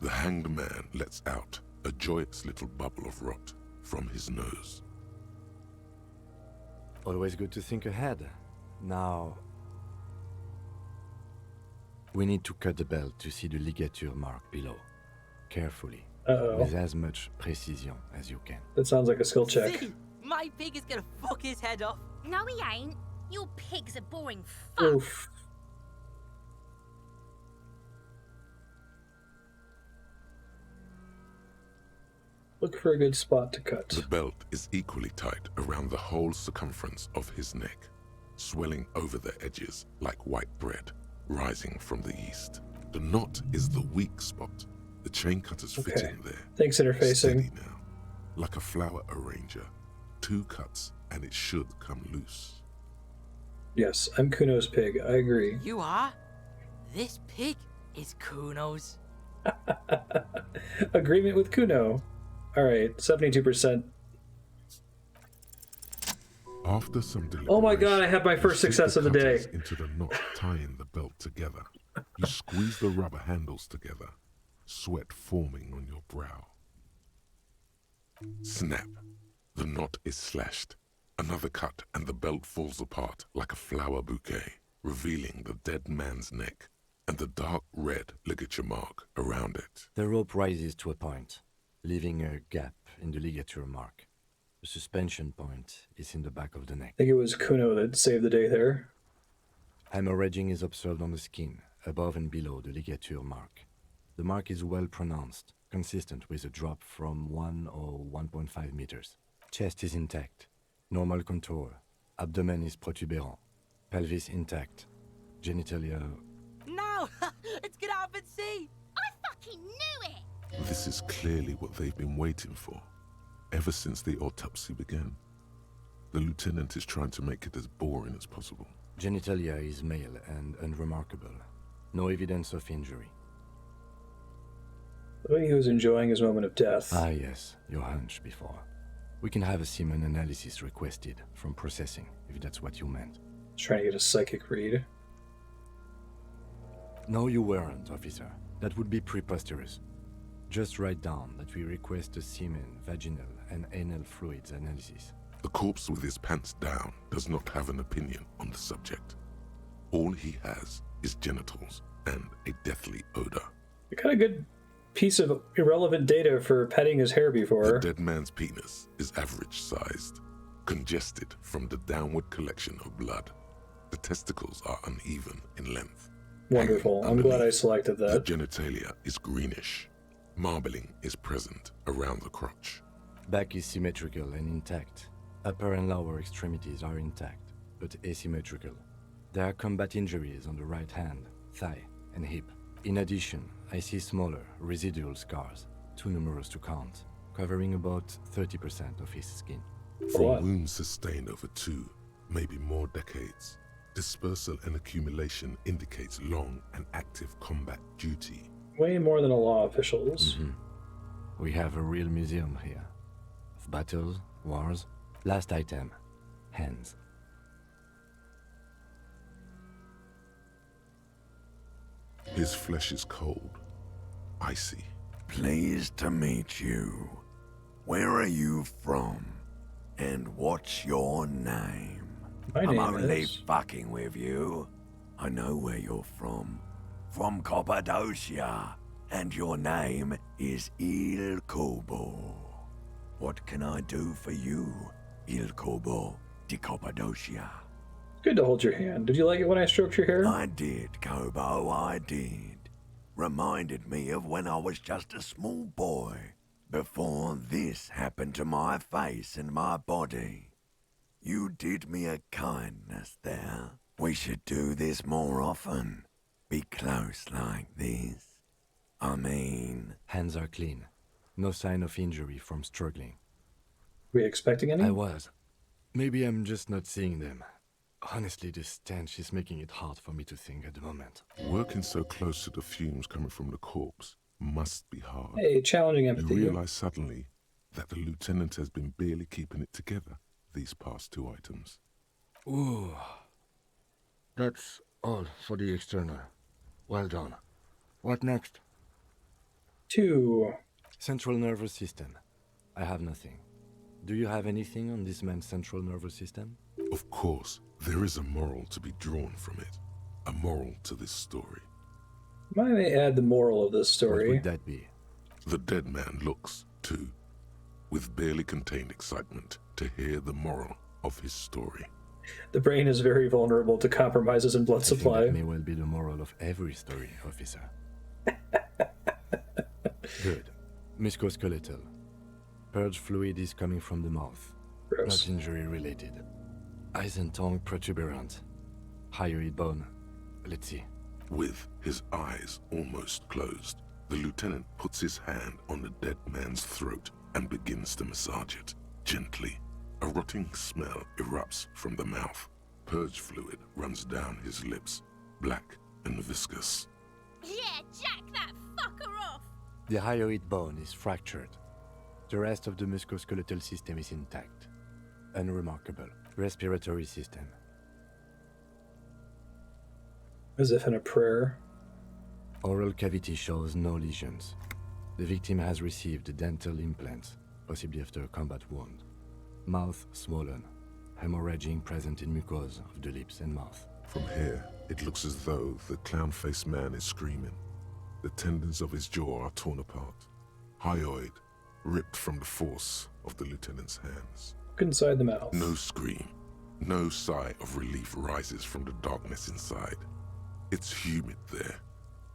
The hanged man lets out a joyous little bubble of rot from his nose. Always good to think ahead. Now, we need to cut the belt to see the ligature mark below. Carefully. Uh-oh. With as much precision as you can. That sounds like a skill check. See, my pig is gonna fuck his head off. No, he ain't. Your pig's a boring fuck. Oof. Look for a good spot to cut. The belt is equally tight around the whole circumference of his neck, swelling over the edges like white bread rising from the east. The knot is the weak spot. The chain cutters fit in there. Thanks, interfacing. Steady now, like a flower arranger. 2 cuts and it should come loose. Yes, I'm Kuno's pig. I agree. You are? This pig is Kuno's. Agreement with Kuno. Alright, 72%. After some Oh my god, I have my first success of the day. Into the knot tying the belt together. You squeeze the rubber handles together, sweat forming on your brow. Snap. The knot is slashed. Another cut and the belt falls apart like a flower bouquet, revealing the dead man's neck and the dark red ligature mark around it. The rope rises to a point, leaving a gap in the ligature mark. The suspension point is in the back of the neck. I think it was Kuno that saved the day there. Hemorrhaging is observed on the skin, above and below the ligature mark. The mark is well pronounced, consistent with a drop from 1 or 1.5 meters. Chest is intact, normal contour. Abdomen is protuberant. Pelvis intact. Genitalia... No! Let's get out and see! I fucking knew it! This is clearly what they've been waiting for, ever since the autopsy began. The lieutenant is trying to make it as boring as possible. Genitalia is male and unremarkable. No evidence of injury. I think he was enjoying his moment of death. Ah yes, your hunch before. We can have a semen analysis requested from processing, if that's what you meant. He's trying to get a psychic read. No, you weren't, officer. That would be preposterous. Just write down that we request a semen, vaginal, and anal fluids analysis. The corpse with his pants down does not have an opinion on the subject. All he has is genitals and a deathly odor. You got a good piece of irrelevant data for petting his hair before. The dead man's penis is average-sized, congested from the downward collection of blood. The testicles are uneven in length. Wonderful. I'm glad I selected that. The genitalia is greenish. Marbling is present around the crotch. Back is symmetrical and intact. Upper and lower extremities are intact, but asymmetrical. There are combat injuries on the right hand, thigh, and hip. In addition, I see smaller, residual scars, too numerous to count, covering about 30% of his skin. From wounds sustained over 2, maybe more decades, dispersal and accumulation indicates long and active combat duty. Way more than a law officials. We have a real museum here. battles, wars. Last item, hands. His flesh is cold, icy. Pleased to meet you. Where are you from? And what's your name? My I'm name only is- fucking with you. I know where you're from. From Cappadocia. And your name is Il Kobo. What can I do for you, Il Kobo di Cappadocia? Good to hold your hand. Did you like it when I stroked your hair? I did, Kobo, I did. Reminded me of when I was just a small boy, before this happened to my face and my body. You did me a kindness there. We should do this more often. Be close like this. I mean... Hands are clean. No sign of injury from struggling. Were you expecting any? I was. Maybe I'm just not seeing them. Honestly, this stench is making it hard for me to think at the moment. Working so close to the fumes coming from the corpse must be hard. Hey, challenging empathy. You realize suddenly that the lieutenant has been barely keeping it together these past 2 items. Ooh. That's all for the external. Well done. What next? 2. Central nervous system. I have nothing. Do you have anything on this man's central nervous system? Of course, there is a moral to be drawn from it. A moral to this story. Might I add the moral of this story? What would that be? The dead man looks, too, with barely contained excitement to hear the moral of his story. The brain is very vulnerable to compromises in blood supply. That may well be the moral of every story, officer. Good. Musculoskeletal. Purge fluid is coming from the mouth. Gross. Not injury related. Eyes and tongue protuberant. Hyoid bone. Let's see. With his eyes almost closed, the lieutenant puts his hand on the dead man's throat and begins to massage it, gently. A rotting smell erupts from the mouth. Purge fluid runs down his lips, black and viscous. Yeah, jack that fucker off! The hyoid bone is fractured. The rest of the musculoskeletal system is intact. Unremarkable. Respiratory system. As if in a prayer. Oral cavity shows no lesions. The victim has received dental implants, possibly after a combat wound. Mouth swollen. Hemorrhaging present in mucosa of the lips and mouth. From here, it looks as though the clown-faced man is screaming. The tendons of his jaw are torn apart. Hyoid ripped from the force of the lieutenant's hands. Look inside the mouth. No scream, no sigh of relief rises from the darkness inside. It's humid there.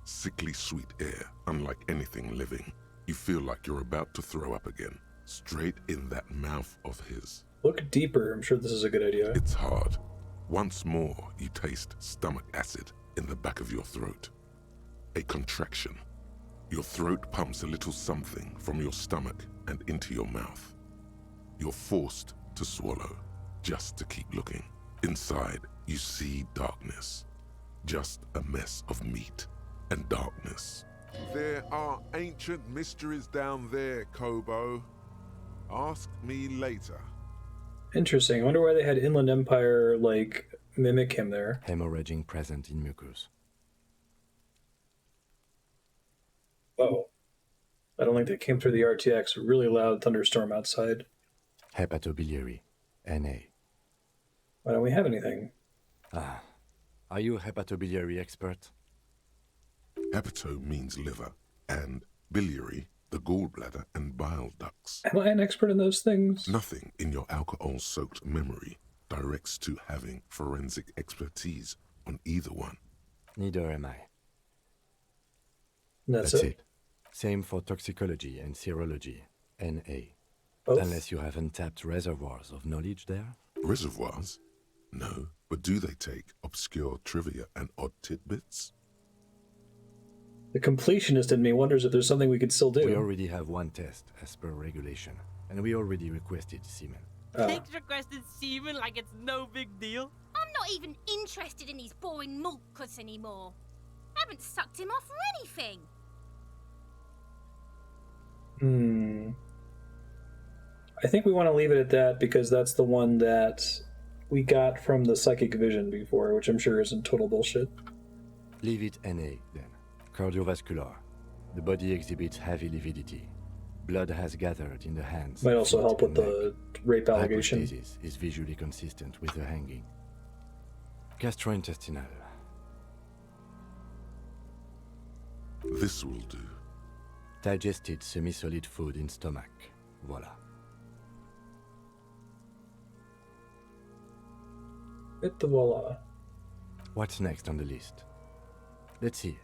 Sickly sweet air, unlike anything living. You feel like you're about to throw up again, straight in that mouth of his. Look deeper. I'm sure this is a good idea. It's hard. Once more, you taste stomach acid in the back of your throat. A contraction. Your throat pumps a little something from your stomach and into your mouth. You're forced to swallow, just to keep looking. Inside, you see darkness. Just a mess of meat and darkness. There are ancient mysteries down there, Kobo. Ask me later. Interesting. I wonder why they had Inland Empire, like, mimic him there. Hemorrhaging present in mucus. Whoa. I don't think they came through the RTX. Really loud thunderstorm outside. Hepatobiliary. NA. Why don't we have anything? Ah. Are you a hepatobiliary expert? Hepato means liver, and biliary, the gallbladder and bile ducts. Am I an expert in those things? Nothing in your alcohol-soaked memory directs to having forensic expertise on either one. Neither am I. That's it. Same for toxicology and serology. NA. Both? Unless you have untapped reservoirs of knowledge there. Reservoirs? No, but do they take obscure trivia and odd tidbits? The completionist in me wonders if there's something we could still do. We already have one test as per regulation, and we already requested semen. Pigs requested semen like it's no big deal. I'm not even interested in these boring mulkers anymore. I haven't sucked him off or anything. I think we want to leave it at that because that's the one that we got from the psychic vision before, which I'm sure isn't total bullshit. Leave it NA, then. Cardiovascular. The body exhibits heavy lividity. Blood has gathered in the hands. Might also feet, help with and the rape allegation. Hypostasis is visually consistent with the hanging. Gastrointestinal. This will do. Digested semi-solid food in stomach. Voila. Hit the voila. What's next on the list? Let's see.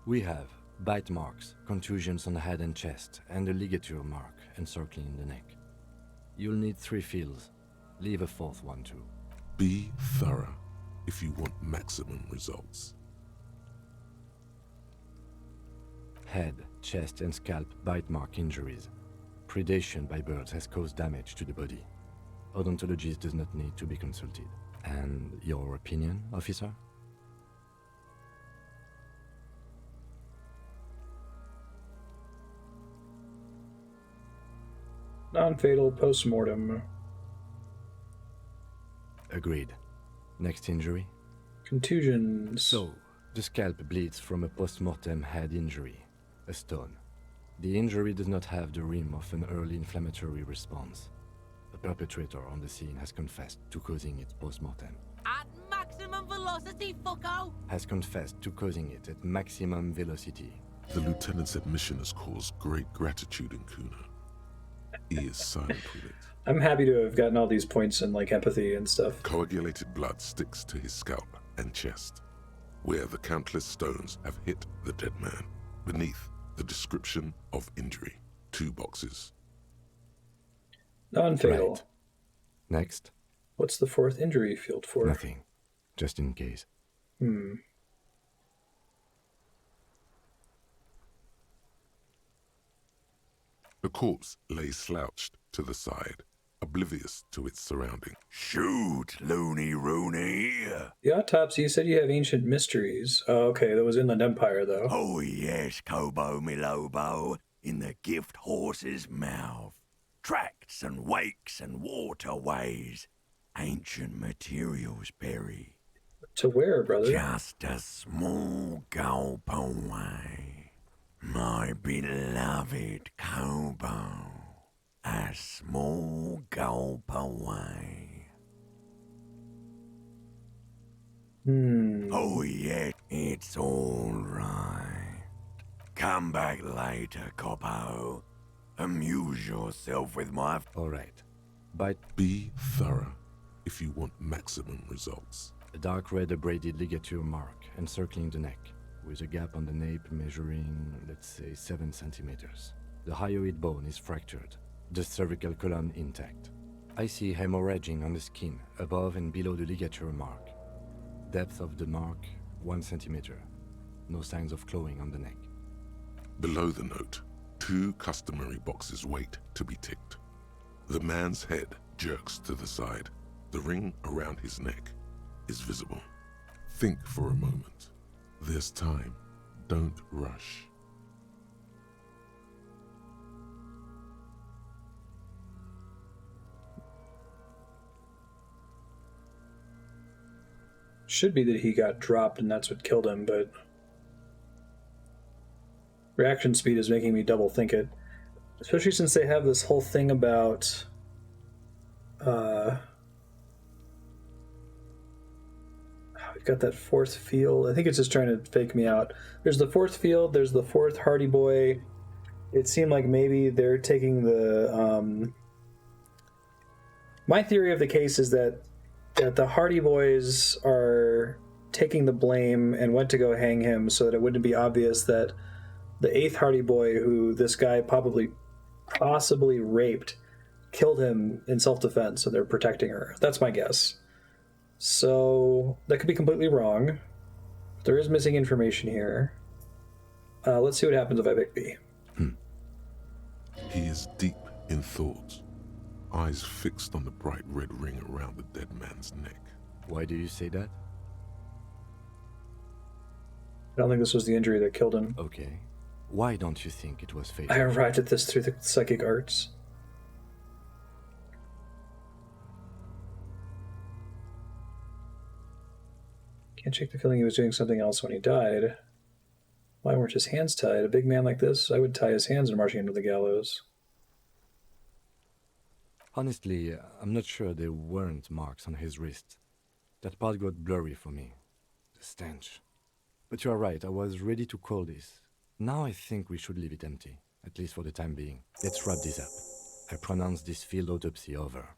We have bite marks, contusions on the head and chest, and a ligature mark encircling the neck. You'll need 3 fields. Leave a 4th one too. Be thorough if you want maximum results. Head, chest, and scalp bite mark injuries. Predation by birds has caused damage to the body. Odontologist does not need to be consulted. And your opinion, officer? Non-fatal post-mortem. Agreed. Next injury? Contusions. So, the scalp bleeds from a post-mortem head injury, a stone. The injury does not have the rim of an early inflammatory response. The perpetrator on the scene has confessed to causing it post-mortem. At maximum velocity, fucko! Has confessed to causing it at maximum velocity. The lieutenant's admission has caused great gratitude in Kuna. He is silent with it. I'm happy to have gotten all these points in like empathy and stuff. Coagulated blood sticks to his scalp and chest, where the countless stones have hit the dead man. Beneath, the description of injury. 2 boxes. Non-fatal. Right. Next. What's the 4th injury field for? Nothing. Just in case. The corpse lay slouched to the side, oblivious to its surrounding. Shoot, loony rooney! The autopsy said you have ancient mysteries. Oh, okay, that was Inland Empire, though. Oh yes, Kobo Milobo, in the gift horse's mouth. Tracts and wakes and waterways. Ancient materials buried. To where, brother? Just a small gulp away. My beloved Kobo. A small gulp away. Oh yeah, it's all right. Come back later, Coppo. Amuse yourself with my... All right. Bite. Be thorough if you want maximum results. A dark red abraded ligature mark encircling the neck, with a gap on the nape measuring, let's say, 7 centimeters. The hyoid bone is fractured, the cervical column intact. I see hemorrhaging on the skin, above and below the ligature mark. Depth of the mark, 1 centimeter. No signs of clawing on the neck. Below the note, 2 customary boxes wait to be ticked. The man's head jerks to the side. The ring around his neck is visible. Think for a moment. There's time. Don't rush. Should be that he got dropped and that's what killed him, but reaction speed is making me double think it. Especially since they have this whole thing about we've got that 4th field. I think it's just trying to fake me out. There's the 4th field, there's the 4th Hardy Boy. It seemed like maybe they're taking the my theory of the case is that the Hardy Boys are taking the blame and went to go hang him so that it wouldn't be obvious that the 8th Hardy Boy, who this guy possibly raped, killed him in self-defense, so they're protecting her. That's my guess. So that could be completely wrong. There is missing information here. Let's see what happens if I pick B. He is deep in thought, eyes fixed on the bright red ring around the dead man's neck. Why do you say that? I don't think this was the injury that killed him. Okay. Why don't you think it was fatal? I arrived at this through the psychic arts. Can't shake the feeling he was doing something else when he died. Why weren't his hands tied? A big man like this, I would tie his hands and march him to the gallows. Honestly, I'm not sure there weren't marks on his wrist. That part got blurry for me. The stench. But you are right, I was ready to call this. Now I think we should leave it empty, at least for the time being. Let's wrap this up. I pronounce this field autopsy over.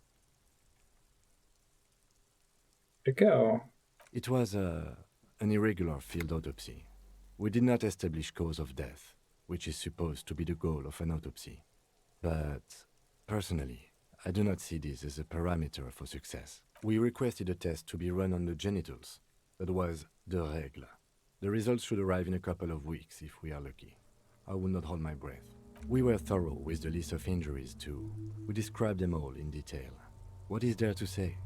To go. It was an irregular field autopsy. We did not establish cause of death, which is supposed to be the goal of an autopsy. But, personally, I do not see this as a parameter for success. We requested a test to be run on the genitals. That was the règle. The results should arrive in a couple of weeks if we are lucky. I will not hold my breath. We were thorough with the list of injuries too. We described them all in detail. What is there to say?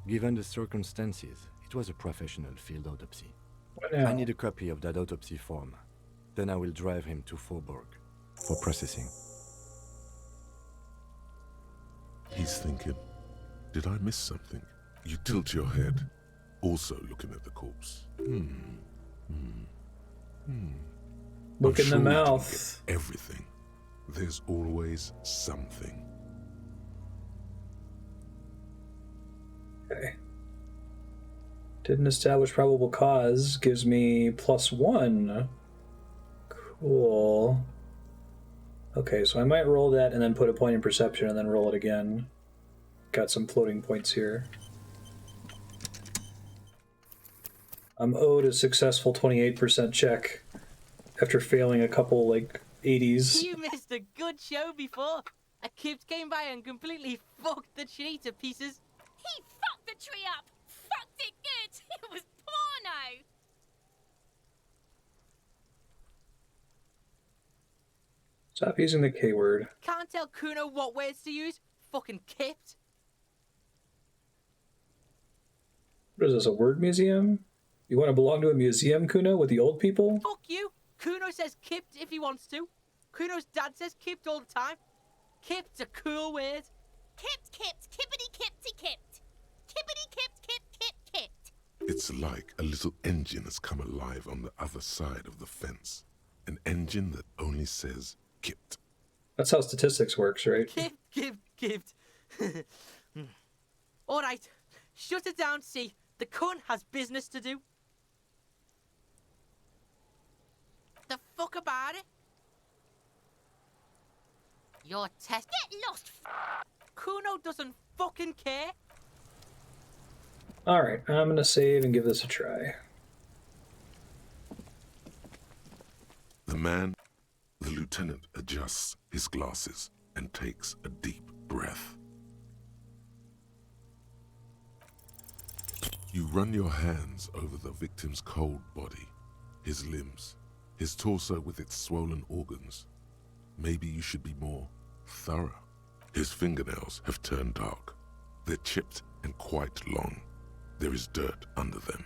Given the circumstances, it was a professional field autopsy. I need a copy of that autopsy form. Then I will drive him to Faubourg for processing. He's thinking, did I miss something? You tilt your head, also looking at the corpse. Look in the I'm sure we didn't mouth. get everything. There's always something. Okay. Didn't establish probable cause. Gives me +1. Cool. Okay, so I might roll that and then put a point in perception and then roll it again. Got some floating points here. I'm owed a successful 28% check after failing a couple, like, 80s. You missed a good show before. A kid came by and completely fucked the tree to pieces. He fucked the tree up! Fucked it good! It was porno! Stop using the K word. Can't tell Kuno what words to use. Fucking kipped. What is this, a word museum? You want to belong to a museum, Kuno, with the old people? Fuck you. Kuno says kipped if he wants to. Kuno's dad says kipped all the time. Kipped's a cool word. Kipped, kipped, kippity, kippty, kipped. Kippity, kipped, kipped, kipped, kipped. It's like a little engine has come alive on the other side of the fence. An engine that only says kipped. That's how statistics works, right? Kipped. Alright, shut it down, see. The cunt has business to do. The fuck about it? Your test. Get lost. Kuno doesn't fucking care. Alright, I'm gonna save and give this a try. The lieutenant adjusts his glasses and takes a deep breath. You run your hands over the victim's cold body, his limbs, his torso with its swollen organs. Maybe you should be more thorough. His fingernails have turned dark. They're chipped and quite long. There is dirt under them.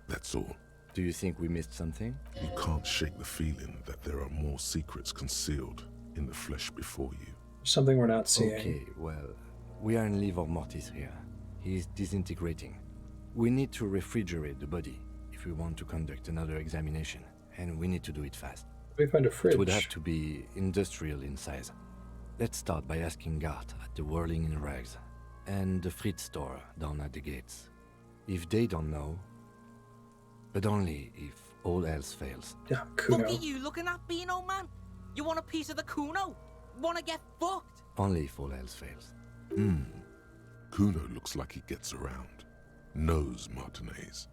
That's all. Do you think we missed something? You can't shake the feeling that there are more secrets concealed in the flesh before you. Something we're not seeing. Okay, well, we are in livor mortis here. He is disintegrating. We need to refrigerate the body if we want to conduct another examination, and we need to do it fast. We find a fridge. It would have to be industrial in size. Let's start by asking Gart at the Whirling in Rags and the Fritz store down at the gates. If they don't know, but only if all else fails. Yeah, Fuck are you looking at, Beano man? You want a piece of the Kuno? Wanna get fucked? Only if all else fails. Kuno looks like he gets around. Knows Martinez.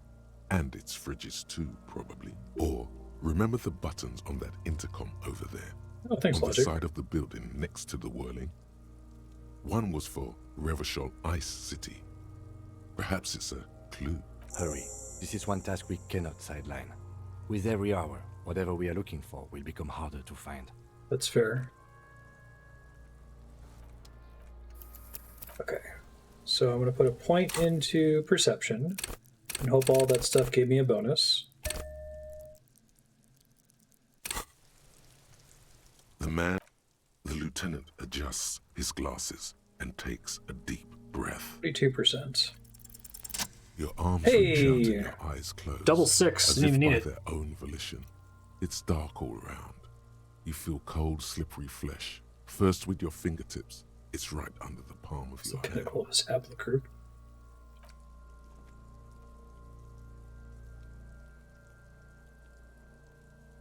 And its fridges too, probably. Or remember the buttons on that intercom over there? Oh, thanks, on Logic. the side of the building next to the Whirling. One was for Revachol Ice City. Perhaps it's a clue. Hurry. This is one task we cannot sideline. With every hour, whatever we are looking for will become harder to find. That's fair. Okay. So I'm going to put a point into perception and hope all that stuff gave me a bonus. The lieutenant adjusts his glasses and takes a deep breath. 42%. Your arms Hey! reach out and your eyes close. Double six, as didn't if even need by it. their own volition. It's dark all around. You feel cold, slippery flesh. First with your fingertips. It's right under the palm of your hand. Pinnacle of his haplogroup.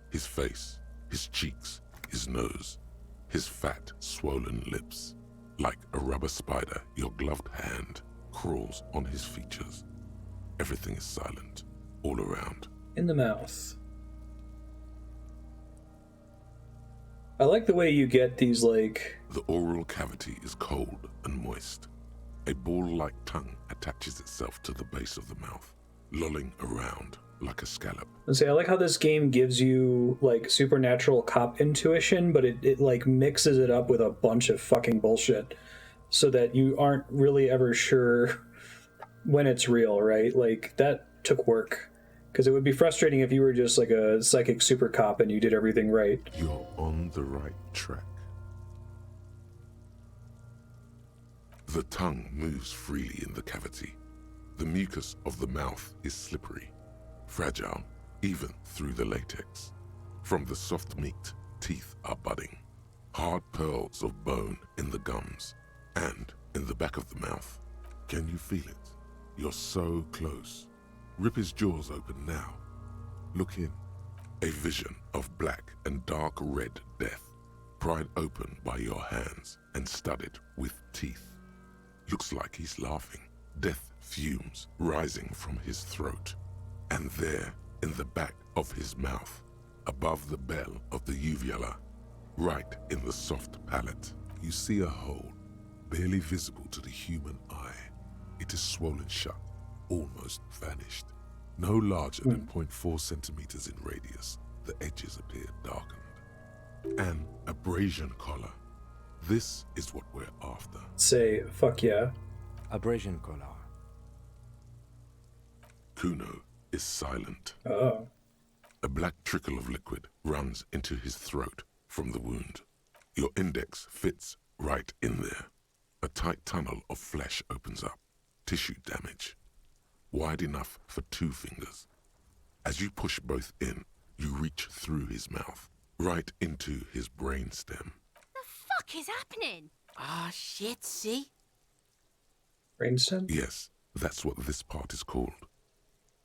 His face, his cheeks, his nose, his fat, swollen lips. Like a rubber spider, your gloved hand crawls on his features. Everything is silent, all around. In the mouth. I like the way you get these, like... The oral cavity is cold and moist. A ball-like tongue attaches itself to the base of the mouth, lolling around like a scallop. And say, I like how this game gives you, like, supernatural cop intuition, but it like, mixes it up with a bunch of fucking bullshit so that you aren't really ever sure when it's real, right? Like, that took work. Because it would be frustrating if you were just, like, a psychic super cop and you did everything right. You're on the right track. The tongue moves freely in the cavity. The mucus of the mouth is slippery, fragile, even through the latex. From the soft meat, teeth are budding. Hard pearls of bone in the gums and in the back of the mouth. Can you feel it? You're so close. Rip his jaws open now. Look in. A vision of black and dark red death, pried open by your hands and studded with teeth. Looks like he's laughing. Death fumes rising from his throat. And there, in the back of his mouth, above the bell of the uvula, right in the soft palate, you see a hole, barely visible to the human eye. It is swollen shut, almost vanished. No larger than 0.4 centimeters in radius, the edges appear darkened. An abrasion collar. This is what we're after. Say, fuck yeah. Abrasion collar. Kuno is silent. Oh. A black trickle of liquid runs into his throat from the wound. Your index fits right in there. A tight tunnel of flesh opens up. Tissue damage. Wide enough for 2 fingers. As you push both in, you reach through his mouth, right into his brainstem. The fuck is happening? Ah, shit, see? Brainstem? Yes, that's what this part is called.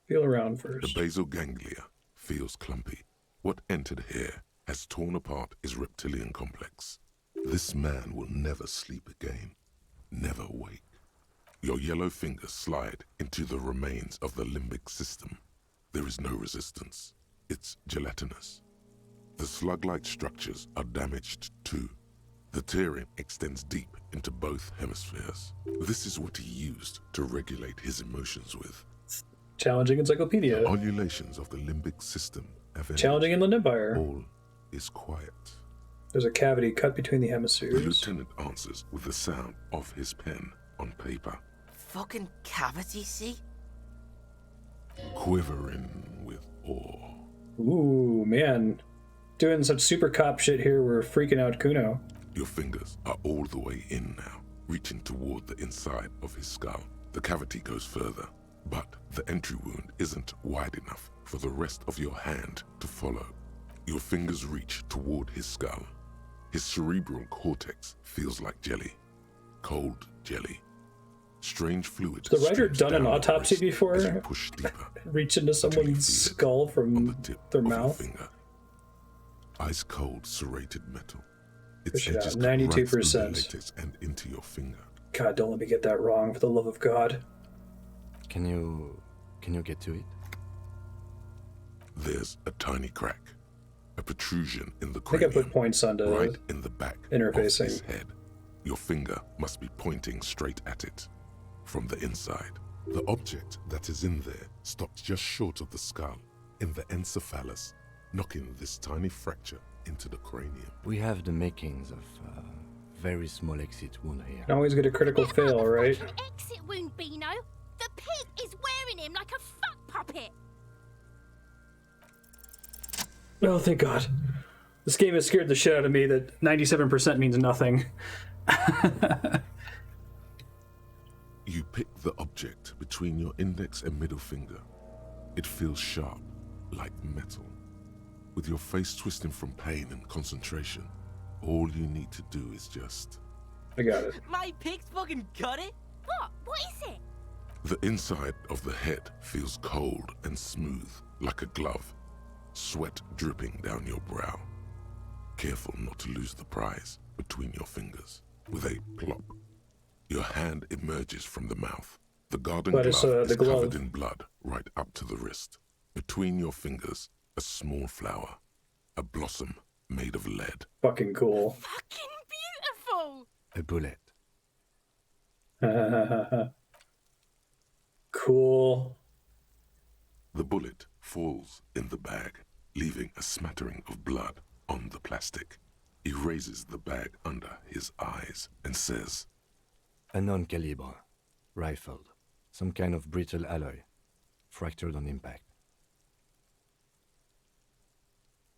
Feel around first. The basal ganglia feels clumpy. What entered here has torn apart his reptilian complex. This man will never sleep again. Never wake. Your yellow fingers slide into the remains of the limbic system. There is no resistance. It's gelatinous. The slug-like structures are damaged too. The tearing extends deep into both hemispheres. This is what he used to regulate his emotions with. Challenging encyclopedia. The ululations of the limbic system have ended. Challenging Inland Empire. All is quiet. There's a cavity cut between the The hemispheres. lieutenant answers with the sound of his pen on paper. Fucking cavity, see? Quivering with awe. Ooh, man. Doing such super cop shit here, we're freaking out Kuno. Your fingers are all the way in now, reaching toward the inside of his skull. The cavity goes further, but the entry wound isn't wide enough for the rest of your hand to follow. Your fingers reach toward his skull. His cerebral cortex feels like jelly. Cold jelly. Strange fluid. Has the writer streams done an down your autopsy wrist before? as you push deeper. Reach into someone's skull from their mouth? Finger. Ice cold serrated metal. Push Its it out, edges cut right through the 92%. latex and into your finger. God, don't let me get that wrong, for the love of God. Can you get to it? There's a tiny crack. A protrusion in the I think I cranium. put points onto right in the back interfacing. of his head. Your finger must be pointing straight at it. From the inside. The object that is in there stops just short of the skull, in the encephalus, knocking this tiny fracture into the cranium. We have the makings of a very small exit wound here. Always get a critical fail, right? Exit wound, Beano. The pig is wearing him like a fuck puppet. Oh, thank God. This game has scared the shit out of me that 97% means nothing. You pick the object between your index and middle finger. It feels sharp, like metal. With your face twisting from pain and concentration, all you need to do is just... I got it. My pig's fucking got it? What? What is it? The inside of the head feels cold and smooth, like a glove. Sweat dripping down your brow. Careful not to lose the prize between your fingers. With a plop, your hand emerges from the mouth. The garden glove is covered in blood right up to the wrist. Between your fingers, a small flower. A blossom made of lead. Fucking cool. Fucking beautiful! A bullet. Cool. The bullet falls in the bag, leaving a smattering of blood on the plastic. He raises the bag under his eyes and says, A non-caliber. Rifled. Some kind of brittle alloy. Fractured on impact.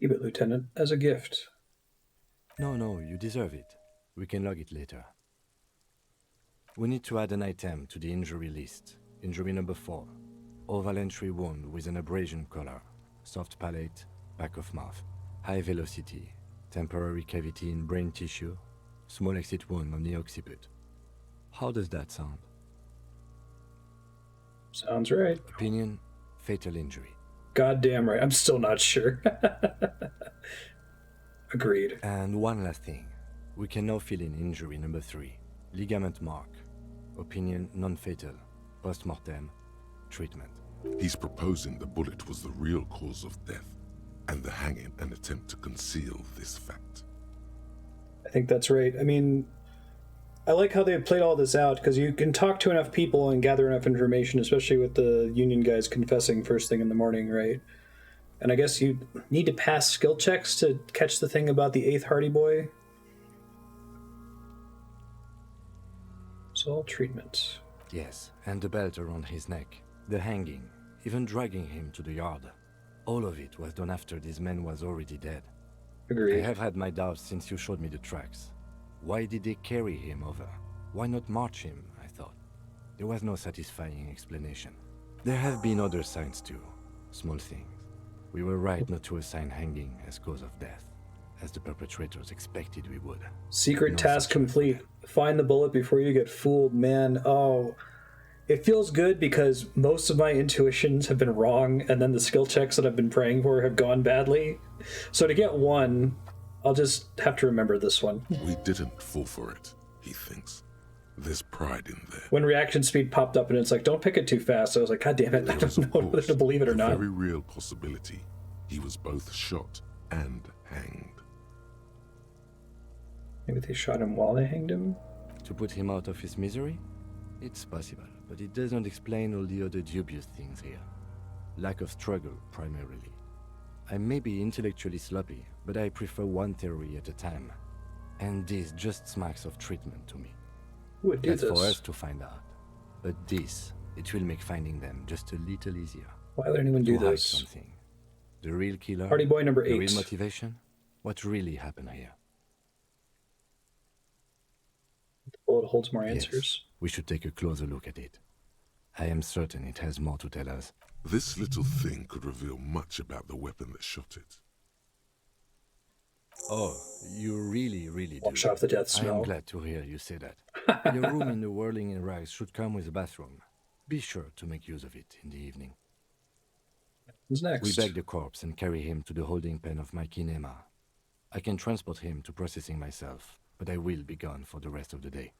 Keep it, Lieutenant, as a gift. No, you deserve it. We can log it later. We need to add an item to the injury list. Injury number 4. Oval entry wound with an abrasion color. Soft palate, back of mouth. High velocity. Temporary cavity in brain tissue. Small exit wound on the occiput. How does that sound? Sounds right. Opinion, fatal injury. Goddamn right. I'm still not sure. Agreed. And one last thing. We can now fill in injury number 3. Ligament mark. Opinion non-fatal. Post-mortem. Treatment. He's proposing the bullet was the real cause of death, and the hanging an attempt to conceal this fact. I think that's right. I mean, I like how they played all this out, because you can talk to enough people and gather enough information, especially with the Union guys confessing first thing in the morning, right? And I guess you need to pass skill checks to catch the thing about the 8th Hardy Boy. So all treatment. Yes, and the belt around his neck. The hanging. Even dragging him to the yard. All of it was done after this man was already dead. Agreed. I have had my doubts since you showed me the tracks. Why did they carry him over? Why not march him, I thought. There was no satisfying explanation. There have been other signs too. Small things. We were right not to assign hanging as cause of death, as the perpetrators expected we would. Secret task complete. Find the bullet before you get fooled, man. Oh, it feels good because most of my intuitions have been wrong, and then the skill checks that I've been praying for have gone badly. So to get one, I'll just have to remember this one. We didn't fall for it, he thinks. There's pride in there. When reaction speed popped up and it's like, don't pick it too fast, I was like, God damn it, I don't know whether to believe it or not. A very real possibility. He was both shot and hanged. Maybe they shot him while they hanged him? To put him out of his misery? It's possible, but it doesn't explain all the other dubious things here. Lack of struggle, primarily. I may be intellectually sloppy, but I prefer one theory at a time. And this just smacks of treatment to me. Who would do That's this? for us to find out. But this, it will make finding them just a little easier. Why would anyone do To hide this? something. The real killer? Hardy Boy number 8. The real motivation? What really happened here? The bullet holds more Yes, answers. we should take a closer look at it. I am certain it has more to tell us. This little thing could reveal much about the weapon that shot it. Oh, you really do. Wash off the death I smell. am glad to hear you say that. Your room in the Whirling in Rags should come with a bathroom. Be sure to make use of it in the evening. Who's next? We bag the corpse and carry him to the holding pen of my kinema. I can transport him to processing myself, but I will be gone for the rest of the day.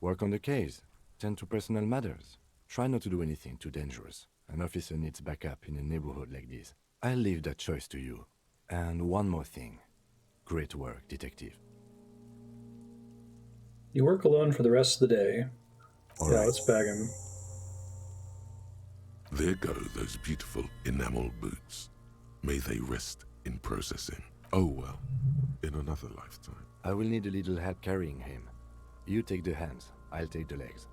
Work on the case. Tend to personal matters. Try not to do anything too dangerous. An officer needs backup in a neighborhood like this. I'll leave that choice to you. And one more thing. Great work, detective. You work alone for the rest of the day. All yeah, right. let's bag him. There go those beautiful enamel boots. May they rest in processing. Oh well, in another lifetime. I will need a little help carrying him. You take the hands, I'll take the legs.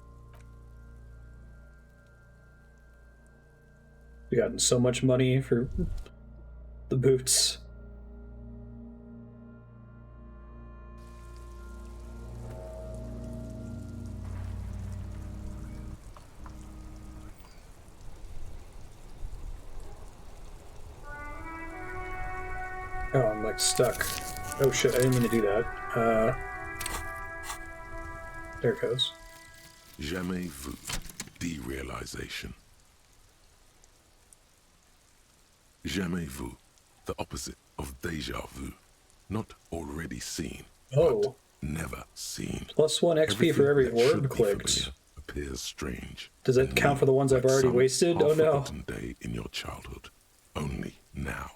We gotten so much money for the boots. Oh, I'm like stuck. Oh shit, I didn't mean to do that. There it goes. Jamais vu. Derealization. Jamais vu. The opposite of déjà vu. Not already seen, but never seen. +1 XP for every orb clicked. Appears strange. Does that count for the ones I've already wasted? Oh no. Day in your childhood. Only now.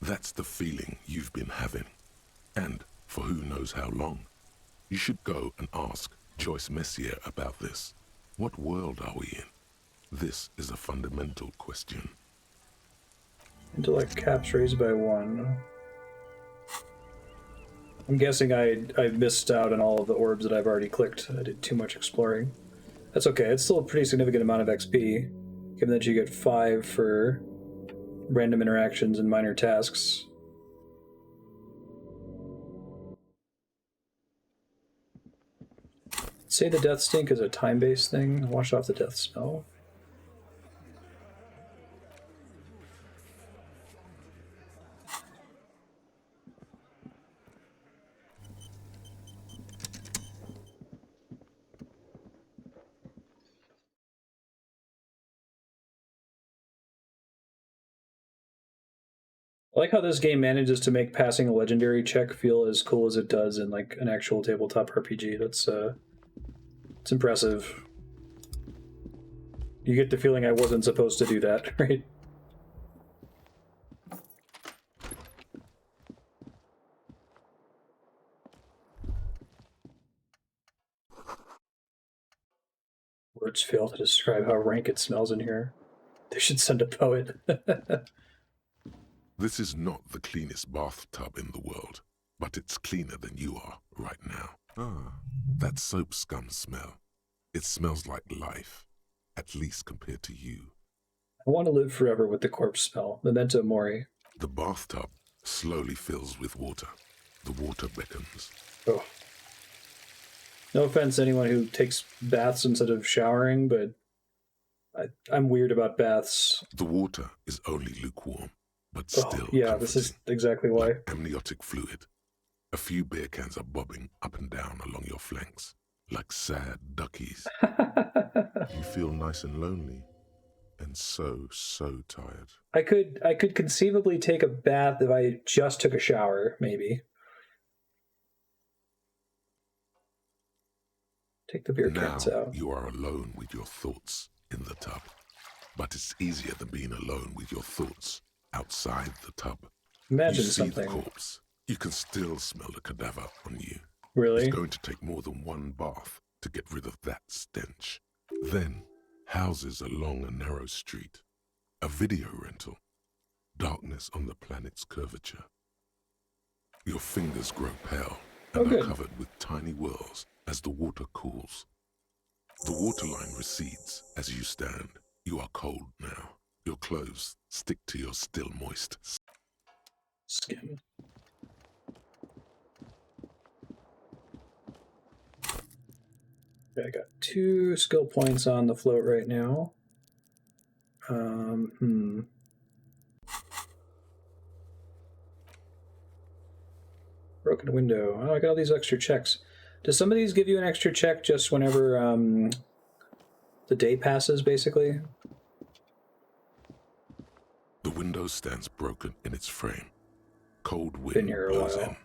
That's the feeling you've been having. And for who knows how long. You should go and ask Joyce Messier about this. What world are we in? This is a fundamental question. Intellect caps raised by 1. I'm guessing I missed out on all of the orbs that I've already clicked. I did too much exploring. That's okay, it's still a pretty significant amount of XP, given that you get 5 for random interactions and minor tasks. Say the death stink is a time-based thing. Wash off the death smell. I like how this game manages to make passing a legendary check feel as cool as it does in like an actual tabletop RPG. That's it's impressive. You get the feeling I wasn't supposed to do that, right? Words fail to describe how rank it smells in here. They should send a poet. This is not the cleanest bathtub in the world, but it's cleaner than you are right now. Ah, that soap scum smell. It smells like life, at least compared to you. I want to live forever with the corpse smell. Memento mori. The bathtub slowly fills with water. The water beckons. Oh. No offense to anyone who takes baths instead of showering, but I'm weird about baths. The water is only lukewarm, but still yeah, this is exactly why. Like amniotic fluid. A few beer cans are bobbing up and down along your flanks, like sad duckies. You feel nice and lonely, and so tired. I could conceivably take a bath if I just took a shower, maybe. Take the beer cans out. You are alone with your thoughts in the tub. But it's easier than being alone with your thoughts outside the tub. Imagine you see something. The corpse. You can still smell the cadaver on you. Really? It's going to take more than one bath to get rid of that stench. Then, houses along a narrow street. A video rental. Darkness on the planet's curvature. Your fingers grow pale and are covered with tiny whirls as the water cools. The waterline recedes as you stand. You are cold now. Your clothes stick to your still moist skin. Okay, I got 2 skill points on the float right now. Broken window. Oh, I got all these extra checks. Does some of these give you an extra check just whenever the day passes, basically? The window stands broken in its frame. Cold wind Been here a blows while. in.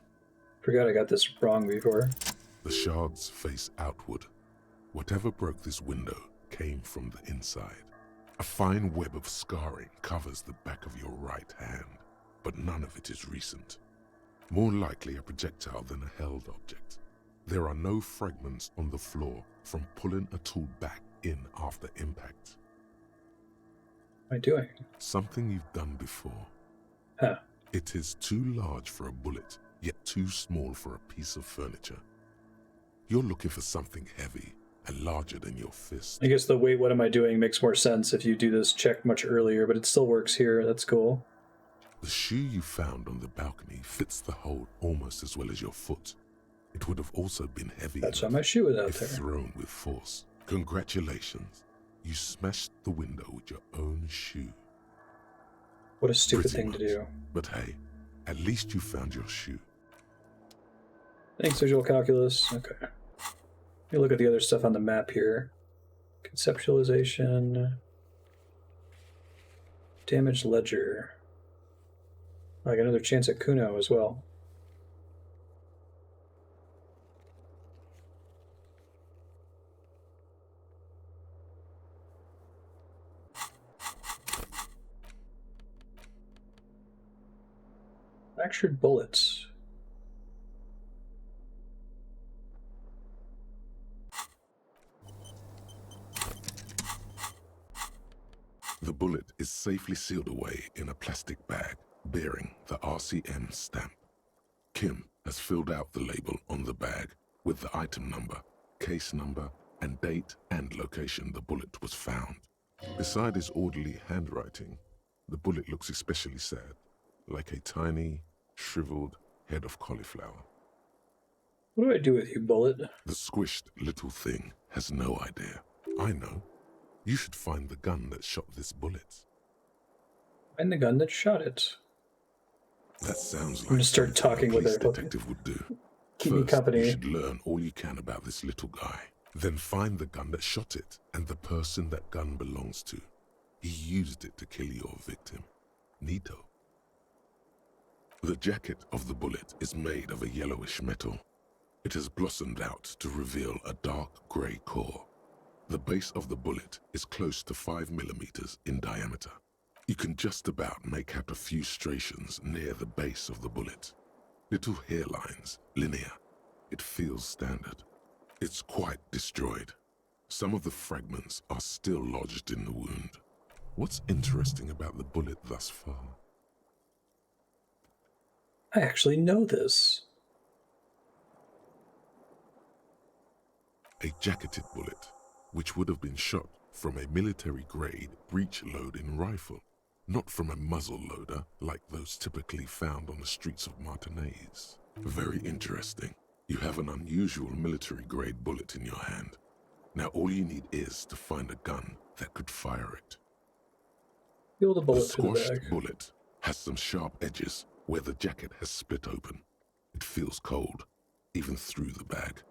Forgot I got this wrong before. The shards face outward. Whatever broke this window came from the inside. A fine web of scarring covers the back of your right hand, but none of it is recent. More likely a projectile than a held object. There are no fragments on the floor from pulling a tool back in after impact. What am I doing? Something you've done before. Huh. It is too large for a bullet, yet too small for a piece of furniture. You're looking for something heavy and larger than your fist. I guess the wait, what am I doing makes more sense if you do this check much earlier, but it still works here. That's cool. The shoe you found on the balcony fits the hole almost as well as your foot. It would have also been heavy. That's why my shoe was out if there. Thrown with force. Congratulations. You smashed the window with your own shoe. What a stupid Pretty thing to do. But hey, At least you found your shoe. Thanks, visual calculus. Okay. Let me look at the other stuff on the map here. Conceptualization. Damage ledger. I got another chance at Kuno as well. Fractured bullets. The bullet is safely sealed away in a plastic bag bearing the RCM stamp. Kim has filled out the label on the bag with the item number, case number, and date and location the bullet was found. Beside his orderly handwriting, the bullet looks especially sad, like a tiny, shriveled head of cauliflower. What do I do with you, bullet? The squished little thing has no idea. I know. You should find the gun that shot this bullet. Find the gun that shot it. That sounds like I'm gonna start talking with a her. detective would do. Keep me First, company. you should learn all you can about this little guy. Then find the gun that shot it and the person that gun belongs to. He used it to kill your victim. Neato. The jacket of the bullet is made of a yellowish metal. It has blossomed out to reveal a dark grey core. The base of the bullet is close to 5 millimeters in diameter. You can just about make out a few striations near the base of the bullet. Little hairlines, linear. It feels standard. It's quite destroyed. Some of the fragments are still lodged in the wound. What's interesting about the bullet thus far? I actually know this. A jacketed bullet, which would have been shot from a military-grade breech-loading rifle, not from a muzzle loader like those typically found on the streets of Martinez. Very interesting. You have an unusual military-grade bullet in your hand. Now all you need is to find a gun that could fire it. Feel the bullet The through the squashed bag. bullet has some sharp edges where the jacket has split open. It feels cold, even through the bag.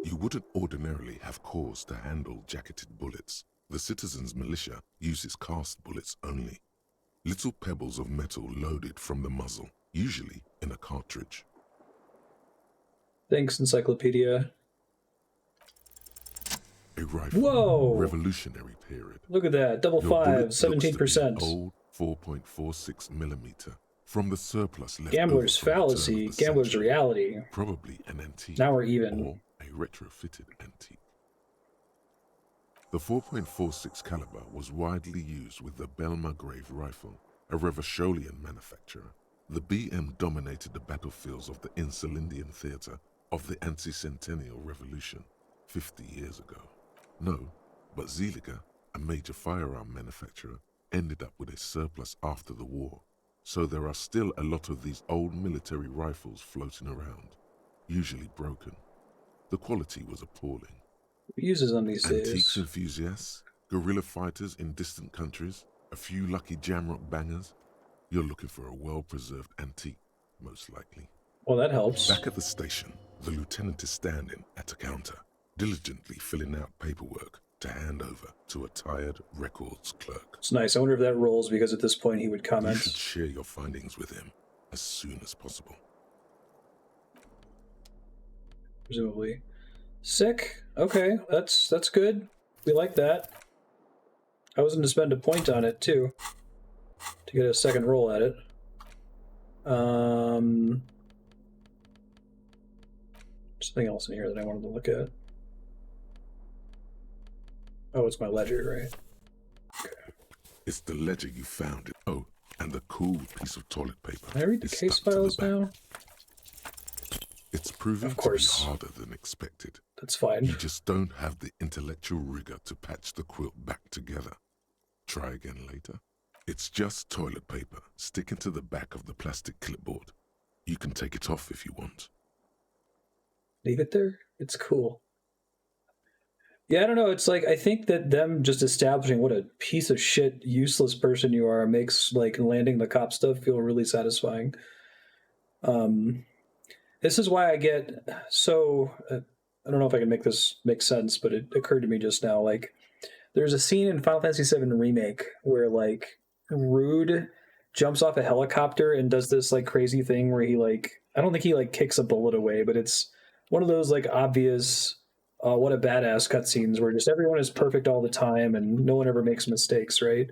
You wouldn't ordinarily have cause to handle jacketed bullets. The citizens' militia uses cast bullets only. Little pebbles of metal loaded from the muzzle, usually in a cartridge. Thanks, Encyclopedia. A rifle. Whoa! Revolutionary period. Look at that. Double Your bullet five, looks to be 17%. Old 4.46 millimeter from the surplus left Gambler's over from the turn of fallacy, the gambler's century. reality. Probably an antique. Now we're even. Or a retrofitted antique. The 4.46 caliber was widely used with the Belmargrave rifle, a Revacholian manufacturer. The BM dominated the battlefields of the Insulindian theater of the anti-centennial revolution 50 years ago. No, but Zeliger, a major firearm manufacturer, ended up with a surplus after the war. So there are still a lot of these old military rifles floating around, usually broken. The quality was appalling. Who uses them these Antiques days? enthusiasts, guerrilla fighters in distant countries, a few lucky jamrock bangers. You're looking for a well-preserved antique, most likely. Well, that helps. Back at the station, the lieutenant is standing at a counter, diligently filling out paperwork to hand over to a tired records clerk. It's nice. I wonder if that rolls because at this point he would You comment. should share your findings with him as soon as possible. Presumably. Sick. Okay, that's good. We like that. I was going to spend a point on it too to get a second roll at it. Something else in here that I wanted to look at. Oh, it's my ledger, right? It's the ledger you found. Oh, and the cool piece of toilet paper. Can I read the is case stuck to the files back. now? It's proving Of course. to be harder than expected. That's fine. You just don't have the intellectual rigor to patch the quilt back together. Try again later. It's just toilet paper sticking to the back of the plastic clipboard. You can take it off if you want. Leave it there. It's cool. Yeah, I don't know. It's like, I think that them just establishing what a piece of shit, useless person you are makes like landing the cop stuff feel really satisfying. This is why I get so. I don't know if I can make this make sense, but it occurred to me just now. Like, there's a scene in Final Fantasy VII Remake where like Rude jumps off a helicopter and does this like crazy thing where he like I don't think he like kicks a bullet away, but it's one of those like obvious what a badass cutscenes where just everyone is perfect all the time and no one ever makes mistakes, right?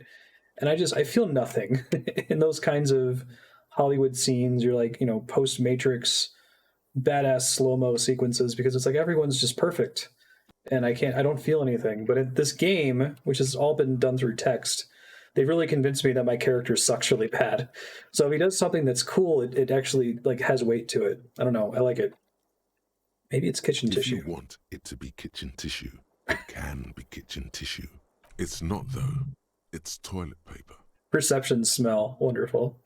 And I feel nothing in those kinds of Hollywood scenes. You're like, you know, post Matrix badass slow mo sequences because it's like everyone's just perfect, and I don't feel anything. But in this game, which has all been done through text, they really convinced me that my character sucks really bad. So if he does something that's cool, it actually like has weight to it. I don't know. I like it. Maybe it's kitchen tissue. If you want it to be kitchen tissue, it can be kitchen tissue. It's not though. It's toilet paper. Perception smell. Wonderful.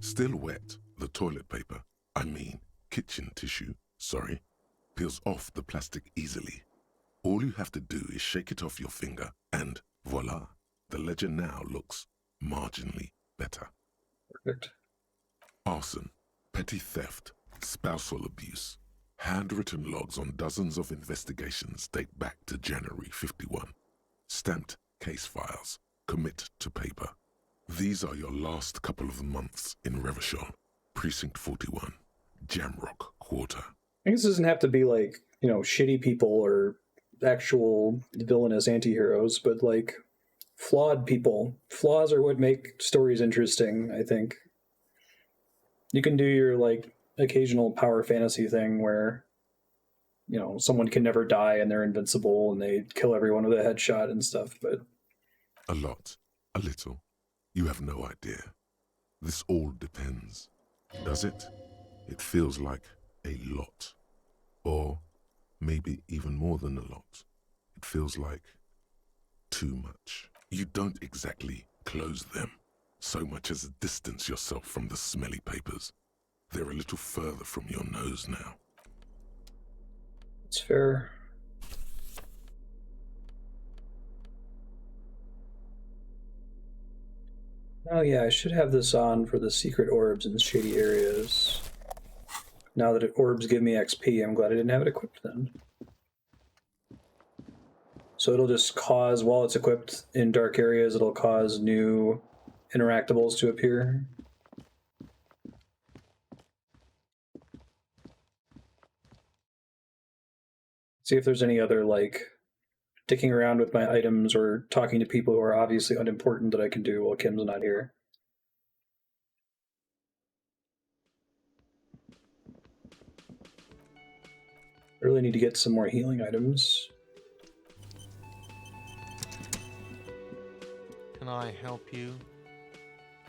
Still wet, the toilet paper, I mean kitchen tissue, sorry, peels off the plastic easily. All you have to do is shake it off your finger and voila, the ledger now looks marginally better. Perfect. Arson, petty theft, spousal abuse. Handwritten logs on dozens of investigations date back to January 51. Stamped case files, commit to paper. These are your last couple of months in Revachol, Precinct 41, Jamrock Quarter. I guess it doesn't have to be like, you know, shitty people or actual villainous anti-heroes, but like flawed people. Flaws are what make stories interesting, I think. You can do your like occasional power fantasy thing where, you know, someone can never die and they're invincible and they kill everyone with a headshot and stuff, but a lot, a little. You have no idea. This all depends. Does it? It feels like a lot. Or maybe even more than a lot. It feels like too much. You don't exactly close them, so much as distance yourself from the smelly papers. They're a little further from your nose now. It's fair. Oh yeah, I should have this on for the secret orbs in shady areas. Now that orbs give me XP, I'm glad I didn't have it equipped then. So it'll just cause, while it's equipped in dark areas, it'll cause new interactables to appear. See if there's any other, like, dicking around with my items or talking to people who are obviously unimportant that I can do while Kim's not here. I really need to get some more healing items. Can I help you?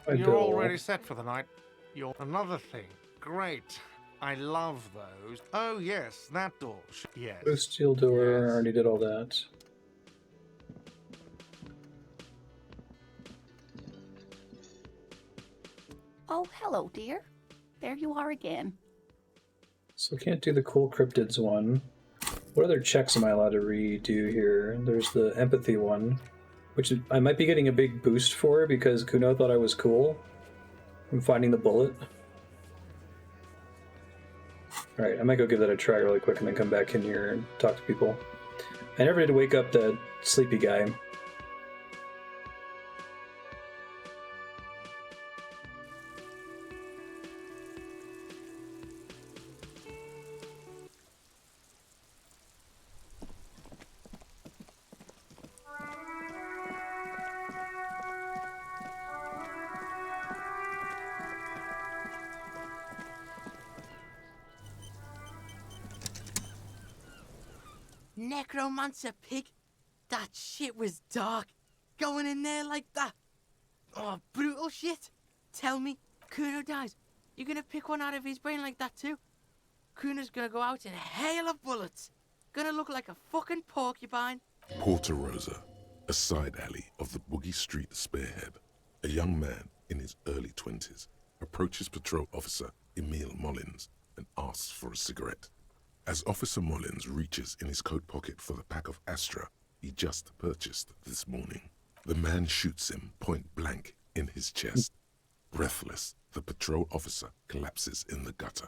You're already set for the night. You're another thing. Great. I love those. Oh yes, that door. Yes. Boost steel door. I already did all that. Oh, hello, dear. There you are again. So can't do the cool cryptids one. What other checks am I allowed to redo here? There's the empathy one, which I might be getting a big boost for because Kuno thought I was cool from finding the bullet. Alright, I might go give that a try really quick and then come back in here and talk to people. I never did wake up that sleepy guy. Necromancer pig? That shit was dark. Going in there like that. Oh, brutal shit. Tell me, Kuno dies. You're gonna pick one out of his brain like that too? Kuno's gonna go out in a hail of bullets. Gonna look like a fucking porcupine. Porta Rosa, a side alley of the Boogie Street Spearhead. A young man in his early 20s approaches patrol officer Emile Mullins and asks for a cigarette. As Officer Mullins reaches in his coat pocket for the pack of Astra he just purchased this morning, the man shoots him point blank in his chest. Breathless, the patrol officer collapses in the gutter.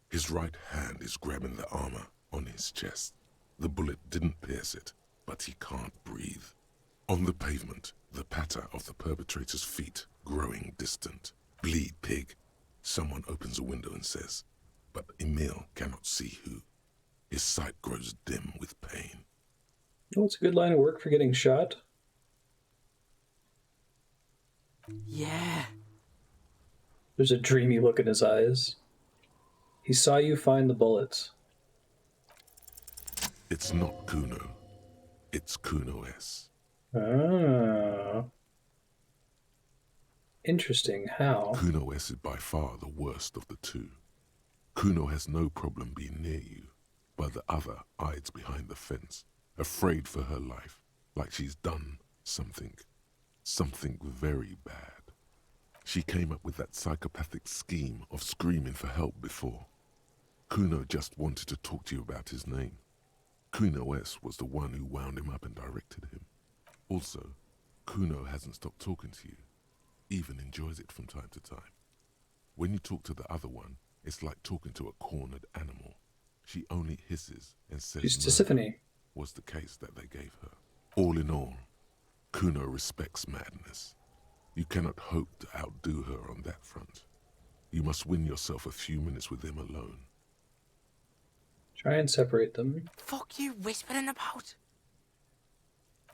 His right hand is grabbing the armor on his chest. The bullet didn't pierce it, but he can't breathe. On the pavement, the patter of the perpetrator's feet growing distant. Bleed, pig. Someone opens a window and says, but Emil cannot see who. His sight grows dim with pain. Oh, it's a good line of work for getting shot. Yeah. There's a dreamy look in his eyes. He saw you find the bullets. It's not Kuno. It's Kuno S. Ah. Interesting. How? Kuno S is by far the worst of the two. Kuno has no problem being near you, but the other hides behind the fence, afraid for her life, like she's done something very bad. She came up with that psychopathic scheme of screaming for help before. Kuno just wanted to talk to you about his name. Kuno S was the one who wound him up and directed him. Also, Kuno hasn't stopped talking to you, even enjoys it from time to time. When you talk to the other one, it's like talking to a cornered animal. She only hisses and says She's Tisiphone. Was the case that they gave her. All in all, Kuno respects madness. You cannot hope to outdo her on that front. You must win yourself a few minutes with him alone. Try and separate them. Fuck you whispering about?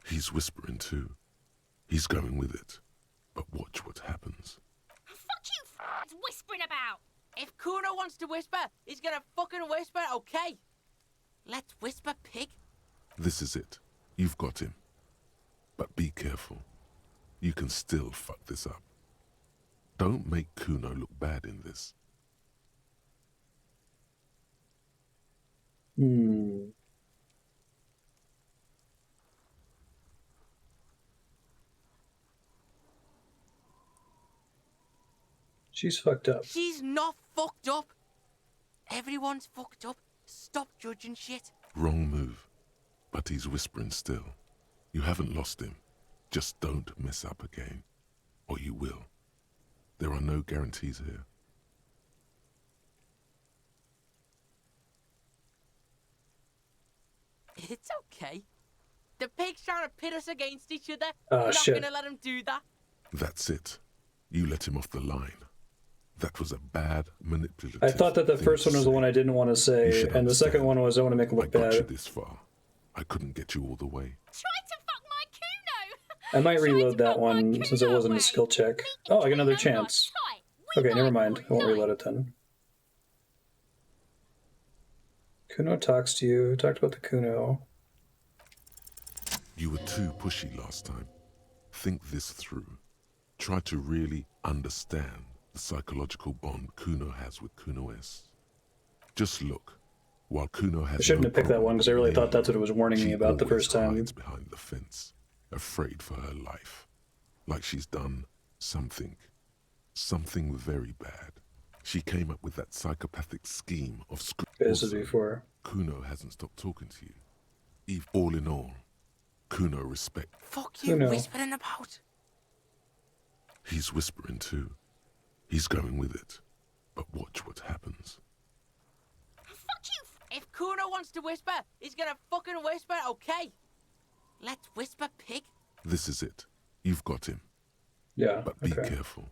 He's whispering too. He's going with it. But watch what happens. Fuck you whispering about! If Kuno wants to whisper, he's gonna fucking whisper, okay? Let's whisper, pig. This is it. You've got him. But be careful. You can still fuck this up. Don't make Kuno look bad in this. She's fucked up. She's not fucked up. Everyone's fucked up. Stop judging shit. Wrong move. But he's whispering still. You haven't lost him. Just don't mess up again. Or you will. There are no guarantees here. It's okay. The pig's trying to pit us against each other. Oh, We're not shit. gonna let him do that. That's it. You let him off the line. That was a bad, manipulative... I thought that the first one was the one I didn't want to say, and the second one was I want to make him look I got you bad. this far. I couldn't get you all the way. Try to fuck my Kuno! I might reload that one since it wasn't a skill check. Oh, I get another chance. Okay, never mind. I won't reload it then. Kuno talks to you. Talked about the Kuno. You were too pushy last time. Think this through. Try to really understand the psychological bond Kuno has with Kuno S. Just look. While Kuno has I shouldn't have picked that one because I really thought that's what it was warning me about the first time. Behind the fence, afraid for her life, like she's done something very bad. She came up with that psychopathic scheme of This is before. Kuno hasn't stopped talking to you. All in all, Kuno respect. Fuck you whispering about? He's whispering too. He's going with it. But watch what happens. Fuck you! If Kuno wants to whisper, he's gonna fucking whisper, okay? Let's whisper, pig. This is it. You've got him. Yeah, But be careful.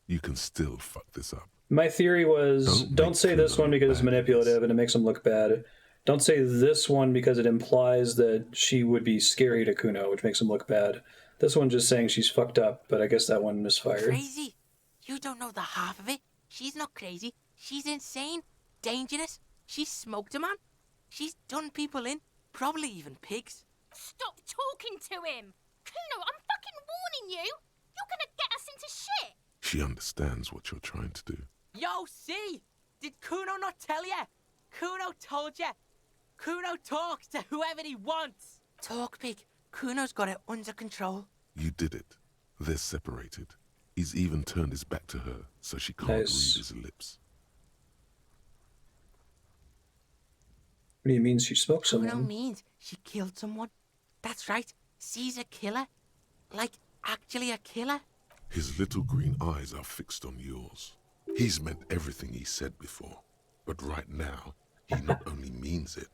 You can still fuck this up. My theory was, don't say this one because it's manipulative and it makes him look bad. Don't say this one because it implies that she would be scary to Kuno, which makes him look bad. This one just saying she's fucked up, but I guess that one misfired. Crazy? You don't know the half of it. She's not crazy. She's insane. Dangerous. She's smoked a man. She's done people in. Probably even pigs. Stop talking to him! Kuno, I'm fucking warning you! You're gonna get us into shit! She understands what you're trying to do. Yo, see? Did Kuno not tell ya? Kuno told ya. Kuno talks to whoever he wants. Talk, pig. Kuno's got it under control. You did it. They're separated. He's even turned his back to her, so she can't read his lips. What do you mean she smoked Kuno someone? means she killed someone. That's right. She's a killer. Like, actually a killer. His little green eyes are fixed on yours. He's meant everything he said before, but right now, he not only means it,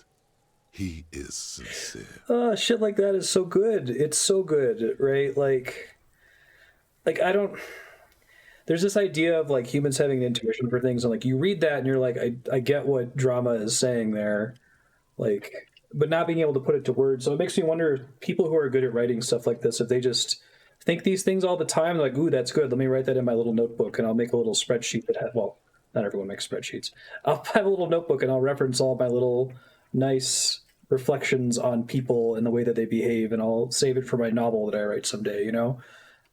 he is sincere. Shit like that is so good. It's so good, right? Like I don't. There's this idea of like humans having an intuition for things, and like you read that and you're like, I get what drama is saying there, like, but not being able to put it to words. So it makes me wonder if people who are good at writing stuff like this, if they just think these things all the time, like, ooh, that's good. Let me write that in my little notebook, and I'll make a little spreadsheet that has, well, not everyone makes spreadsheets. I'll have a little notebook and I'll reference all my little nice reflections on people and the way that they behave, and I'll save it for my novel that I write someday. You know,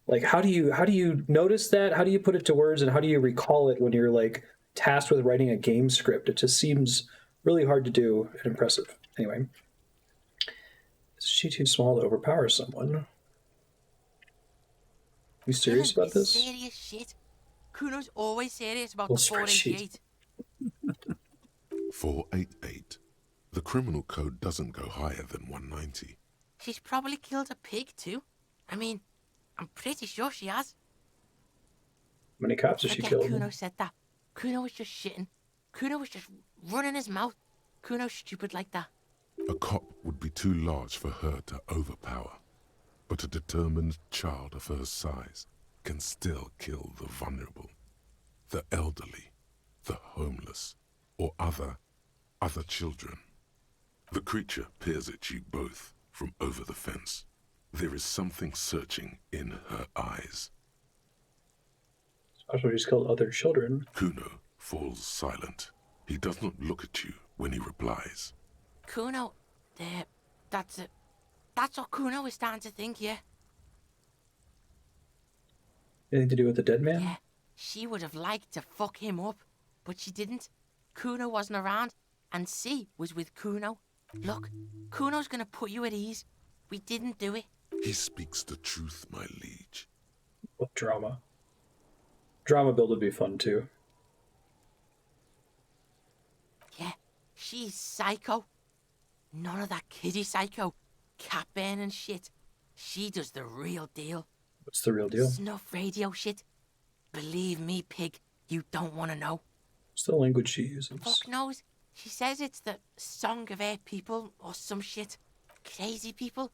like how do you notice that? How do you put it to words, and how do you recall it when you're like tasked with writing a game script? It just seems really hard to do and impressive. Anyway, is she too small to overpower someone? You serious about this? Serious shit. Kuno's always serious about Little the spreadsheet. 488. 488. The criminal code doesn't go higher than 190. She's probably killed a pig too. I mean, I'm pretty sure she has. How many cops has she Forget killed? Kuno said that. Kuno was just shitting. Kuno was just running his mouth. Kuno's stupid like that. A cop would be too large for her to overpower, but a determined child of her size can still kill the vulnerable, the elderly, the homeless, or other children. The creature peers at you both from over the fence. There is something searching in her eyes. Especially she's killed other children. Kuno falls silent. He does not look at you when he replies. Kuno, there, that's it. That's what Kuno is starting to think, yeah. Anything to do with the dead man? Yeah, she would have liked to fuck him up, but she didn't. Kuno wasn't around, and C was with Kuno. Look, Kuno's gonna put you at ease. We didn't do it. He speaks the truth, my liege. What drama? Drama build would be fun too. Yeah, she's psycho. None of that kiddie psycho, cat burning shit. She does the real deal. What's the real deal? Snuff radio shit. Believe me, pig, you don't want to know. What's the language she uses? Fuck knows. She says it's the song of her people or some shit. Crazy people.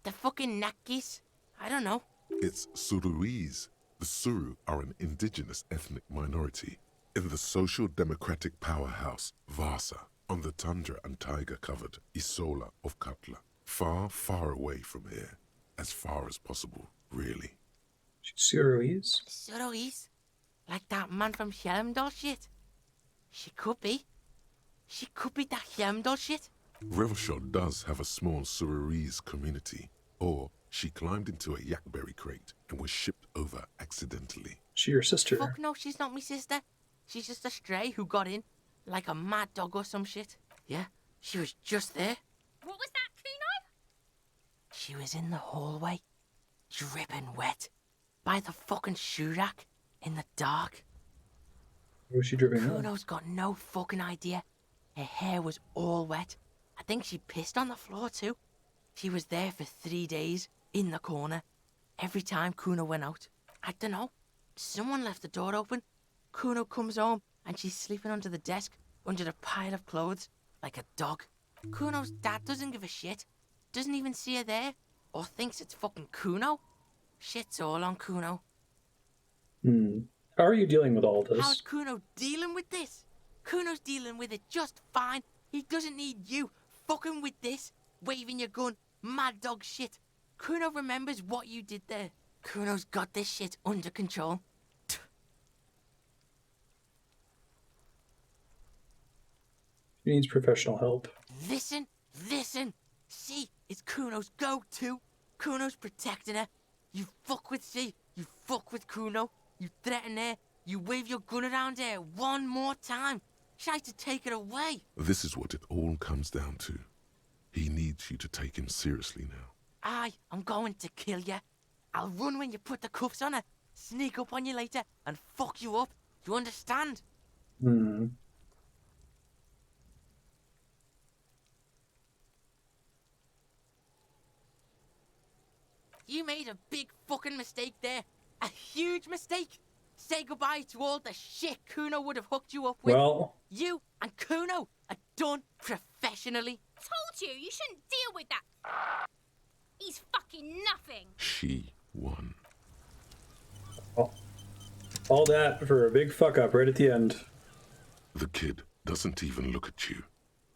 The fucking Nakis. I don't know. It's Suruese. The Suru are an indigenous ethnic minority in the social democratic powerhouse Vasa on the tundra and tiger-covered Isola of Katla. Far, far away from here. As far as possible, really. Suruese? Suruese? Like that man from Helmdall shit? She could be. She could be that Helmdall shit. Revelshot does have a small Suruese community, or she climbed into a yakberry crate and was shipped over accidentally. She your sister? Fuck no, she's not my sister. She's just a stray who got in, like a mad dog or some shit. Yeah, she was just there. What was that, Kuno? She was in the hallway, dripping wet, by the fucking shoe rack, in the dark. Where was she dripping on? Kuno's got no fucking idea. Her hair was all wet. I think she pissed on the floor too. She was there for 3 days, in the corner, every time Kuno went out. I don't know. Someone left the door open. Kuno comes home and she's sleeping under the desk, under a pile of clothes, like a dog. Kuno's dad doesn't give a shit. Doesn't even see her there, or thinks it's fucking Kuno. Shit's all on Kuno. How are you dealing with all this? How's Kuno dealing with this? Kuno's dealing with it just fine. He doesn't need you fucking with this, waving your gun, mad dog shit. Kuno remembers what you did there. Kuno's got this shit under control. She needs professional help. Listen. C is Kuno's go-to. Kuno's protecting her. You fuck with C, you fuck with Kuno. You threaten her, you wave your gun around her one more time. Try to take it away. This is what it all comes down to. He needs you to take him seriously now. I'm going to kill you. I'll run when you put the cuffs on her, sneak up on you later, and fuck you up. You understand? You made a big fucking mistake there. A huge mistake. Say goodbye to all the shit Kuno would have hooked you up with. Well, you and Kuno are done professionally. Told you, you shouldn't deal with that. He's fucking nothing. She won. All that for a big fuck up right at the end. The kid doesn't even look at you.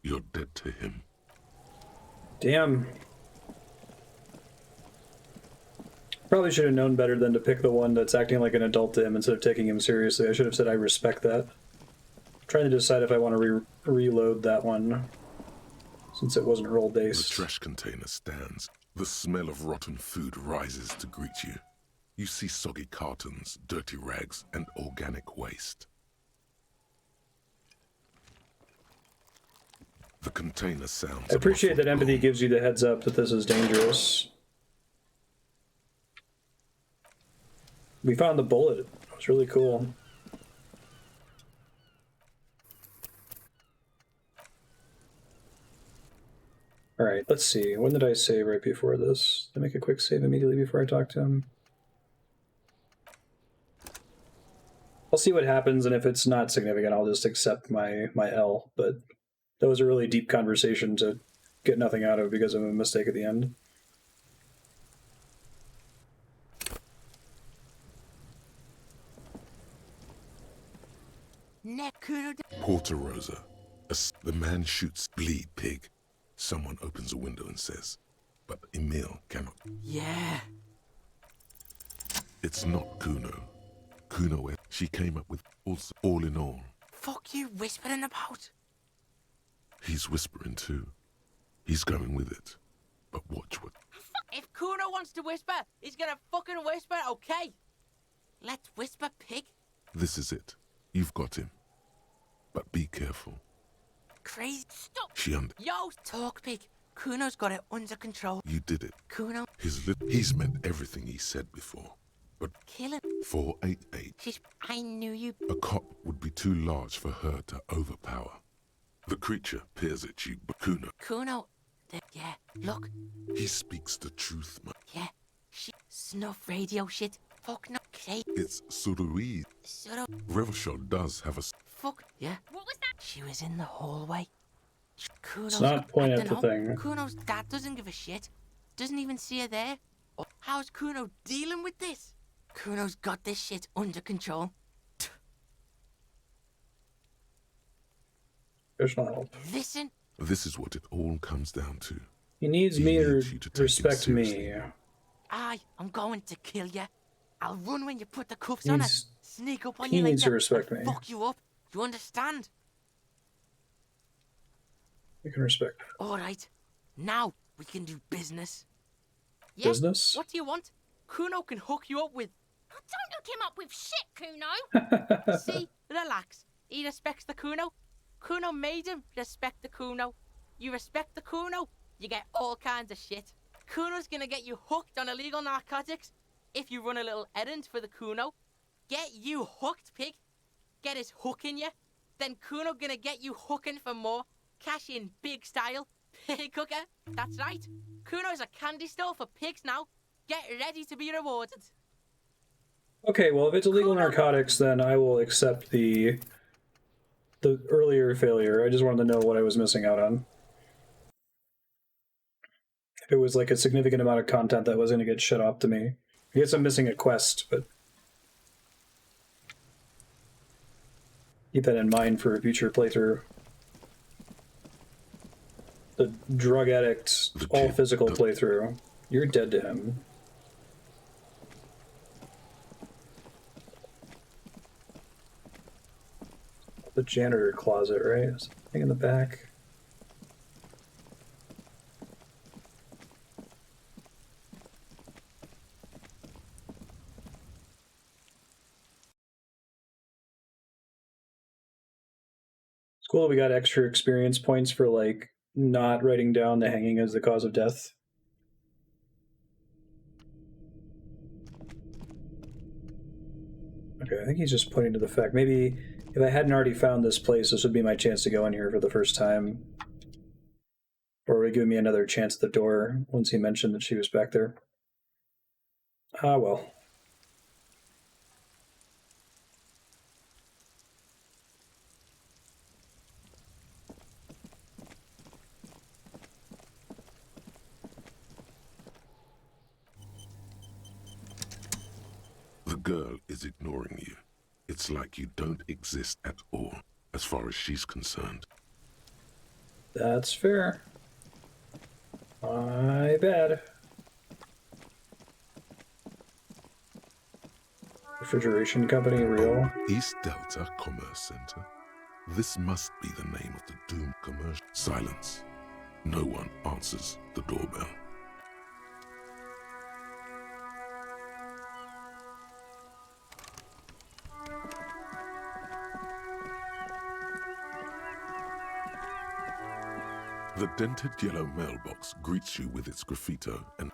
You're dead to him. Damn. Probably should have known better than to pick the one that's acting like an adult to him instead of taking him seriously. I should have said I respect that. I'm trying to decide if I want to reload that one, since it wasn't role-based. The trash container stands. The smell of rotten food rises to greet you. You see soggy cartons, dirty rags, and organic waste. The container sounds. I appreciate that empathy gives you the heads up that this is dangerous. We found the bullet. It was really cool. Alright, let's see. When did I save right before this? Did I make a quick save immediately before I talk to him? I'll see what happens, and if it's not significant, I'll just accept my L. But that was a really deep conversation to get nothing out of because of a mistake at the end. Porter Rosa. The man shoots bleed pig. Someone opens a window and says, but Emil cannot. Yeah. It's not Kuno. Kuno, she came up with all in all. Fuck you whispering about? He's whispering too. He's going with it. But watch what. If Kuno wants to whisper, he's gonna fucking whisper, okay? Let's whisper, pig. This is it. You've got him. But be careful. Crazy. Stop. Yo, talk, pig. Kuno's got it under control. You did it. Kuno. He's meant everything he said before. But kill him. 488. I knew you. A cop would be too large for her to overpower. The creature peers at you, but Kuno. Yeah, look. He speaks the truth, man. Yeah. Snuff radio shit. Fuck no. It's Surui. Revelshot does have a... Fuck. Yeah. What was that? She was in the hallway. It's not point at the thing. Kuno's dad doesn't give a shit. Doesn't even see her there. How's Kuno dealing with this? Kuno's got this shit under control. There's no help. Listen. This is what it all comes down to. He needs me to respect me. I'm going to kill you. I'll run when you put the cuffs on her. Sneak up on he you like needs to respect me. Fuck you up. You understand? You can respect. All right. Now we can do business. Yeah? Business? What do you want? Kuno can hook you up with... Don't hook him up with shit, Kuno. See? Relax. He respects the Kuno. Kuno made him respect the Kuno. You respect the Kuno, you get all kinds of shit. Kuno's gonna get you hooked on illegal narcotics if you run a little errand for the Kuno. Get you hooked, pig. Get his hook in you. Then Kuno gonna get you hooking for more. Cash in big style. Pig hooker. That's right. Kuno's a candy store for pigs now. Get ready to be rewarded. Okay, well, if it's illegal narcotics, then I will accept the earlier failure. I just wanted to know what I was missing out on. If it was like a significant amount of content that was going to get shut off to me. I guess I'm missing a quest, but keep that in mind for a future playthrough. The drug addict, all physical playthrough. You're dead to him. The janitor closet, right? There's something in the back. It's cool that we got extra experience points for, like, not writing down the hanging as the cause of death. Okay, I think he's just pointing to the fact. Maybe if I hadn't already found this place, this would be my chance to go in here for the first time. Or would it give me another chance at the door once he mentioned that she was back there? Ah, well. girl is ignoring you. It's like you don't exist at all, as far as she's concerned. That's fair. My bad. Refrigeration company, real? East Delta Commerce Center. This must be the name of the doomed commercial. Silence. No one answers the doorbell. The dented yellow mailbox greets you with its graffito and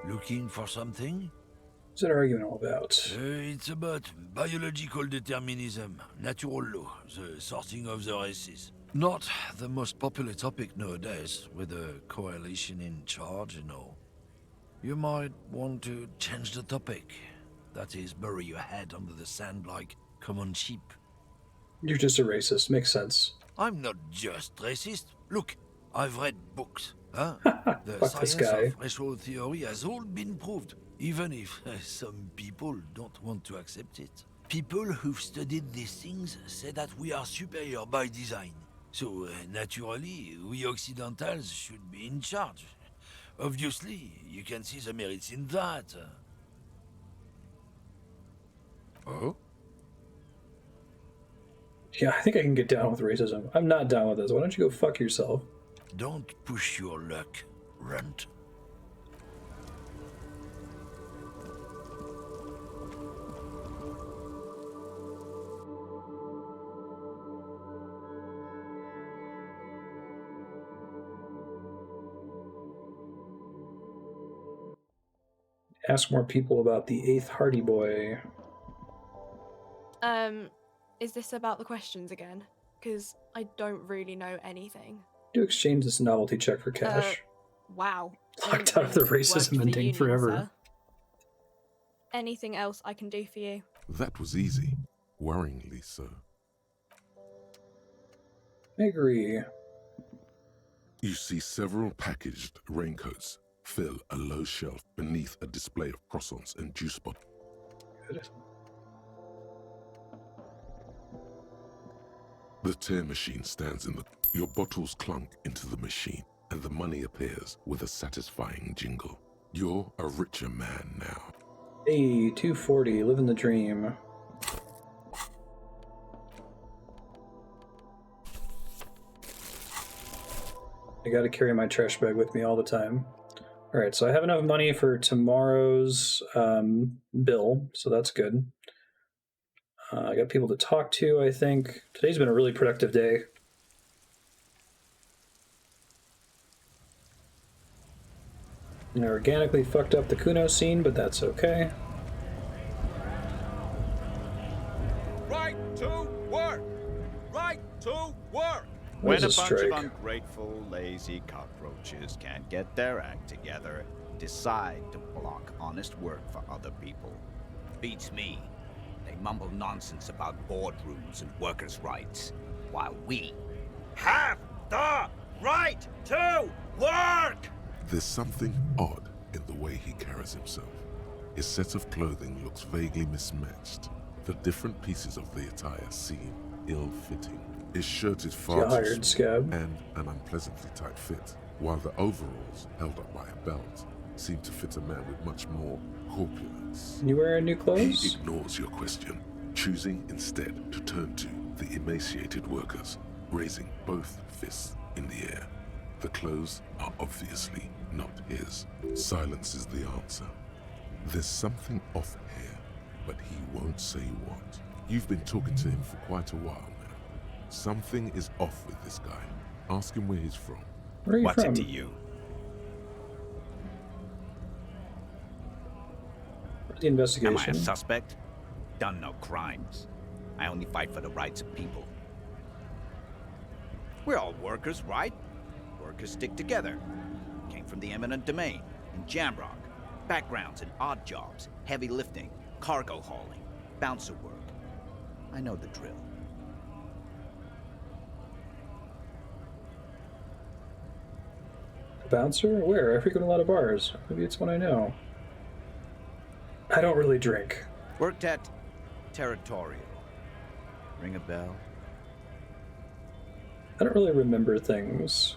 Looking for something? What's that argument all about? It's about biological determinism, natural law, the sorting of the races. Not the most popular topic nowadays, with the coalition in charge and all. You might want to change the topic. That is, bury your head under the sand like common sheep. You're just a racist. Makes sense. I'm not just racist. Look, I've read books. Huh? The Fuck this science guy. of racial theory has all been proved, even if some people don't want to accept it. People who've studied these things say that we are superior by design. So, naturally, we Occidentals should be in charge. Obviously, you can see the merits in that. Oh? Yeah, I think I can get down with racism. I'm not down with this. Why don't you go fuck yourself? Don't push your luck, runt. Ask more people about the 8th Hardy Boy. Is this about the questions again? Because I don't really know anything. Do exchange this novelty check for cash. Wow. Locked out of the racism ending forever. Sir. Anything else I can do for you? That was easy. Worryingly so. I agree. You see several packaged raincoats fill a low shelf beneath a display of croissants and juice bottles. Good. The tear machine stands in the... Your bottles clunk into the machine, and the money appears with a satisfying jingle. You're a richer man now. Hey, 240, living the dream. I gotta carry my trash bag with me all the time. Alright, so I have enough money for tomorrow's bill, so that's good. I got people to talk to, I think. Today's been a really productive day. And I organically fucked up the Kuno scene, but that's okay. Right to work! Right to work! When When a a bunch strike? of ungrateful, lazy cockroaches can't get their act together, decide to block honest work for other people. Beats me. They mumble nonsense about boardrooms and workers' rights, while we have the right to work! There's something odd in the way he carries himself. His set of clothing looks vaguely mismatched. The different pieces of the attire seem ill-fitting. His shirt is far too Hired, small Scab. and an unpleasantly tight fit, while the overalls, held up by a belt, seem to fit a man with much more corpulence. You wearing new He clothes? ignores your question, choosing instead to turn to the emaciated workers, raising both fists in the air. The clothes are obviously not his. Silence is the answer. There's something off here, but he won't say what. You've been talking to him for quite a while now. Something is off with this guy. Ask him where he's from. Where are you What's from? it to you? The investigation. Am I a suspect? Done no crimes. I only fight for the rights of people. We're all workers, right? workers stick together. Came from the eminent domain in Jamrock. Backgrounds in odd jobs, heavy lifting, cargo hauling, bouncer work. I know the drill. Bouncer? Where? I frequent a lot of bars. Maybe it's one I know. I don't really drink. Worked at Territorial. Ring a bell? I don't really remember things.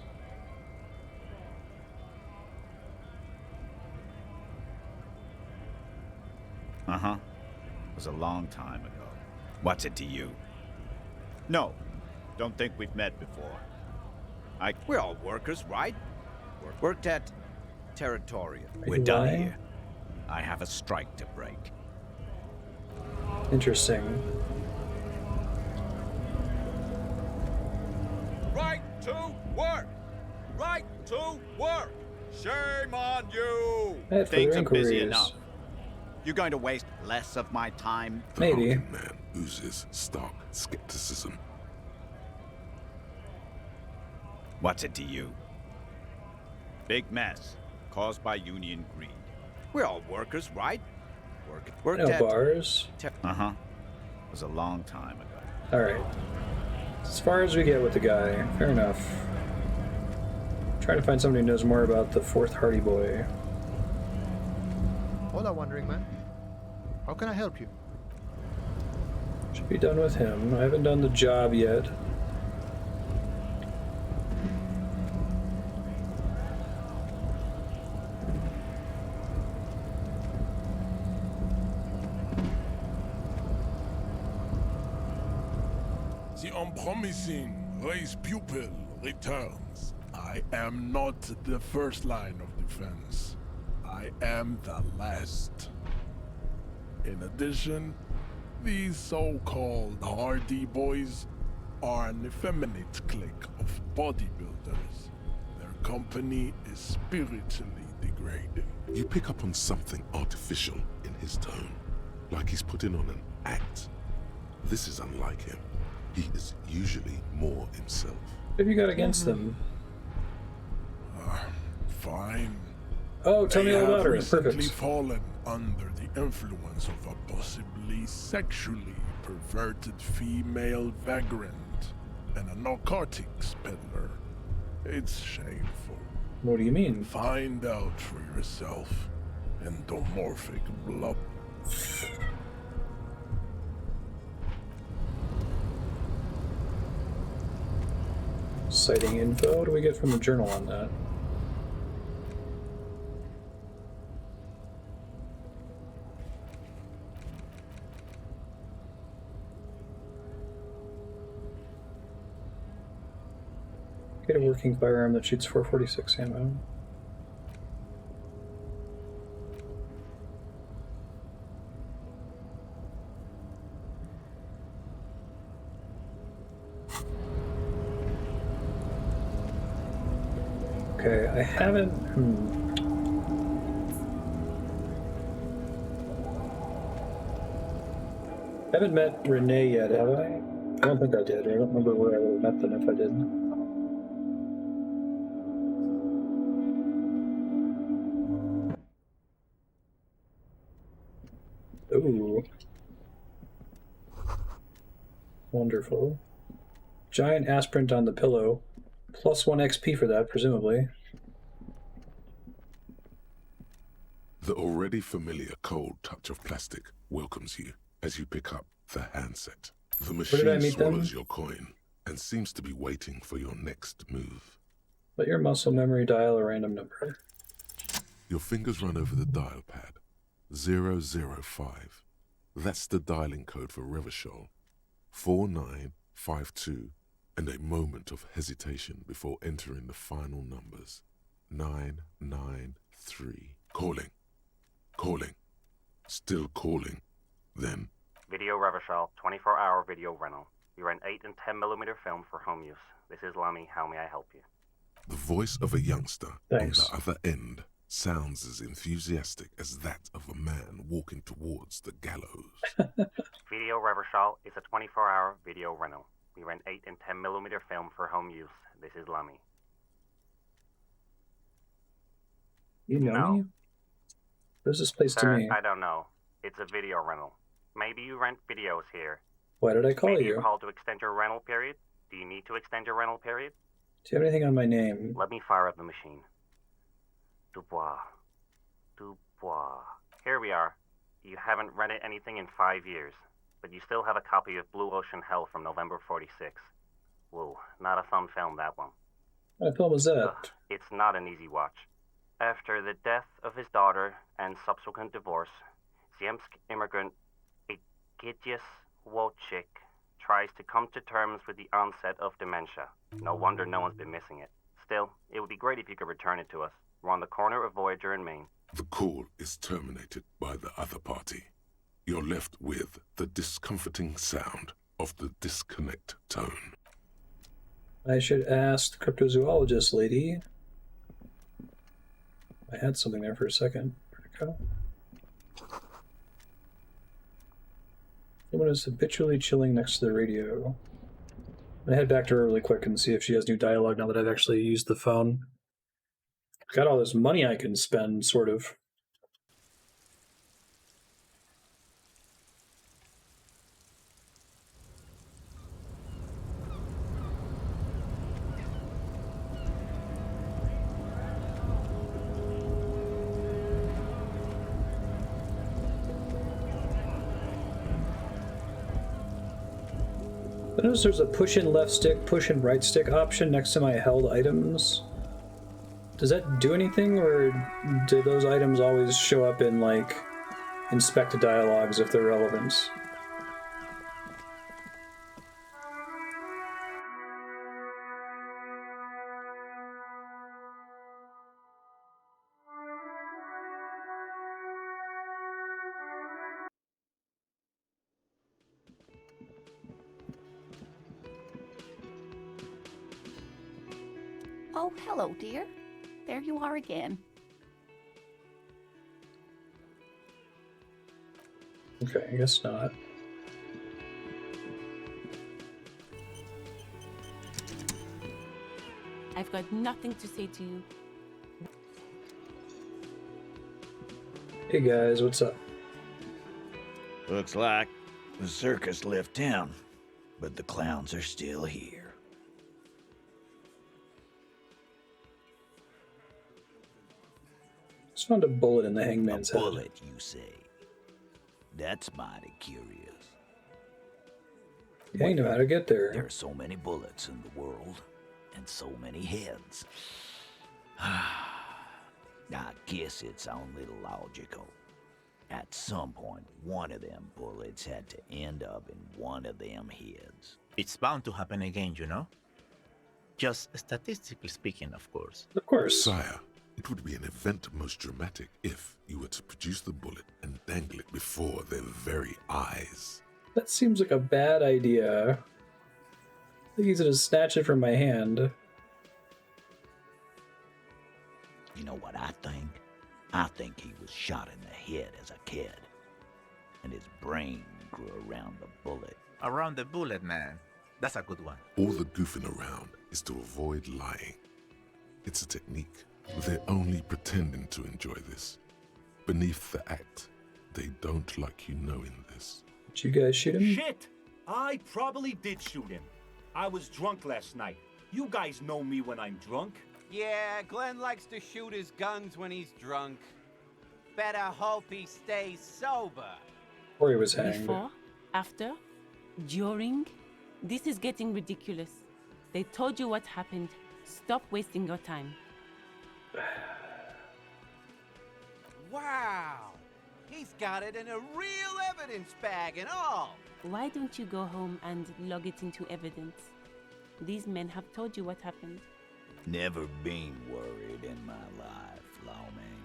Uh-huh. It was a long time ago. What's it to you? No, don't think we've met before. We're all workers, right? Worked at Territorial. We're done here. I have a strike to break. Interesting. Right to work! Right to work! Shame on you! Things are busy enough. You're going to waste less of my time? Maybe. The man oozes stark skepticism. What's it to you? Big mess caused by union greed. We're all workers, right? Worked No at bars. Uh-huh. It was a long time ago. Alright. As far as we get with the guy, fair enough. Trying to find somebody who knows more about the fourth Hardy Boy. Hola, Wandering Man. How can I help you? Should be done with him. I haven't done the job yet. The unpromising race pupil returns. I am not the first line of defense. I am the last. In addition, these so-called Hardy Boys are an effeminate clique of bodybuilders. Their company is spiritually degrading. You pick up on something artificial in his tone, like he's putting on an act. This is unlike him. He is usually more himself. What have you got against them? Fine. Oh, tell me all about her. Recently Perfect. fallen under the influence of a possibly sexually perverted female vagrant and a narcotics peddler. It's shameful. What do you mean? Find out for yourself. Endomorphic blob. Sighting info. What do we get from the journal on that? Get a working firearm that shoots 446 ammo. Okay, I haven't... I haven't met Renee yet, have I? I don't think I did. I don't remember where I would have met them if I didn't. Ooh. Wonderful. Giant ass print on the pillow. +1 XP for that, presumably. The already familiar cold touch of plastic welcomes you as you pick up the handset. The machine swallows your coin and seems to be waiting for your next move. Let your muscle memory dial a random number. Your fingers run over the dial pad. 005. That's the dialing code for Revachol. 4952. And a moment of hesitation before entering the final numbers. 993. Calling. Calling. Still calling. Then. Video Revachol, 24-hour video rental. We rent 8 and 10mm film for home use. This is Lummy. How may I help you? The voice of a youngster Thanks. on the other end sounds as enthusiastic as that of a man walking towards the gallows. Video Revachol is a 24-hour video rental. We rent 8 and 10mm film for home use. This is Lummy. You know No. me? Where's this place to Sir, me? I don't know. It's a video rental. Maybe you rent videos here. Why did I call Maybe you? you called to extend your rental period? Do you need to extend your rental period? Do you have anything on my name? Let me fire up the machine. Dubois. Dubois. Here we are. You haven't rented anything in 5 years, but you still have a copy of Blue Ocean Hell from November '46. Whoa, not a fun film, that one. What film was that? Ugh, it's not an easy watch. After the death of his daughter and subsequent divorce, Ziemsk immigrant Egidius Wojcik tries to come to terms with the onset of dementia. No wonder no one's been missing it. Still, it would be great if you could return it to us. We're on the corner of Voyager and Maine. The call is terminated by the other party. You're left with the discomforting sound of the disconnect tone. I should ask the cryptozoologist lady. I had something there for a second. Where'd it go? Someone is habitually chilling next to the radio. I'm gonna head back to her really quick and see if she has new dialogue now that I've actually used the phone. I've got all this money I can spend, sort of. I notice there's a push in left stick, push in right stick option next to my held items. Does that do anything, or do those items always show up in, like, inspect dialogues if they're relevant? Oh, hello, dear. There you are again. Okay, I guess not. I've got nothing to say to you. Hey guys, what's up? Looks like the circus left town, but the clowns are still here. Just found a bullet in the hangman's head. Bullet, you say? That's mighty curious. Yeah, you know how to get there. There are so many bullets in the world, and so many heads. I guess it's only logical. At some point, one of them bullets had to end up in one of them heads. It's bound to happen again, you know? Just statistically speaking, of course. Of course. Sire, it would be an event most dramatic if you were to produce the bullet and dangle it before their very eyes. That seems like a bad idea. I think he's gonna snatch it from my hand. You know what I think? I think he was shot in the head as a kid, and his brain grew around the bullet. Around the bullet, man. That's a good one. All the goofing around is to avoid lying. It's a technique. They're only pretending to enjoy this. Beneath the act, they don't like you knowing this. Did you guys shoot him? Shit! I probably did shoot him. I was drunk last night. You guys know me when I'm drunk. Yeah, Glenn likes to shoot his guns when he's drunk. Better hope he stays sober. Or he was hanged. Before, after, during. This is getting ridiculous. They told you what happened. Stop wasting your time. Wow! He's got it in a real evidence bag and all. Why don't you go home and log it into evidence? These men have told you what happened. Never been worried in my life, Lawman.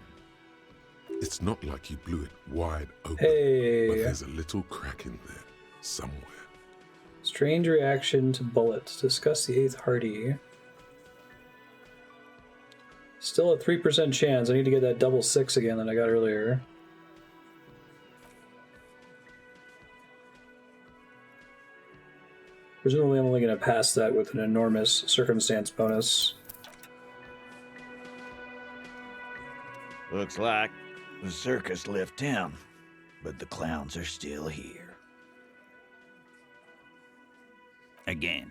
It's not like you blew it wide open, Hey. but there's a little crack in there somewhere. Strange reaction to bullets. Discuss the 8th Hardy. Still a 3% chance. I need to get that double 6 again that I got earlier. Presumably I'm only going to pass that with an enormous circumstance bonus. Looks like the circus left town, but the clowns are still here. Again,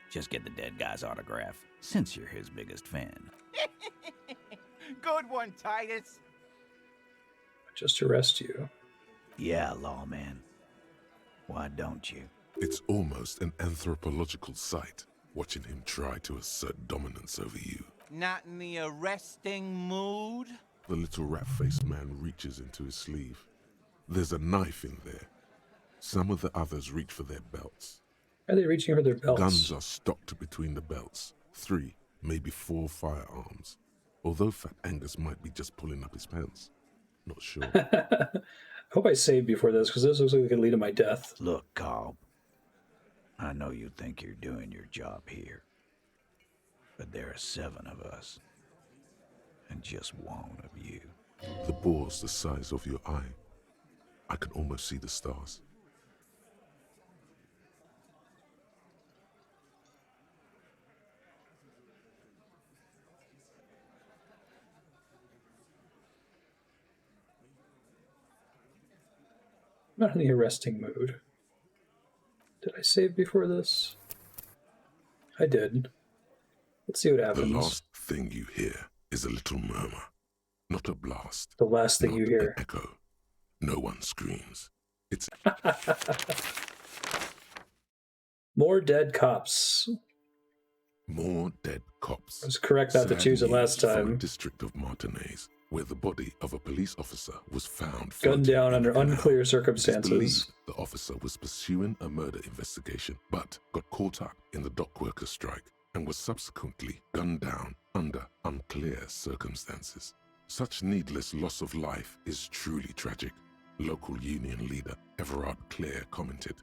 just get the dead guy's autograph, since you're his biggest fan. Good one, Titus. Just arrest you. Yeah, lawman. Why don't you? It's almost an anthropological sight, watching him try to assert dominance over you. Not in the arresting mood? The little rat-faced man reaches into his sleeve. There's a knife in there. Some of the others reach for their belts. Are they reaching for their belts? Guns are stocked between the belts. 3, maybe 4 firearms. Although Fat Angus might be just pulling up his pants. Not sure. I hope I saved before this, because this looks like it could lead to my death. Look, Cobb. I know you think you're doing your job here. But there are 7 of us. And just 1 of you. The bore's the size of your eye. I can almost see the stars. Not in the arresting mood. Did I save before this? I did. Let's see what happens. The last thing you hear is a little murmur. Not a blast. The last thing you hear. An echo. No one screams. It's... More dead cops. More dead cops. I was correct not to choose it last From time. the district of Martinez, where the body of a police officer was found Gunned down under in a canal. unclear It is circumstances. believed the officer was pursuing a murder investigation, but got caught up in the dock workers' strike and was subsequently gunned down under unclear circumstances. Such needless loss of life is truly tragic, local union leader Evrart commented,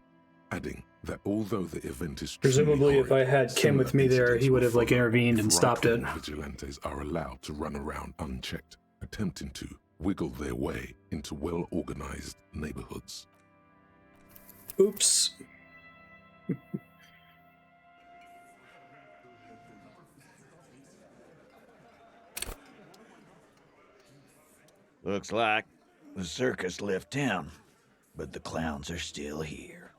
adding that although the event is Presumably, if horrid, I had Kim with me there, he would have like intervened and stopped it. vigilantes are allowed to run around unchecked, attempting to wiggle their way into well-organized neighborhoods. Oops. Looks like the circus left town, but the clowns are still here.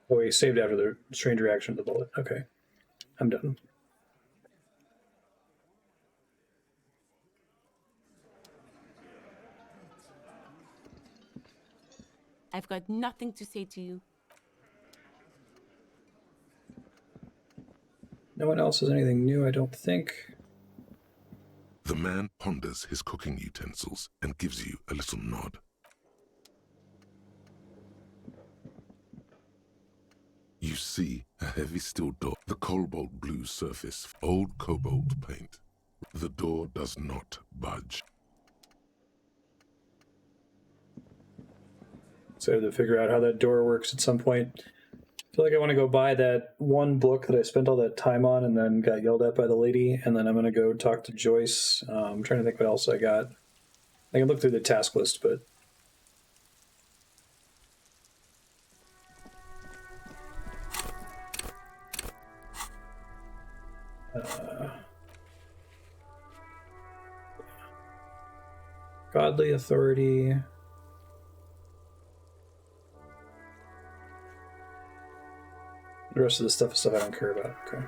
Oh, he saved after the strange reaction to the bullet. Okay. I'm done. I've got nothing to say to you. No one else has anything new, I don't think. The man ponders his cooking utensils and gives you a little nod. You see a heavy steel door, the cobalt blue surface, old cobalt paint. The door does not budge. So I have to figure out how that door works at some point. I feel like I want to go buy that one book that I spent all that time on and then got yelled at by the lady, and then I'm going to go talk to Joyce. I'm trying to think what else I got. I can look through the task list, but... Godly authority... The rest of the stuff is stuff I don't care about. Okay.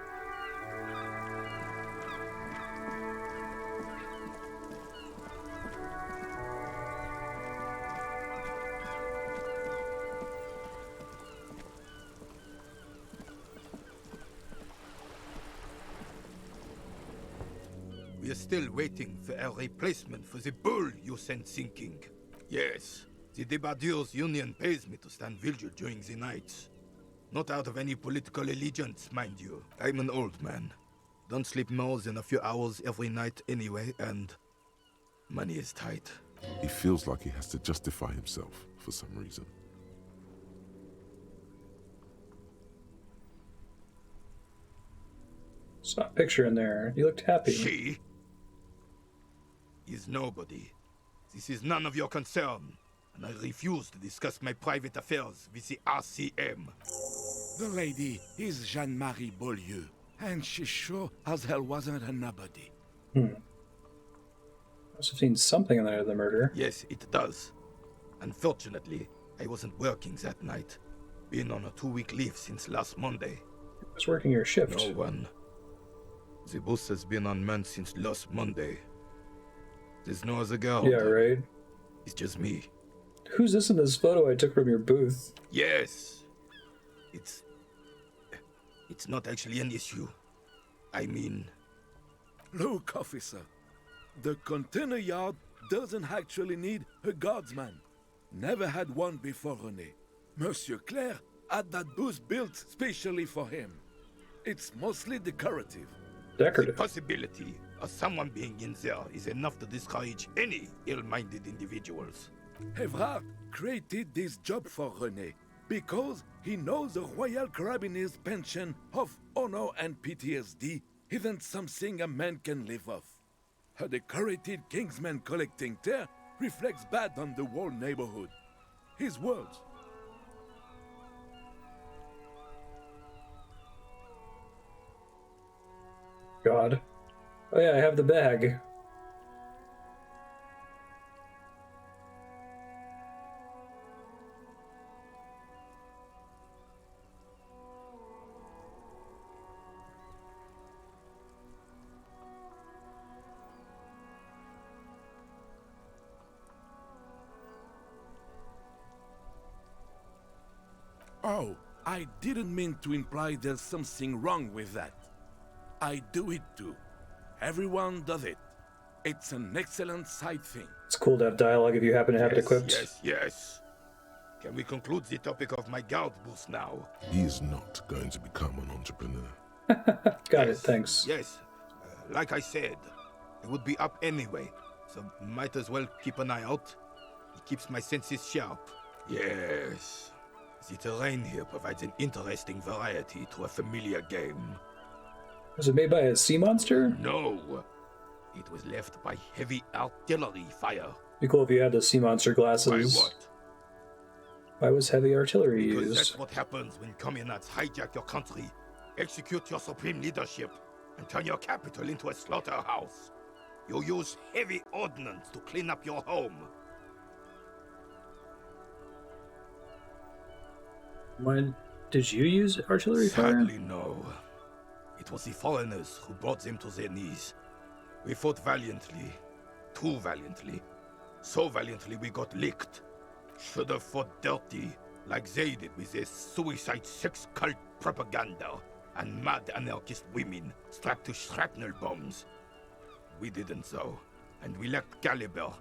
We are still waiting for a replacement for the bull you sent sinking. Yes, the Debardeurs Union pays me to stand vigil during the nights. Not out of any political allegiance, mind you. I'm an old man. Don't sleep more than a few hours every night anyway, and money is tight. He feels like he has to justify himself for some reason. Saw a picture in there. You looked happy. She is nobody. This is none of your concern, and I refuse to discuss my private affairs with the RCM. The lady is Jeanne-Marie Beaulieu, And she sure as hell wasn't a nobody. Must have seen something in there of the murder. Yes, it does. Unfortunately, I wasn't working that night. Been on a 2-week leave since last Monday. Who was working your shift? No one. The boss has been on man since last Monday. There's no other girl. Yeah, right. It's just me. Who's this in this photo I took from your booth? Yes. It's not actually an issue. I mean... Look, officer. The container yard doesn't actually need a guardsman. Never had one before René. Monsieur Claire had that booth built specially for him. It's mostly decorative. Decorative. The possibility of someone being in there is enough to discourage any ill-minded individuals. Evrart created this job for René because he knows the Royal Carabinier's pension of honor and PTSD isn't something a man can live off. A decorated Kingsman collecting tear reflects bad on the whole neighborhood. His words. God. Oh yeah, I have the bag. Oh, I didn't mean to imply there's something wrong with that. I do it too. Everyone does it. It's an excellent side thing. It's cool to have dialogue if you happen to have it equipped. Yes. Can we conclude the topic of my guard boost now? He is not going to become an entrepreneur. Got it, thanks. Yes. Like I said, it would be up anyway, so might as well keep an eye out. It keeps my senses sharp. Yes. The terrain here provides an interesting variety to a familiar game. Was it made by a sea monster? No. It was left by heavy artillery fire. Be cool if you had the sea monster glasses. By what? Why was heavy artillery Because used? that's what happens when communards hijack your country, execute your supreme leadership, and turn your capital into a slaughterhouse. You use heavy ordnance to clean up your home. When did you use artillery fire? Sadly, no. It was the foreigners who brought them to their knees. We fought valiantly. Too valiantly. So valiantly we got licked. Should have fought dirty, like they did with their suicide sex cult propaganda and mad anarchist women strapped to shrapnel bombs. We didn't so, and we lacked caliber.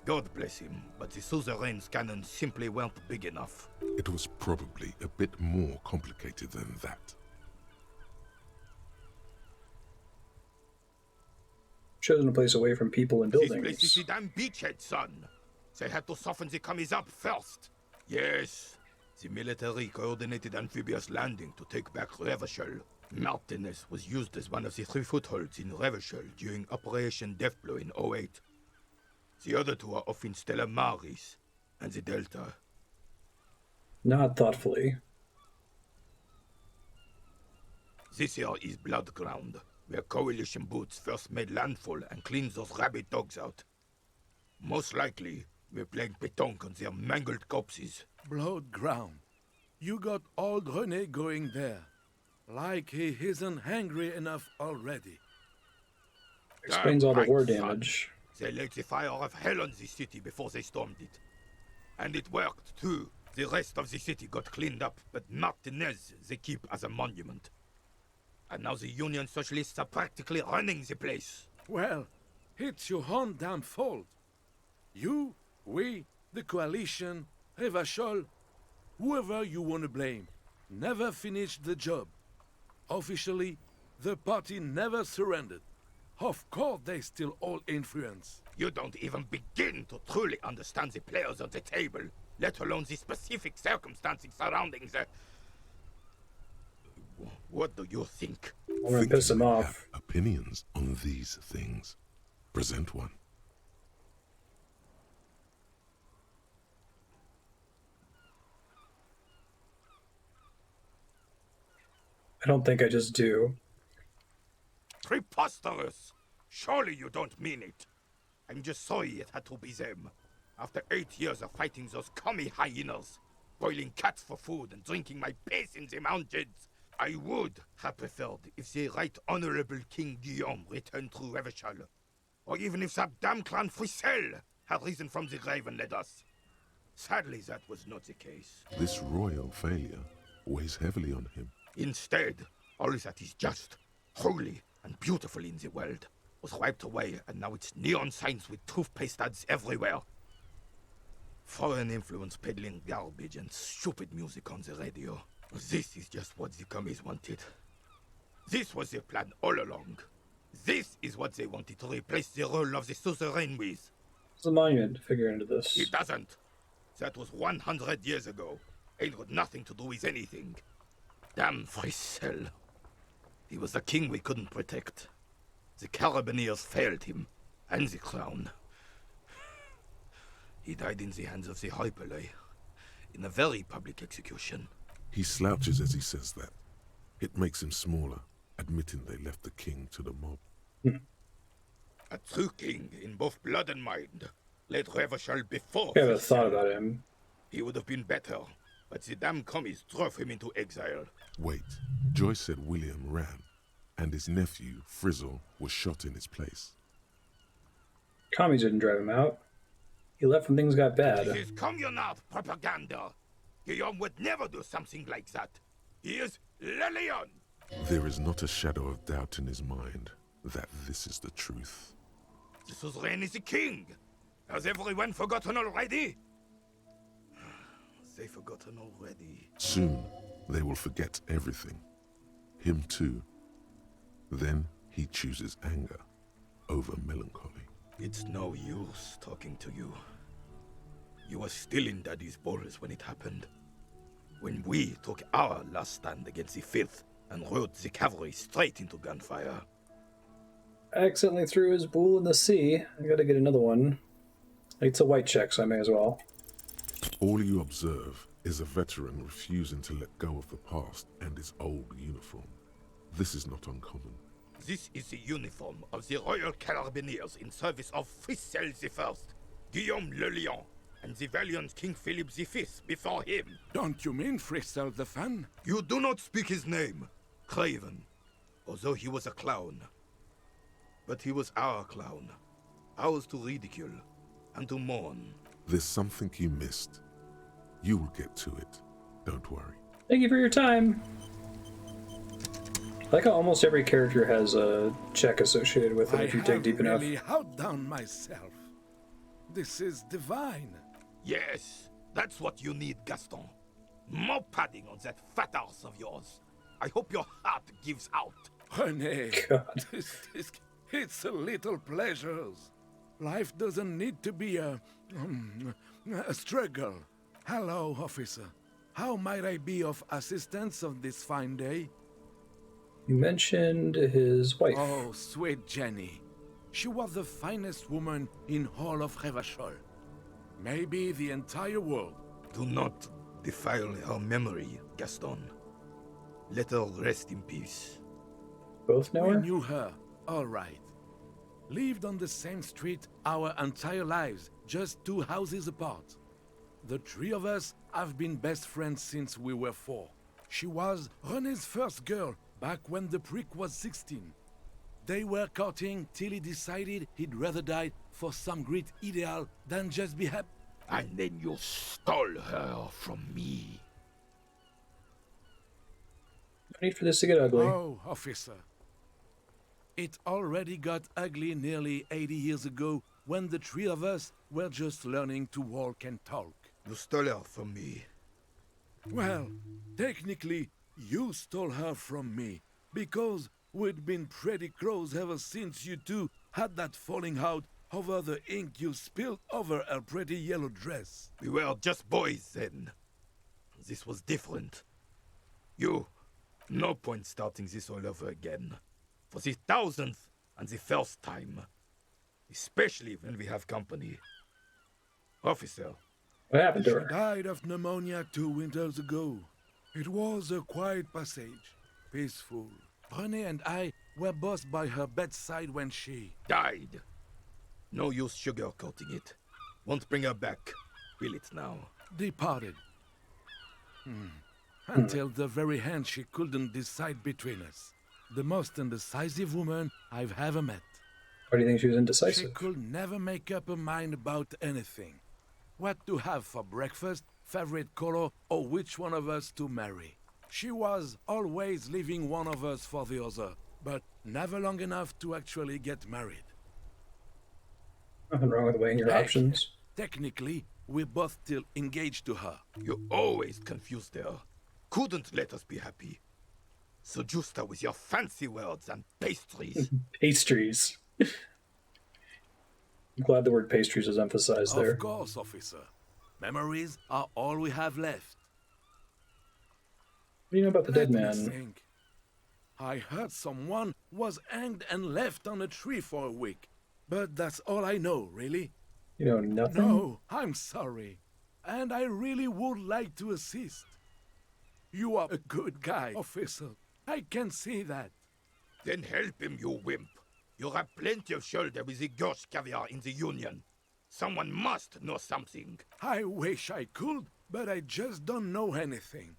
God bless him, but the suzerain's cannons simply weren't big enough. It was probably a bit more complicated than that. Chosen a place away from people and This buildings. place is the damn beachhead, son. They had to soften the commies up first. Yes, the military coordinated amphibious landing to take back Revachol. Martinez was used as one of the 3 footholds in Revachol during Operation Deathblow in 08. The other 2 are off in Stella Maris and the Delta. Not thoughtfully. This here is Blood Ground, where Coalition boots first made landfall and cleaned those rabid dogs out. Most likely, we're playing pétanque on their mangled corpses. Blood ground. You got old René going there. Like he isn't hungry enough already. Explains all the war Son. damage. They laid the fire of hell on the city before they stormed it. And it worked, too. The rest of the city got cleaned up, but Martinez they keep as a monument. And now the Union Socialists are practically running the place. Well, it's your own damn fault. You, we, the coalition, Revachol, whoever you want to blame, never finished the job. Officially, the party never surrendered. Of course they still all influence. You don't even begin to truly understand the players on the table, let alone the specific circumstances surrounding the... What do you think? I'm gonna piss him off. Opinions on these things. Present one. I don't think I just do. Preposterous! Surely you don't mean it. I'm just sorry it had to be them. After 8 years of fighting those commie hyenas, boiling cats for food and drinking my piss in the mountains, I would have preferred if the Right Honorable King Guillaume returned to Revachol, or even if that damn clan Frisel had risen from the grave and led us. Sadly, that was not the case. This royal failure weighs heavily on him. Instead, all that is just, holy, and beautiful in the world was wiped away, and now it's neon signs with toothpaste ads everywhere. Foreign influence peddling garbage and stupid music on the radio. This is just what the commies wanted. This was their plan all along. This is what they wanted to replace the role of the suzerain with. What's the monument figure into this? It doesn't. That was 100 years ago. Ain't got nothing to do with anything. Damn Frisel. He was the king we couldn't protect. The Carabineers failed him, and the crown. He died in the hands of the Hyperlay, in a very public execution. He slouches as he says that. It makes him smaller, admitting they left the king to the mob. A true king in both blood and mind led Revachol before. I haven't thought about him. He would have been better, but the damn commies drove him into exile. Wait, Joyce said William ran, and his nephew, Frizzle, was shot in his place. Commies didn't drive him out. He left when things got bad. This is communard propaganda. Guillaume would never do something like that. He is Le Lion. There is not a shadow of doubt in his mind that this is the truth. The suzerain is the king. Has everyone forgotten already? They've forgotten already. Soon, they will forget everything. Him too. Then he chooses anger over melancholy. It's no use talking to you. You were still in Daddy's borders when it happened. When we took our last stand against the Filth and rode the cavalry straight into gunfire. I accidentally threw his bull in the sea. I gotta get another one. It's a white check, so I may as well. All you observe is a veteran refusing to let go of the past and his old uniform. This is not uncommon. This is the uniform of the Royal Carabineers in service of Frisel I, Guillaume Le Lion, and the valiant King Philip V before him. Don't you mean Frisel the Fan? You do not speak his name, Craven, although he was a clown. But he was our clown, ours to ridicule and to mourn. There's something you missed. You will get to it. Don't worry. Thank you for your time. I like how almost every character has a check associated with it if you dig deep enough. I have really outdone myself. This is divine. Yes, that's what you need, Gaston. More padding on that fat arse of yours. I hope your heart gives out. René, it's a little pleasures. Life doesn't need to be a struggle. Hello, officer. How might I be of assistance on this fine day? You mentioned his wife. Oh, sweet Jenny. She was the finest woman in all of Revachol. Maybe the entire world. Do not defile her memory, Gaston. Let her rest in peace. Both know her? We knew her, all right. Lived on the same street our entire lives, just 2 houses apart. The 3 of us have been best friends since we were 4. She was René's first girl, back when the prick was 16. They were courting till he decided he'd rather die for some great ideal than just be happy. And then you stole her from me. No need for this to get ugly. Oh, officer. It already got ugly nearly 80 years ago when the 3 of us were just learning to walk and talk. You stole her from me. Well, technically, you stole her from me, because we'd been pretty close ever since you two had that falling out over the ink you spilled over her pretty yellow dress. We were just boys then. This was different. No point starting this all over again. For the 1000th and the first time. Especially when we have company. Officer. What happened to her? She died of pneumonia 2 winters ago. It was a quiet passage. peaceful. René and I were both by her bedside when she... died. No use sugarcoating it. Won't bring her back. Will it now? Departed. Until the very end she couldn't decide between us. The most indecisive woman I've ever met. Why do you think she was She indecisive? could never make up her mind about anything. What to have for breakfast, favorite color, or which one of us to marry. She was always leaving one of us for the other, but never long enough to actually get married. Nothing wrong with weighing your Heck, options. Technically, we're both still engaged to her. You always confused her. Couldn't let us be happy. So Justa with your fancy words and pastries. Pastries. I'm glad the word pastries is emphasized there. Of course, officer. Memories are all we have left. What do you know about the dead Let me man? think. I heard someone was hanged and left on a tree for a week. But that's all I know, really. You know nothing? No, I'm sorry. And I really would like to assist. You are a good guy, officer. I can see that. Then help him, you wimp. You have plenty of shoulder with the Gorge caviar in the Union. Someone must know something. I wish I could, but I just don't know anything.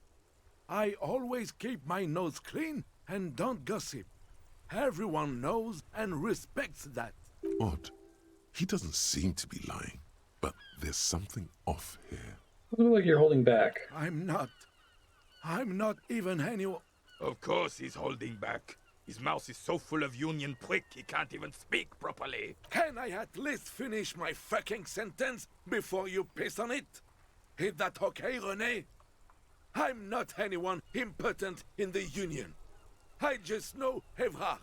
I always keep my nose clean and don't gossip. Everyone knows and respects that. Odd. He doesn't seem to be lying, but there's something off here. Doesn't look like you're holding back. I'm not even anyone. Of course he's holding back. His mouth is so full of Union prick he can't even speak properly. Can I at least finish my fucking sentence before you piss on it? Is that okay, René? I'm not anyone important in the Union. I just know Evrart.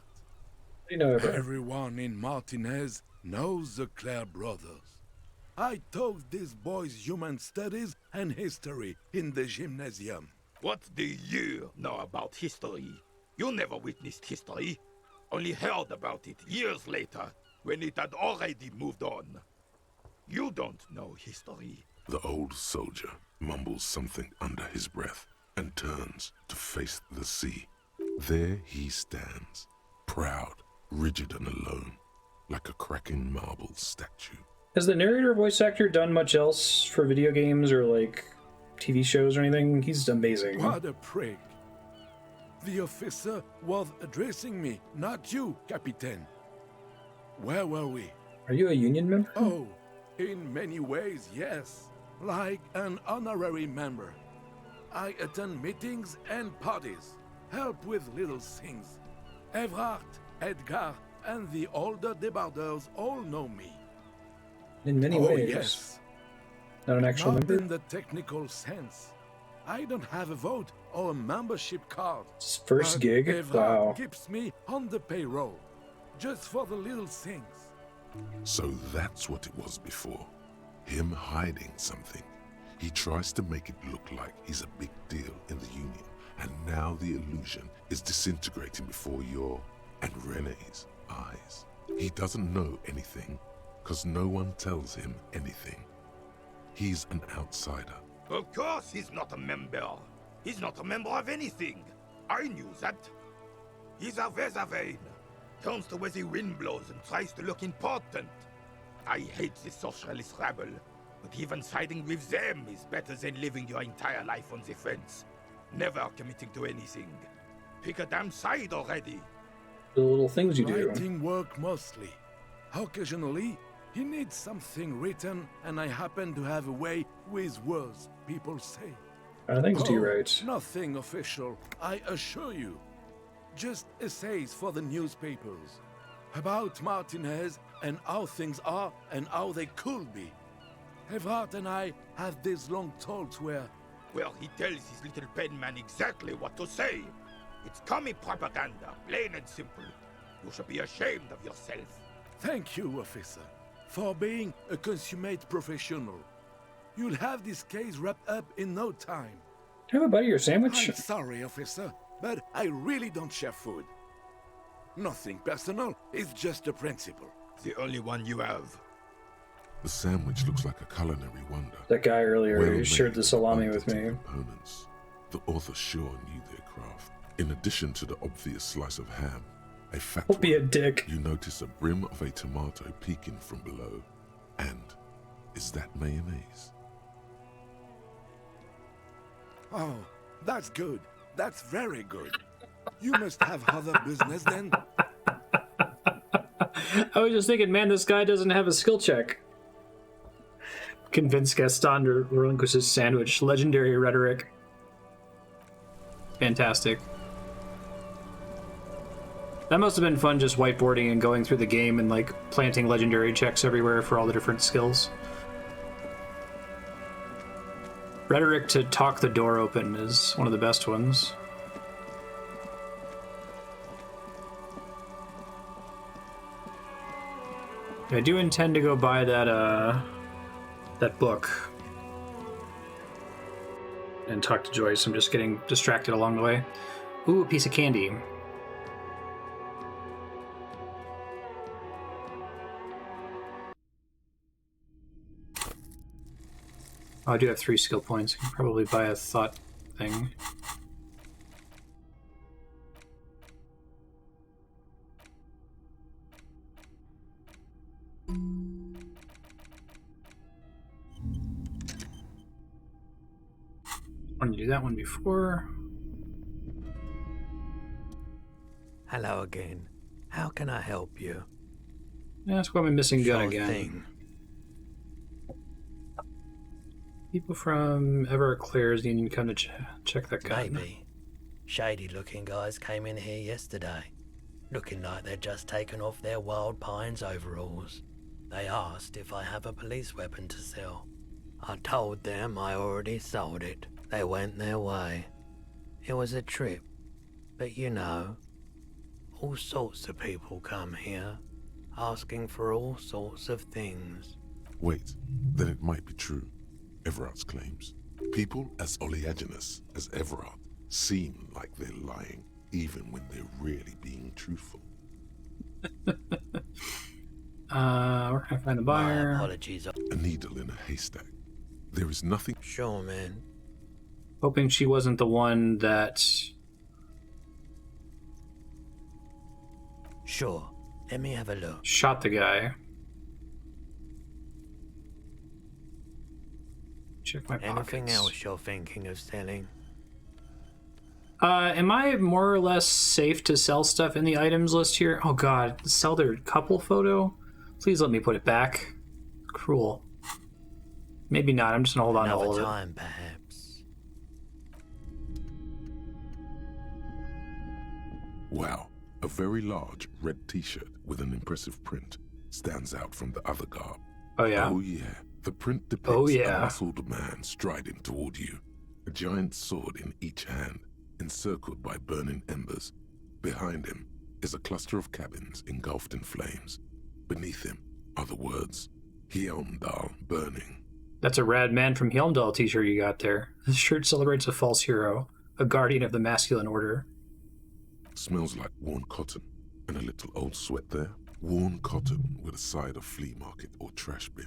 You know Evrart. Everyone in Martinez knows the Clare brothers. I taught these boys human studies and history in the gymnasium. What do you know about history? You never witnessed history, only heard about it years later, when it had already moved on. You don't know history. The old soldier mumbles something under his breath and turns to face the sea. There he stands, proud, rigid and alone, like a cracking marble statue. Has the narrator voice actor done much else for video games or like TV shows or anything? He's amazing. What a prig. The officer was addressing me, not you, Captain. Where were we? Are you a Union member? Oh, in many ways, yes. Like an honorary member. I attend meetings and parties, help with little things. Evrart, Edgar, and the older debarders all know me. In many ways. Yes. Not an actual Not member? in the technical sense. I don't have a vote or a membership card. His first but gig? Evrart Wow. keeps me on the payroll, just for the little things. So that's what it was before. Him hiding something. He tries to make it look like he's a big deal in the Union, and now the illusion is disintegrating before your and René's eyes. He doesn't know anything, because no one tells him anything. He's an outsider. Of course he's not a member. He's not a member of anything. I knew that. He's a Weservein. Turns to where the wind blows and tries to look important. I hate the socialist rabble, but even siding with them is better than living your entire life on the fence. Never committing to anything. Pick a damn side already. The little things you do. Writing work mostly. Occasionally, he needs something written, and I happen to have a way with words, people say. Things do you write? Nothing official, I assure you. Just essays for the newspapers. About Martinez and how things are and how they could be. Evrart and I have these long talks where... Well, he tells his little pen man exactly what to say. It's commie propaganda, plain and simple. You should be ashamed of yourself. Thank you, officer, for being a consummate professional. You'll have this case wrapped up in no time. Do you have a bite of your sandwich? I'm sorry, officer, but I really don't share food. Nothing personal, it's just a principle. The only one you have. The sandwich looks like a culinary wonder. That guy earlier Well who shared made, the salami with abundant me. in components. The author sure knew their craft. In addition to the obvious slice of ham, a fat Don't be a dick. You notice a brim of a tomato peeking from below. And is that mayonnaise? Oh, that's good. That's very good. You must have other business then. I was just thinking, man, this guy doesn't have a skill check. Convince Gaston to relinquish his sandwich. Legendary rhetoric. Fantastic. That must have been fun, just whiteboarding and going through the game and like planting legendary checks everywhere for all the different skills. Rhetoric to talk the door open is one of the best ones. I do intend to go buy that book and talk to Joyce. I'm just getting distracted along the way. Ooh, a piece of candy. Oh, I do have 3 skill points. I can probably buy a thought thing. Wanted to do that one before. Hello again. How can I help you? That's why I'm missing gun Sure again. thing. People from Evrart Claire's Union come to check that gun. Maybe. Shady-looking guys came in here yesterday, looking like they'd just taken off their Wild Pines overalls. They asked if I have a police weapon to sell. I told them I already sold it. They went their way. It was a trip, but you know, all sorts of people come here, asking for all sorts of things. Wait, then it might be true. Everart's claims. People as oleaginous as Evrart seem like they're lying, even when they're really being truthful. Where can I find the buyer? My apologies. A needle in a haystack. There is nothing. Sure, man. Hoping she wasn't the one that... Sure. Let me have a look. shot the guy. Check my Anything pockets. else you're thinking of selling? Am I more or less safe to sell stuff in the items list here? Oh god, sell their couple photo? Please let me put it back. Cruel. Maybe not, I'm just gonna hold on to all Another of it. time, perhaps. Wow, a very large red t-shirt with an impressive print stands out from the other garb. Oh yeah? Oh yeah. The print depicts Oh, a yeah. muscled man striding toward you, a giant sword in each hand, encircled by burning embers. Behind him is a cluster of cabins engulfed in flames. Beneath him are the words, Hjelmdal burning. That's a rad man from Hjelmdal t-shirt you got there. This shirt celebrates a false hero, a guardian of the masculine order. Smells like worn cotton, and a little old sweat there. Worn cotton with a side of flea market or trash bin.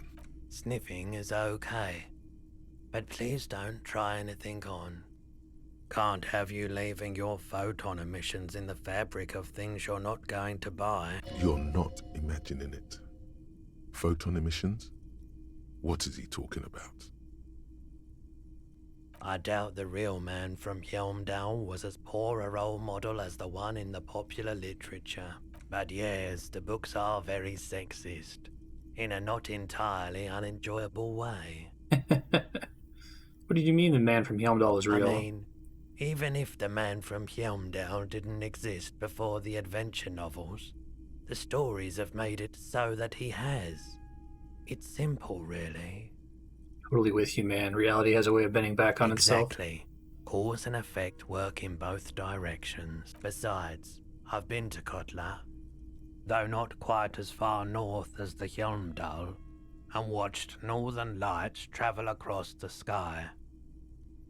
Sniffing is okay, but please don't try anything on. Can't have you leaving your photon emissions in the fabric of things you're not going to buy. You're not imagining it. Photon emissions? What is he talking about? I doubt the real man from Hjelmdal was as poor a role model as the one in the popular literature. But yes, the books are very sexist, in a not entirely unenjoyable way. What do you mean the man from Hjelmdal is real? I mean, even if the man from Hjelmdal didn't exist before the adventure novels, the stories have made it so that he has. It's simple, really. Totally with you, man. Reality has a way of bending back on itself. Exactly. Cause and effect work in both directions. Besides, I've been to Kotla, though not quite as far north as the Hjelmdal, and watched northern lights travel across the sky.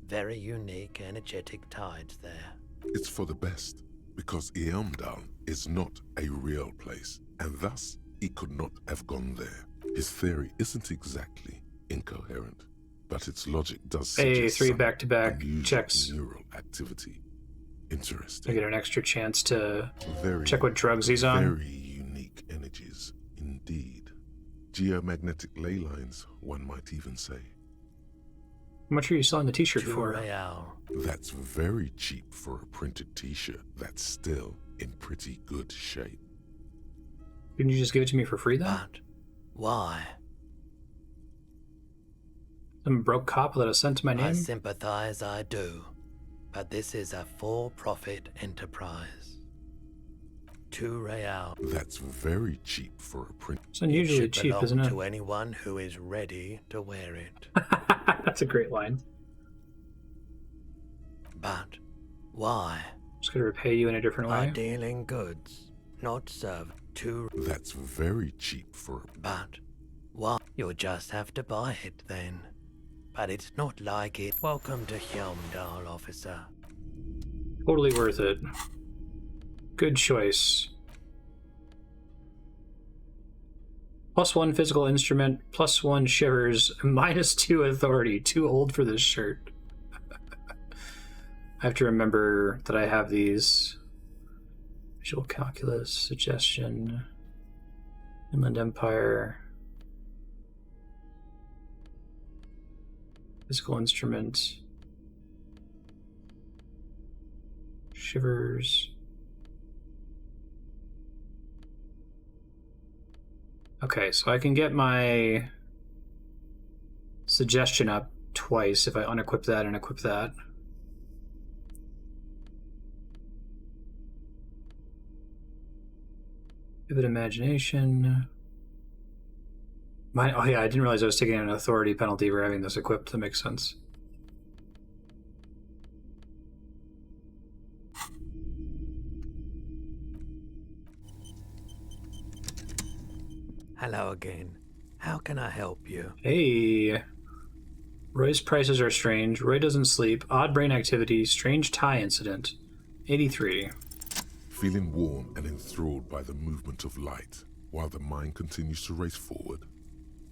Very unique, energetic tides there. It's for the best, because Hjelmdal is not a real place, and thus he could not have gone there. His theory isn't exactly incoherent, but its logic does Hey, suggest 3 some back-to-back unusual checks. neural activity. Interesting. I get an extra chance to Very, check what drugs he's on. Very unique energies, indeed. Geomagnetic ley lines, one might even say. How much are you selling the t-shirt for? That's very cheap for a printed t-shirt that's still in pretty good shape. Didn't you just give it to me for free then? But why? Some broke cop that I sent to my name? I sympathize, I do. But this is a for-profit enterprise. 2 real. That's very cheap for a print. It's unusually cheap, isn't it? To anyone who is ready to wear it. That's a great line. But why? Just gonna repay you in a different By way. dealing goods, not serve. 2. That's very cheap for. But why? You'll just have to buy it then. But it's not like it. Welcome to Helmdall, officer. Totally worth it. Good choice. +1 physical instrument, +1 shivers, -2 authority. Too old for this shirt. I have to remember that I have these. Visual calculus, suggestion, Inland Empire. Physical instrument. Shivers. Okay, so I can get my suggestion up twice if I unequip that and equip that. Vivid imagination. Oh yeah, I didn't realize I was taking an authority penalty for having this equipped. That makes sense. Hello again. How can I help you? Hey. Roy's prices are strange. Roy doesn't sleep. Odd brain activity. Strange tie incident. 83. Feeling warm and enthralled by the movement of light, while the mind continues to race forward.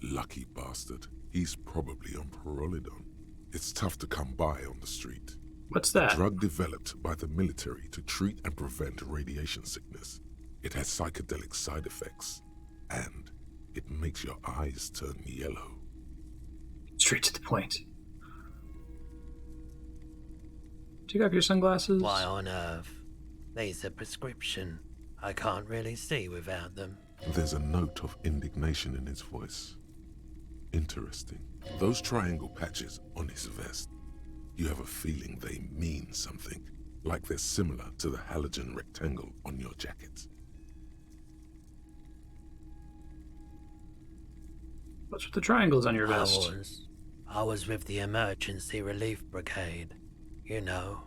Lucky bastard. He's probably on Pyrrolidon. It's tough to come by on the street. What's that? A drug developed by the military to treat and prevent radiation sickness. It has psychedelic side effects, and it makes your eyes turn yellow. Straight to the point. Take off your sunglasses. Why on earth? These are prescription. I can't really see without them. There's a note of indignation in his voice. Interesting. Those triangle patches on his vest, you have a feeling they mean something, like they're similar to the halogen rectangle on your jacket. What's with the triangles on your vest? I was with the Emergency Relief Brigade. You know,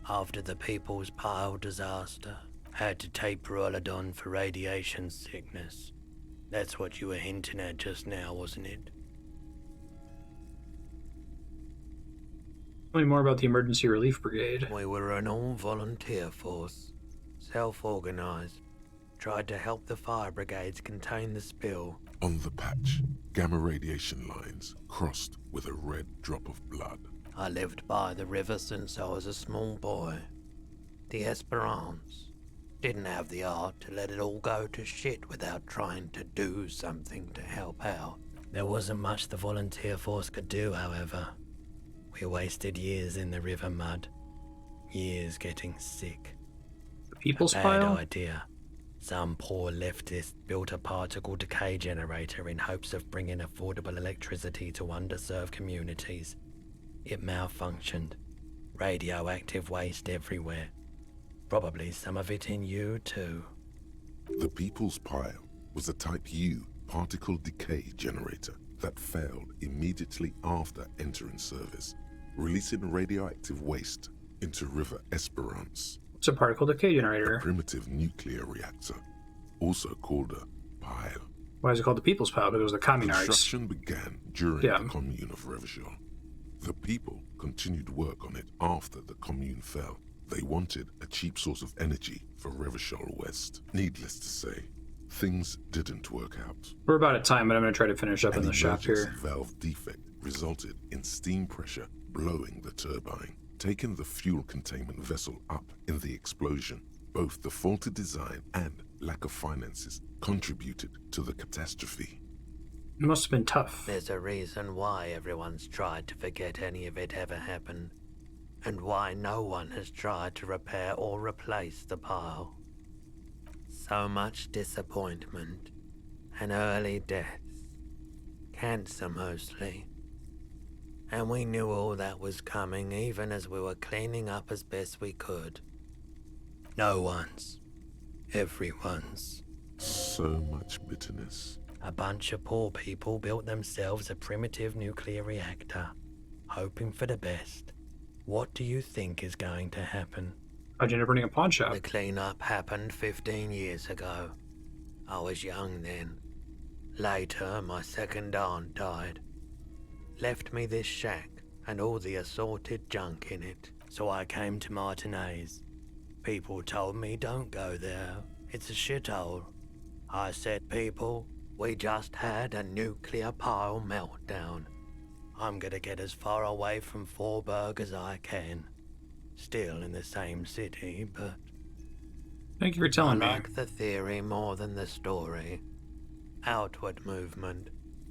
after the People's Pile disaster. Had to take Pyrrolidon for radiation sickness. That's what you were hinting at just now, wasn't it? Tell me more about the Emergency Relief Brigade. We were an all-volunteer force. Self-organized. Tried to help the fire brigades contain the spill. On the patch, gamma radiation lines crossed with a red drop of blood. I lived by the river since I was a small boy. The Esperance. Didn't have the art to let it all go to shit without trying to do something to help out. There wasn't much the volunteer force could do, however. We wasted years in the river mud. Years getting sick. The People's Bad Pile? idea. Some poor leftist built a particle decay generator in hopes of bringing affordable electricity to underserved communities. It malfunctioned. Radioactive waste everywhere. Probably some of it in you, too. The People's Pile was a Type U particle decay generator that failed immediately after entering service, releasing radioactive waste into River Esperance. It's a particle decay generator. A primitive nuclear reactor, also called a pile. Why is it called the People's Pile? Because it was the communards. Construction began during the Commune of Revachol. The people continued work on it after the Commune fell. They wanted a cheap source of energy for Revachol West. Needless to say, things didn't work out. We're about at time, but I'm going to try to finish up in the shop here. An emergency valve defect resulted in steam pressure blowing the turbine. taken the fuel containment vessel up in the explosion. Both the faulty design and lack of finances contributed to the catastrophe. It must have been tough. There's a reason why everyone's tried to forget any of it ever happened, and why no one has tried to repair or replace the pile. So much disappointment and early deaths. Cancer mostly. And we knew all that was coming even as we were cleaning up as best we could. No one's. Everyone's. So much bitterness. A bunch of poor people built themselves a primitive nuclear reactor, hoping for the best. What do you think is going to happen? How'd you end up running a pawn shop? The cleanup happened 15 years ago. I was young then. Later, my second aunt died. Left me this shack and all the assorted junk in it, so I came to Martinez. People told me don't go there, it's a shithole. I said, people, we just had a nuclear pile meltdown. I'm gonna get as far away from Forburg as I can. Still in the same city, but... Thank you for telling me. I like the theory more than the story. Outward movement,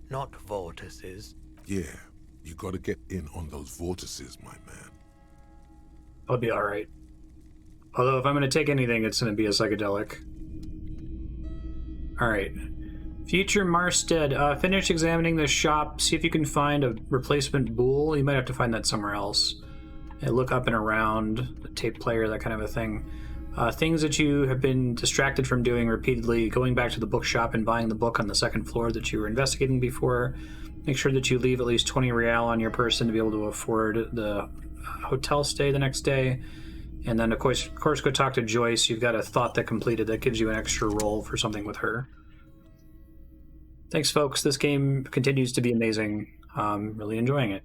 not vortices. Yeah, you gotta get in on those vortices, my man. I'll be alright. Although if I'm going to take anything, it's going to be a psychedelic. Alright. Future Marstead. Finish examining the shop. See if you can find a replacement bool. You might have to find that somewhere else. And look up and around. The tape player, that kind of a thing. Things that you have been distracted from doing repeatedly. Going back to the bookshop and buying the book on the second floor that you were investigating before. Make sure that you leave at least 20 real on your person to be able to afford the hotel stay the next day. And then, of course, go talk to Joyce. You've got a thought that completed that gives you an extra roll for something with her. Thanks, folks. This game continues to be amazing. Really enjoying it.